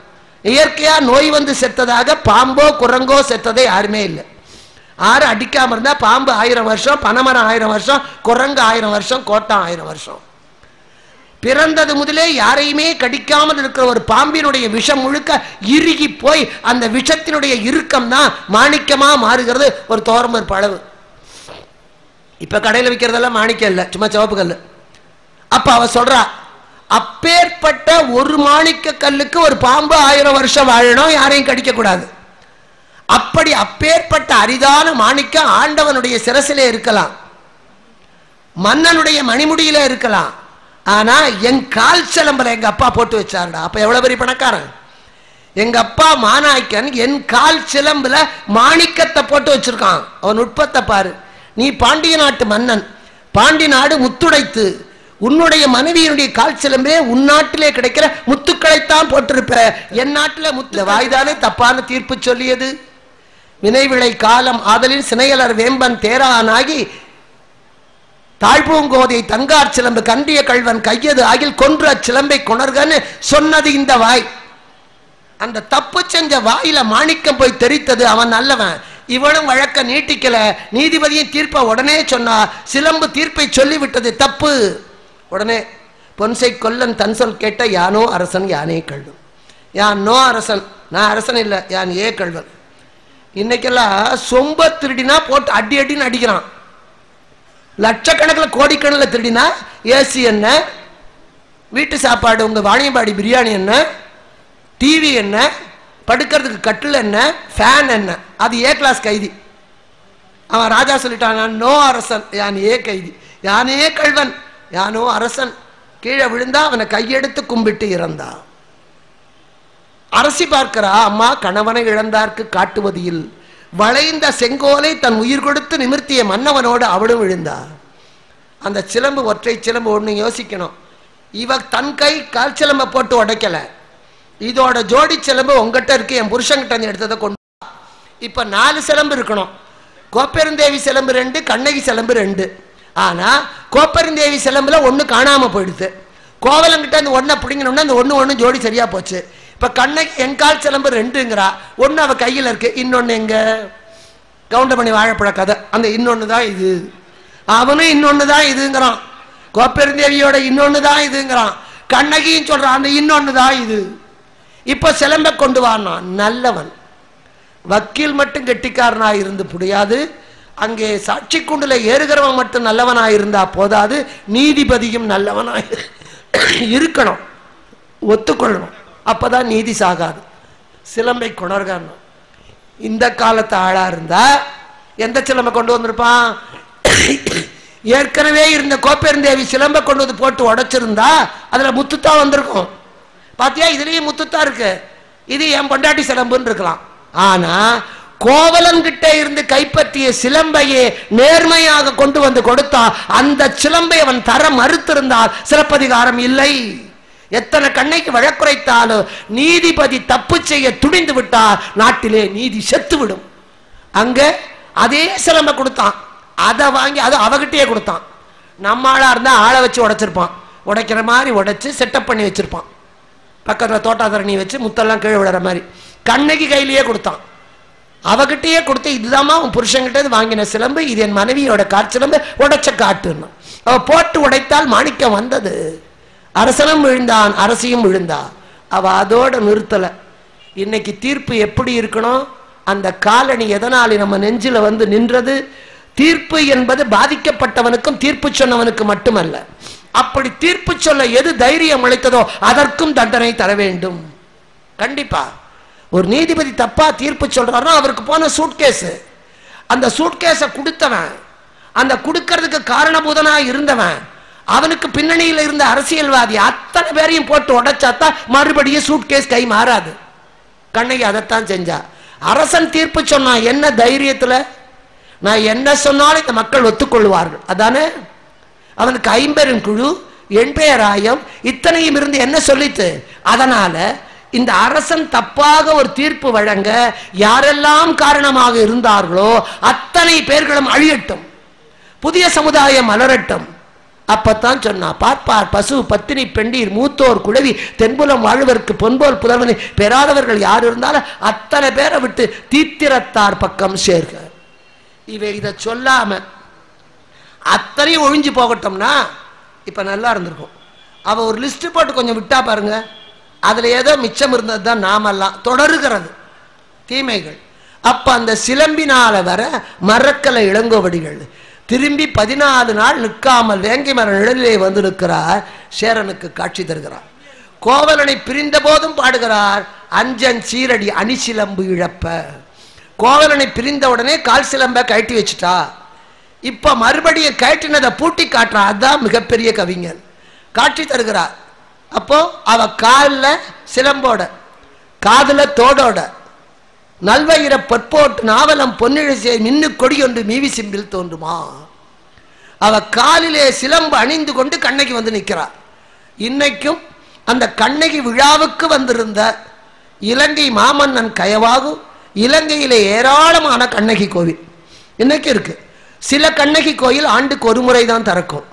இயற்கையா நோய் வந்து செத்ததாக பாம்போ குரங்கோ செத்ததே யாருமே இல்லை. ஆறு அடிக்காம இருந்தா பாம்பு 1000 வருஷம், பனைமரம் 1000 வருஷம், குரங்கு 1000 வருஷம், கோட்டான் 1000 வருஷம். பிறந்தது முதலே யாரையுமே கடிக்காமல் இருக்கிற ஒரு பாம்பினுடைய விஷம் முழுக்க இறுகி போய் அந்த விஷத்தினுடைய இறுக்கம் தான் மாணிக்கமா மாறுகிறது. ஒரு தோரம்பருப்பு அளவு. இப்ப கடையில் விற்கிறதெல்லாம் மாணிக்கம் இல்லை, சும்மா சிவப்பு கல். அப்ப அவ சொல்றா, அப்பேற்பட்ட ஒரு மாணிக்க கல்லுக்கு ஒரு பாம்பு 1000 வருஷம் வாழணும், யாரையும் கடிக்க கூடாது. அப்படி அப்பேற்பட்ட அரிதான மாணிக்கம் ஆண்டவனுடைய சிரசிலே இருக்கலாம், மன்னனுடைய மணிமுடியில இருக்கலாம். ஆனா என் கால் சிலம்பல எங்க அப்பா போட்டு வச்சாருடா. அப்ப எவ்வளவு பெரிய பணக்காரன். எங்க அப்பா மாநாய்க்கன் என் கால் சிலம்புல மாணிக்கத்தை போட்டு வச்சிருக்கான். அவன் நுட்பத்தை பாரு. நீ பாண்டிய நாட்டு மன்னன், பாண்டி நாடு முத்துடைத்து, உன்னுடைய மனைவியினுடைய கால் சிலம்பே உன்னாட்டிலே கிடைக்கிற முத்துக்களைத்தான் போட்டிருப்ப. என் நாட்டில முத்து வாய்தானே தப்பான தீர்ப்பு சொல்லியது. வினைவிளை காலம் ஆதலின் சினையலர் வேம்பன் தேரானாகி தாழ்பூங்கோதை தங்கார் சிலம்பு கண்டிய கல்வன் கையது ஆகில் கொன்ற சிலம்பை கொணர்கன்னு சொன்னது இந்த வாய். அந்த தப்பு செஞ்ச வாயில மாணிக்கம் போய் தெரித்தது. அவன் நல்லவன். இவனும் வழக்க நீட்டிக்கல. நீதிபதியின் தீர்ப்பை உடனே சொன்னா, சிலம்பு தீர்ப்பை சொல்லிவிட்டது தப்பு. உடனே பொன்சை கொல்லன் தன் சொல் கேட்ட யானோ அரசன் யானே கல்வன். யான் நோ அரசன், நான் அரசன் இல்லை, யான் ஏ கல்வன். இன்னைக்கெல்லாம் சொம்ப திருடினா போட்டு அடி அடின்னு அடிக்கிறான். லட்சக்கணக்கில் கோடிக்கணக்கில் திருடினா ஏசி என்ன, வீட்டு சாப்பாடு உங்க வாணியம்பாடி பிரியாணி என்ன, டிவி என்ன, படுக்கிறதுக்கு கட்டில் என்ன, ஃபேன் என்ன, அது ஏ கிளாஸ் கைதி. அவன் ராஜா சொல்லிட்டான், நான் நோ அரசன், யான் ஏ கைதி, யானே கல்வன், யானோ அரசன். கீழே விழுந்தா அவனை கையெடுத்து கும்பிட்டு இறந்தா. அரசி பார்க்கிறா, அம்மா கணவனை இழந்தார்க்கு காட்டுவது இல். வளைந்த செங்கோலை தன் உயிர் கொடுத்து நிமிர்த்திய மன்னவனோடு அவளும் விழுந்தா. அந்த சிலம்பு ஒற்றை சிலம்பு. ஒண்ணு யோசிக்கணும், இவ தன் கை கால் சிலம்பை போட்டு உடைக்கல. இதோட ஜோடி சிலம்பு உங்ககிட்ட இருக்கு, என் புருஷன்கிட்ட எடுத்ததை கொண்டு. இப்ப 4 சிலம்பு இருக்கணும். கோப்பெருந்தேவி சிலம்பு 2, கண்ணகி சிலம்பு 2. ஆனா கோப்பெருந்தேவி சிலம்புல 1 காணாம போயிடுது. கோவலங்கிட்ட அந்த 1 பிடிங்கணும்னா அந்த 1 ஜோடி சரியா போச்சு. இப்ப கண்ணகி என் கால் சிலம்பு 2ங்கிறா. 1 அவ கையில இருக்கு, இன்னொன்னு எங்க? கவுண்டமணி வாழைப்பழ கதை. அந்த இன்னொன்னு தான் இது. அவனும் இன்னொன்னு தான் இதுங்கிறான். கோப்பெருந்தேவியோட இன்னொன்னு தான் இதுங்கிறான். கண்ணகியும் சொல்றான், அந்த இன்னொன்னு தான் இது. இப்ப சிலம்ப கொண்டு வானா. நல்லவன். வக்கீல் மட்டும் கெட்டிக்காரனா இருந்து முடியாது. அங்கே சாட்சி கூண்டுல ஏறுகிறவன் மட்டும் நல்லவனா இருந்தா போதாது, நீதிபதியும் நல்லவனா இருக்கணும், ஒத்துக்கொள்ளணும். அப்பதான் நீதி சாகாது. சிலம்பை கொணர்கான். இந்த காலத்து ஆளா இருந்தா எந்த சிலம்பை கொண்டு வந்திருப்பான்? ஏற்கனவே இருந்த கோப்பெருந்தேவி சிலம்பை கொண்டு வந்து போட்டு உடைச்சிருந்தா அதுல முத்துத்தான் வந்திருக்கும். பாத்தியா, இதுலயும் முத்துத்தான் இருக்கு, இது என் பொண்டாட்டி சிலம்புன்னு இருக்கலாம். ஆனா கோவலன் கிட்ட இருந்து கைப்பற்றிய சிலம்பையே நேர்மையாக கொண்டு வந்து கொடுத்தா அந்த சிலம்பை அவன் தர மறுத்திருந்தால் சிலப்பதிகாரம் இல்லை. எத்தனை கண்ணைக்கு வழக்குரைத்தாலும் நீதிபதி தப்பு செய்ய துணிந்து விட்டால் நாட்டிலே நீதி செத்துவிடும். அங்க அதே சிலம்ப கொடுத்தான், அதை வாங்கி அது அவகிட்டே கொடுத்தான். நம்ம ஆளா இருந்தா ஆளை வச்சு உடைச்சிருப்பான், உடைக்கிற மாதிரி உடைச்சு செட்டப் பண்ணி வச்சிருப்பான். பக்கத்துல தோட்டாதரணி வச்சு முத்தெல்லாம் கீழே விடுற மாதிரி. கண்ணகி கையிலேயே கொடுத்தான், அவகிட்டயே கொடுத்து இதுதாம்மா உன் புருஷன்கிட்ட வாங்கின சிலம்பு, இது என் மனைவியோட காற்சிலம்பு, உடைச்ச காட்டுன்னு. அவ போட்டு உடைத்தால் மாணிக்கம் வந்தது. அரசனும் விழுந்தான், அரசியும் விழுந்தா. அவ அதோட நிறுத்தல. இன்னைக்கு தீர்ப்பு எப்படி இருக்கணும்? அந்த காலணி எதனால நம்ம நெஞ்சில வந்து நின்றது? தீர்ப்பு என்பது பாதிக்கப்பட்டவனுக்கும் தீர்ப்பு சொன்னவனுக்கு மட்டுமல்ல. அப்படி தீர்ப்பு சொல்ல எது தைரியம் அளித்ததோ அதற்கும் தண்டனை தர வேண்டும். கண்டிப்பா ஒரு நீதிபதி தப்பா தீர்ப்பு சொல்றாருன்னா அவருக்கு போன சூட்கேஸ், அந்த சூட்கேஸை கொடுத்தவன், அந்த கொடுக்கறதுக்கு காரணபூதனா இருந்தவன், அவனுக்கு பின்னணியில் இருந்த அரசியல்வாதி அத்தனை பேரையும் போட்டு உடைச்சாத்தான் மறுபடியும் சூட்கேஸ் கை மாறாது. கண்ணகி அதைத்தான் செஞ்சா. அரசன் தீர்ப்பு சொன்னா என்ன தைரியத்துல? நான் என்ன சொன்னாலும் இந்த மக்கள் ஒத்துக்கொள்வார்கள், அதானே? அவனுக்கு 50 குழு, எண்பேராயம், இத்தனையும் இருந்து என்ன சொல்லித்து? அதனால இந்த அரசன் தப்பாக ஒரு தீர்ப்பு வழங்க யாரெல்லாம் காரணமாக இருந்தார்களோ அத்தனை பேர்களும் அழியட்டும், புதிய சமுதாயம் மலரட்டும். அப்பத்தான் சொன்னா, பார்ப்பார் பசு பத்தினி பெண்டீர் மூத்தோர் குழவி தென்புலம் வாழ்வதற்கு பொன்போல் புதல்வனை பெறாதவர்கள் யார் இருந்தாலும் அத்தனை பேரை விட்டு தீத்திரத்தார் பக்கம் சேர்க. இவை இதை சொல்லாம அத்தனையும் ஒழிஞ்சு போகட்டோம்னா இப்ப நல்லா இருந்திருக்கும். அவ ஒரு லிஸ்ட் போட்டு கொஞ்சம் விட்டா பாருங்க, அதுல ஏதோ மிச்சம் இருந்தது தான் நாமெல்லாம் தொடருகிறது தீமைகள். அப்ப அந்த சிலம்பினால வர மரக்கலை இளங்கோவடிகள் திரும்பி 14 நாள் நிற்காமல் வேங்கை மர நிழலிலே வந்து நிற்கிறார். சேரனுக்கு காட்சி தருகிறார். கோவலனை பிரிந்த போதும் பாடுகிறார், அஞ்சன் சீரடி அணி சிலம்பு இழப்ப. கோவலனை பிரிந்த உடனே கால் சிலம்ப கழட்டி வச்சுட்டா, இப்ப மறுபடியும் கழட்டினதை பூட்டி காட்டுறா. அதுதான் மிகப்பெரிய கவிஞன், காட்சி தருகிறார். அப்போ அவ காலில் சிலம்போட, காதுல தோடோட, நல்வயிர பொற்போட்டு நாவலம் பொன்னிழசே மின்னு கொடி ஒன்று மீவி சிம்பில் தோன்றுமா. அவ காலிலே சிலம்பு அணிந்து கொண்டு கண்ணகி வந்து நிற்கிறார். இன்னைக்கும் அந்த கண்ணகி விழாவுக்கு வந்திருந்த இலங்கை மாமன்னன் கயவாகு இலங்கையிலே ஏராளமான கண்ணகி கோவில் இன்னைக்கு இருக்கு. சில கண்ணகி கோயில் ஆண்டுக்கு ஒரு முறை தான் திறக்கும்,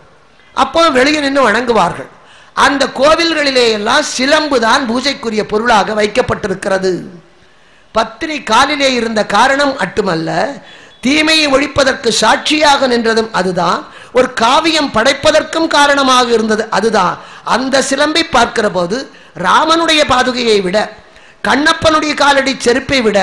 அப்போ வெளியே நின்று வணங்குவார்கள். அந்த கோவில்களிலே எல்லாம் சிலம்பு தான் பூஜைக்குரிய பொருளாக வைக்கப்பட்டிருக்கிறது. பத்தினி காலிலே இருந்த காரணம் மட்டுமல்ல, தீமையை ஒழிப்பதற்கு சாட்சியாக நின்றதும் அதுதான், ஒரு காவியம் படைப்பதற்கும் காரணமாக இருந்தது அதுதான். அந்த சிலம்பை பார்க்கிற போது ராமனுடைய பாதுகையை விட, கண்ணப்பனுடைய காலடி செருப்பை விட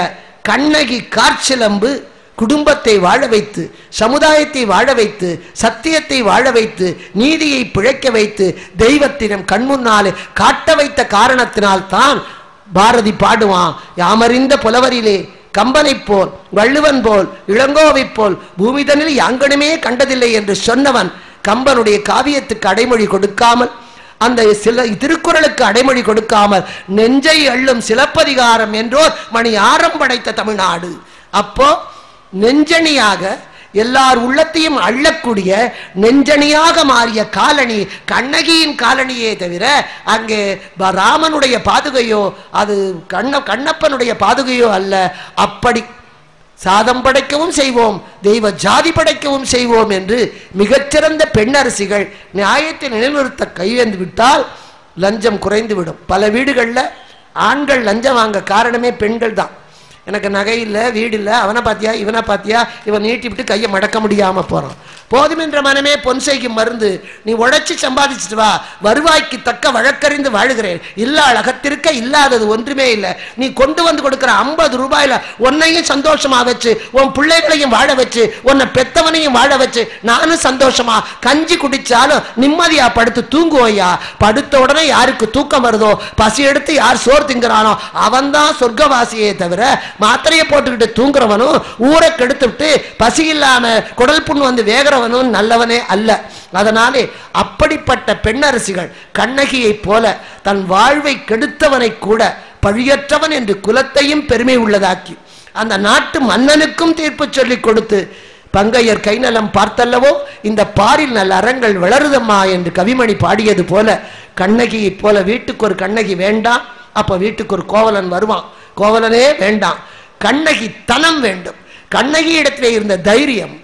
கண்ணகி காற்சிலம்பு குடும்பத்தை வாழ வைத்து, சமுதாயத்தை வாழ வைத்து, சத்தியத்தை வாழ வைத்து, நீதியை பிழைக்க வைத்து, தெய்வத்தினம் கண்முன்னாலே காட்ட வைத்த காரணத்தினால் தான் பாரதி பாடுவான், யாமறிந்த புலவரிலே கம்பனை போல் வள்ளுவன் போல் இளங்கோவை போல் பூமிதனில் யாங்கனுமே கண்டதில்லை என்று சொன்னவன் கம்பனுடைய காவியத்துக்கு அடைமொழி கொடுக்காமல், அந்த சில திருக்குறளுக்கு அடைமொழி கொடுக்காமல் நெஞ்சை அள்ளும் சிலப்பதிகாரம் என்றோர் மணி ஆரம் படைத்த தமிழ்நாடு. அப்போ நெஞ்சணியாக எல்லார் உள்ளத்தையும் அள்ளக்கூடிய நெஞ்சணியாக மாறிய காலணி கண்ணகியின் காலணியே தவிர அங்கே ராமனுடைய பாதுகையோ அது கண்ணப்பனுடைய பாதுகையோ அல்ல. அப்படி சாதம் படைக்கவும் செய்வோம், தெய்வ ஜாதி படைக்கவும் செய்வோம் என்று மிகச்சிறந்த பெண்ணரசிகள் நியாயத்தை நிலைநிறுத்த கையெழுந்து விட்டால் லஞ்சம் குறைந்துவிடும். பல வீடுகளில் ஆண்கள் லஞ்சம் வாங்க காரணமே பெண்கள் தான். எனக்கு நகை இல்லை, வீடு இல்லை, அவனை பார்த்தியா இவனை பார்த்தியா, இவன் நீட்டி விட்டு கையை மடக்க முடியாமல் போகிறான். போதுமென்ற மனமே பொன்சைக்கு மருந்து, நீ உழைச்சி சம்பாதிச்சுட்டு வா, வருவாய்க்கு தக்க வழக்கறிந்து வாழுகிறேன், இல்லா அழகத்திற்க இல்லாதது ஒன்றுமே இல்லை. நீ கொண்டு வந்து கொடுக்குற 50 ரூபாயில உன்னையும் சந்தோஷமா வச்சு, உன் பிள்ளைகளையும் வாழ வச்சு, உன்னை பெத்தவனையும் வாழ வச்சு, நானும் சந்தோஷமா கஞ்சி குடிச்சாலும் நிம்மதியா படுத்து தூங்குவோயா. படுத்த உடனே யாருக்கு தூக்கம் வருதோ, பசி எடுத்து யார் சோறு திங்கிறானோ அவன் தான் சொர்க்கவாசியே தவிர மாத்திரையை போட்டுக்கிட்டு தூங்குறவனும் ஊரை கெடுத்துட்டு பசி இல்லாம குடல் புண்ணு வந்து வேகிறவனும் நல்லவனே அல்ல. அதனாலே அப்படிப்பட்ட பெண்ணரசிகள் கண்ணகியை போல தன் வாழ்வை கெடுத்தவனை கூட பழியற்றவன் என்று குலத்தையும் பெருமை உள்ளதாக்கி அந்த நாட்டு மன்னனுக்கும் தீர்ப்பு சொல்லி கொடுத்து பங்கையர் கைநலம் பார்த்தல்லவோ இந்த பாரில் நல்ல அறங்கள் வளருதம்மா என்று கவிமணி பாடியது போல கண்ணகியை போல வீட்டுக்கு ஒரு கண்ணகி வேண்டாம், அப்ப வீட்டுக்கு ஒரு கோவலன் வருவான். கோவலனே வேண்டாம், கண்ணகி தனம் வேண்டும். கண்ணகி இடத்திலே இருந்த தைரியம்,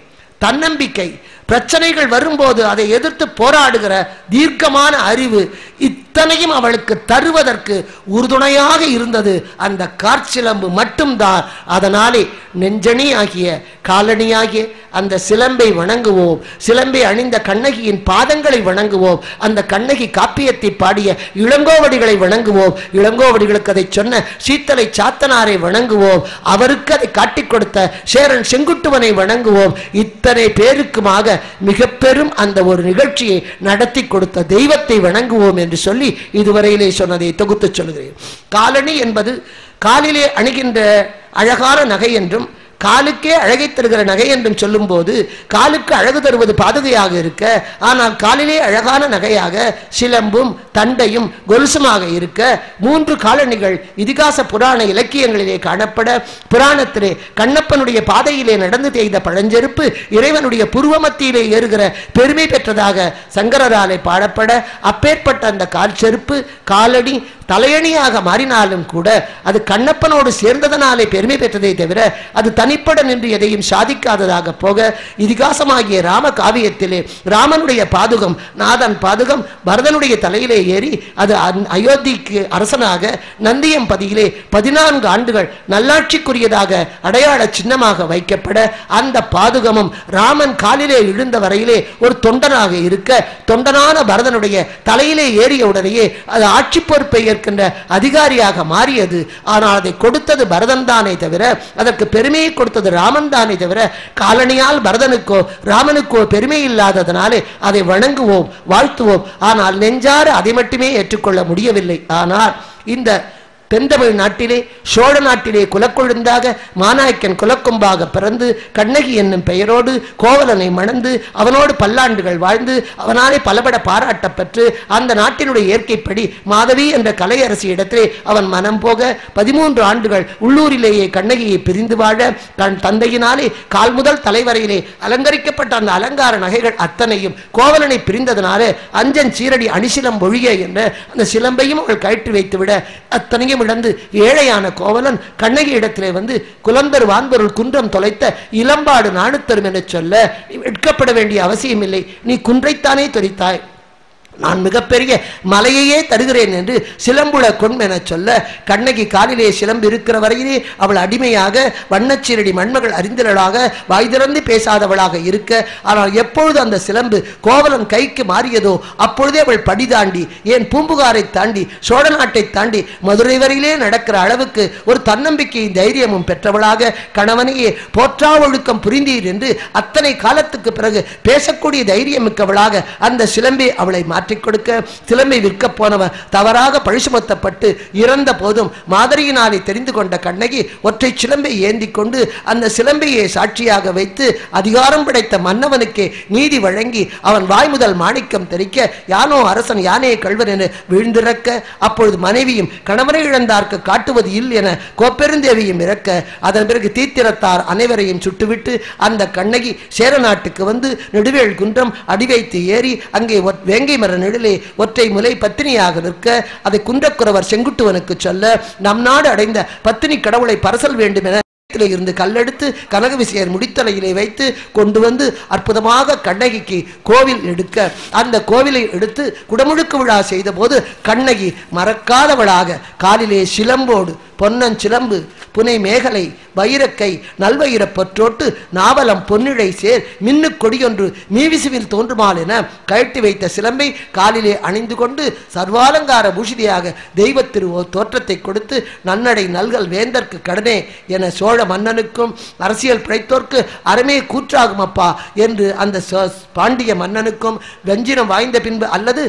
தன்னம்பிக்கை, பிரச்சனைகள் வரும்போது அதை எதிர்த்து போராடுகிற தீர்க்கமான அறிவு, இத்தனையும் அவளுக்கு தருவதற்கு உறுதுணையாக இருந்தது அந்த காற்சிலம்பு மட்டும்தான். அதனாலே நெஞ்சணி ஆகிய காலணியாகிய அந்த சிலம்பை வணங்குவோம். சிலம்பை அணிந்த கண்ணகியின் பாதங்களை வணங்குவோம். அந்த கண்ணகி காப்பியத்தை பாடிய இளங்கோவடிகளை வணங்குவோம். இளங்கோவடிகளுக்கு அதை சொன்ன சீத்தலை சாத்தனாரை வணங்குவோம். அவருக்கு அதை காட்டிக் கொடுத்த சேரன் செங்குட்டுவனை வணங்குவோம். இத்தனை பேருக்குமாக மிக பெரும் அந்த ஒரு நிகழ்ச்சியை நடத்தி கொடுத்த தெய்வத்தை வணங்குவோம் என்று சொல்லி இதுவரையிலே சொன்னதை தொகுத்து சொல்கிறேன். காலணி என்பது காலிலே அணிகின்ற அழகான நகை என்றும் காலுக்கே அழகை தருகிற நகை என்றும் சொல்லும் போது காலுக்கு அழகு தருவது பாதுகையாக இருக்க, ஆனால் காலிலே அழகான நகையாக சிலம்பும் தண்டையும் கொலுசுமாக இருக்க 3 காலணிகள் இதிகாச புராண இலக்கியங்களிலே காணப்பட, புராணத்திலே கண்ணப்பனுடைய பாதையிலே நடந்து தேய்ந்த பழஞ்செருப்பு இறைவனுடைய புருவமத்தியிலே ஏறுகிற பெருமை பெற்றதாக சங்கரராலே பாடப்பட, அப்பேற்பட்ட அந்த கால் செருப்பு காலடி தலையணியாக மாறினாலும் கூட அது கண்ணப்பனோடு சேர்ந்ததனாலே பெருமை பெற்றதை தவிர அது தனிப்பட நின்று எதையும் சாதிக்காததாக போக, இதிகாசமாகிய ராம காவியத்திலே ராமனுடைய பாதுகம், நாதன் பாதுகம் பரதனுடைய தலையிலே ஏறி அது அயோத்திக்கு அரசனாக நந்தியம்பதியிலே 14 ஆண்டுகள் நல்லாட்சிக்குரியதாக அடையாள சின்னமாக வைக்கப்பட, அந்த பாதுகமும் ராமன் காலிலே விழுந்த வரையிலே ஒரு தொண்டனாக இருக்க, தொண்டனான பரதனுடைய தலையிலே ஏறிய உடனேயே அது ஆட்சி பொறுப்பை அதிகாரியாக மாறியது. ஆனால் அதை கொடுத்தது பரதன் தானே தவிர அதற்கு பெருமையை கொடுத்தது ராமன் தானே தவிர காலணியால் பரதனுக்கோ ராமனுக்கோ பெருமை இல்லாததனாலே அதை வணங்குவோம், வாழ்த்துவோம். ஆனால் நெஞ்சார அதை மட்டுமே ஏற்றுக்கொள்ள முடியவில்லை. ஆனால் இந்த தென்தமிழ் நாட்டிலே சோழ நாட்டிலே குலக்கொழுந்தாக மாநாயக்கன் குலக்கொம்பாக பிறந்து கண்ணகி என்னும் பெயரோடு கோவலனை மணந்து அவனோடு பல்லாண்டுகள் வாழ்ந்து அவனாலே பலபட பாராட்ட பெற்று அந்த நாட்டினுடைய இயற்கைப்படி மாதவி என்ற கலையரசி இடத்திலே அவன் மனம் போக 13 ஆண்டுகள் உள்ளூரிலேயே கண்ணகியை பிரிந்து வாழ, தன் தந்தையினாலே கால் முதல் தலைவரையிலே அலங்கரிக்கப்பட்ட அந்த அலங்கார நகைகள் அத்தனையும் கோவலனை பிரிந்ததனாலே அஞ்சன் சீரடி அணிசிலம் ஒழிய என்ற அந்த சிலம்பையும் அவள் கழற்றி வைத்துவிட அத்தனையும் இழந்து ஏழையான கோவலன் கண்ணகி இடத்திலே வந்து குலந்தர் வான்பொருள் குன்றம் தொலைத்த இளம்பாடு நாணுத்தரும் என சொல்ல, வெட்கப்பட வேண்டிய அவசியம் இல்லை, நீ குன்றைத்தானே தொலைத்தாய், நான் மிகப்பெரிய மலையையே தருகிறேன் என்று சிலம்புல கொண்மென சொல்ல, கண்ணகி காலிலே சிலம்பு இருக்கிற வரையிலே அவள் அடிமையாக வண்ணச்சீரடி மண்மகள் அறிந்தவளாக வாய் திறந்து பேசாதவளாக இருக்க, ஆனால் எப்பொழுது அந்த சிலம்பு கோவலன் கைக்கு மாறியதோ அப்பொழுதே அவள் படி தாண்டி, ஏன் பூம்புகாரை தாண்டி சோழ நாட்டை தாண்டி மதுரை வரையிலே நடக்கிற அளவுக்கு ஒரு தன்னம்பிக்கையும் தைரியமும் பெற்றவளாக, கணவனையே போற்றா ஒழுக்கம் புரிந்தீர் என்று அத்தனை காலத்துக்கு பிறகு பேசக்கூடிய தைரியம் மிக்கவளாக அந்த சிலம்பை அவளை மாற்றி கொடுக்க, சிலம்பை விற்க போனவன் தவறாக பழி சுமத்தப்பட்டு இறந்த போதும் மாதரியினாலே தெரிந்து கொண்ட கண்ணகி ஒற்றை சிலம்பை ஏந்தி கொண்டு அந்த சிலம்பையை சாட்சியாக வைத்து அதிகாரம் படைத்த மன்னவனுக்கே நீதி வழங்கி அவன் வாய் முதல் மாணிக்கம் தெரிக்க, யானோ அரசன் யானே கள்வன் என வீழ்ந்திறக்க, அப்பொழுது மனைவியும் கணவனை இழந்தார்க்கு காட்டுவது இல் என கோப்பெருந்தேவியும் இறக்க, அதன் பிறகு தீத்திரத்தார் அனைவரையும் சுட்டுவிட்டு அந்த கண்ணகி சேர நாட்டுக்கு வந்து நெடுவேல் குன்றம் அடி வைத்து ஏறி அங்கே வேங்கை மர நிழலே ஒற்றை முலை பத்தினியாக நிற்க, அதை குன்றக்குறவர் செங்குட்டுவனுக்கு சொல்ல, நம் நாடு அடைந்த பத்தினி கடவுளை பரசல் வேண்டும் என இருந்து கல்லெடுத்து கனக விசையர் முடித்தலையிலே வைத்து கொண்டு வந்து அற்புதமாக கண்ணகிக்கு கோவில் எடுக்க, அந்த கோவிலை எடுத்து குடமுழுக்கு விழா செய்த போது கண்ணகி மறக்காதவளாக காலிலே சிலம்போடு பொன்னஞ்சிலம்பு புனை மேகலை வைரக்கை நல்வயிர பற்றோட்டு நாவலம் பொன்னிழை சேர் மின்னு கொடியொன்று மீவிசுவில் தோன்றுமால் என கழட்டி வைத்த சிலம்பை காலிலே அணிந்து கொண்டு சர்வாலங்கார பூஷிதியாக தெய்வத்திரு தோற்றத்தை கொடுத்து நன்னடை நல்கல் வேந்தற்கு கடனே என சோழ மன்னனுக்கும் அரசியல் பிழைத்தோர்க்கு அறமே கூற்றாகும் அப்பா என்று அந்த பாண்டிய மன்னனுக்கும் வெஞ்சினம் வாய்ந்த பின்பு அல்லது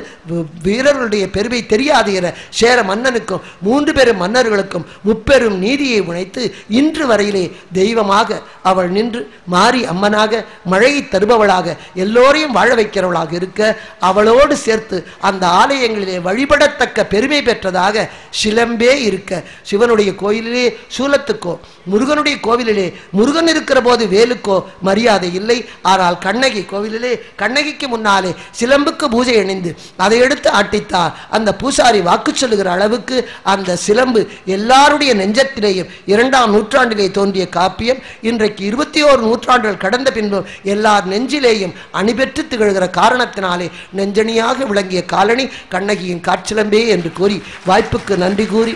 வீரர்களுடைய பெருமை தெரியாது என சேர மன்னனுக்கும் 3 பெரும் மன்னர்களுக்கும் முப்பெரும் நீதியை நினைத்து இன்று வரையிலே தெய்வமாக அவள் நின்று மாறி அம்மனாக மழையை தருபவளாக எல்லோரையும் வாழ வைக்கிறவளாக இருக்க, அவளோடு சேர்த்து அந்த ஆலயங்களிலே வழிபடத்தக்க பெருமை பெற்றதாக சிலம்பே இருக்க, சிவனுடைய கோயிலிலே சூலத்துக்கோ முருகனுடைய கோவிலிலே முருகன் இருக்கிற போது வேலுக்கோ மரியாதை இல்லை. ஆனால் கண்ணகி கோவிலிலே கண்ணகிக்கு முன்னாலே சிலம்புக்கு பூஜை அணிந்து அதை எடுத்து ஆட்டித்தார் அந்த பூசாரி வாக்கு சொல்லுகிற அளவுக்கு அந்த சிலம்பு எல்லாருடைய நெஞ்சத்திலேயும் 2ஆம் நூற்றாண்டிலே தோன்றிய காப்பியம் இன்றைக்கு 21 நூற்றாண்டுகள் கடந்த பின்பும் எல்லார் நெஞ்சிலேயும் அணிபெற்று திகழ்கிற காரணத்தினாலே நெஞ்சணியாக விளங்கிய காலணி கண்ணகியின் காற்சிலம்பே என்று கூறி வாய்ப்புக்கு நன்றி கூறி,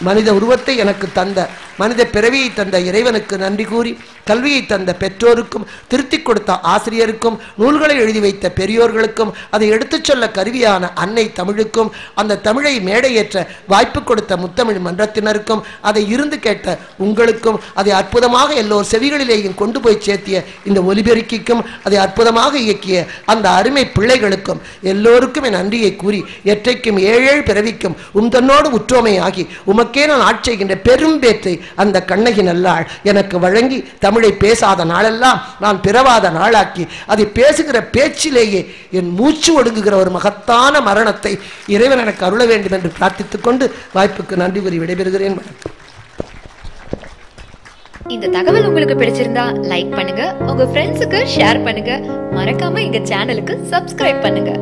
மனித உருவத்தை எனக்கு தந்த மனித பிறவியை தந்த இறைவனுக்கு நன்றி கூறி, கல்வியை தந்த பெற்றோருக்கும் திருத்திக் கொடுத்த ஆசிரியருக்கும் நூல்களை எழுதி வைத்த பெரியோர்களுக்கும் அதை எடுத்துச் சொல்ல கருவியான அன்னை தமிழுக்கும் அந்த தமிழை மேடையேற்ற வாய்ப்பு கொடுத்த முத்தமிழ் மன்றத்தினருக்கும் அதை இருந்து கேட்ட உங்களுக்கும் அதை அற்புதமாக எல்லோர் செவிகளிலேயும் கொண்டு போய் சேர்த்திய இந்த ஒலிபெருக்கிக்கும் அதை அற்புதமாக இயக்கிய அந்த அருமை பிள்ளைகளுக்கும் எல்லோருக்கும் என் நன்றியை கூறி, எற்றைக்கும் ஏழேழு பிறவிக்கும் தன்னோடு உற்றோமை ஆகி உமக்கே நான் ஆட்செய்கின்ற பெரும் பேற்றை அந்த கண்ணகி நல்லாள் எனக்கு வழங்கி தமிழை பேசாத நாளெல்லாம் நான் பிறவாத நாளாக்கி அதை பேசுகிற பேச்சிலேயே என் மூச்சு ஒடுங்குகிற ஒரு மகத்தான மரணத்தை இறைவன் எனக்கு அருள வேண்டும் என்று பிரார்த்தித்துக் கொண்டு வாய்ப்புக்கு நன்றி கூறி விடைபெறுகிறேன். இந்த தகவல் உங்களுக்கு பிடிச்சிருந்தா லைக் பண்ணுங்க, உங்க ஃப்ரெண்ட்ஸுக்கு ஷேர் பண்ணுங்க, மறக்காம எங்க சேனலுக்கு சப்ஸ்கிரைப் பண்ணுங்க.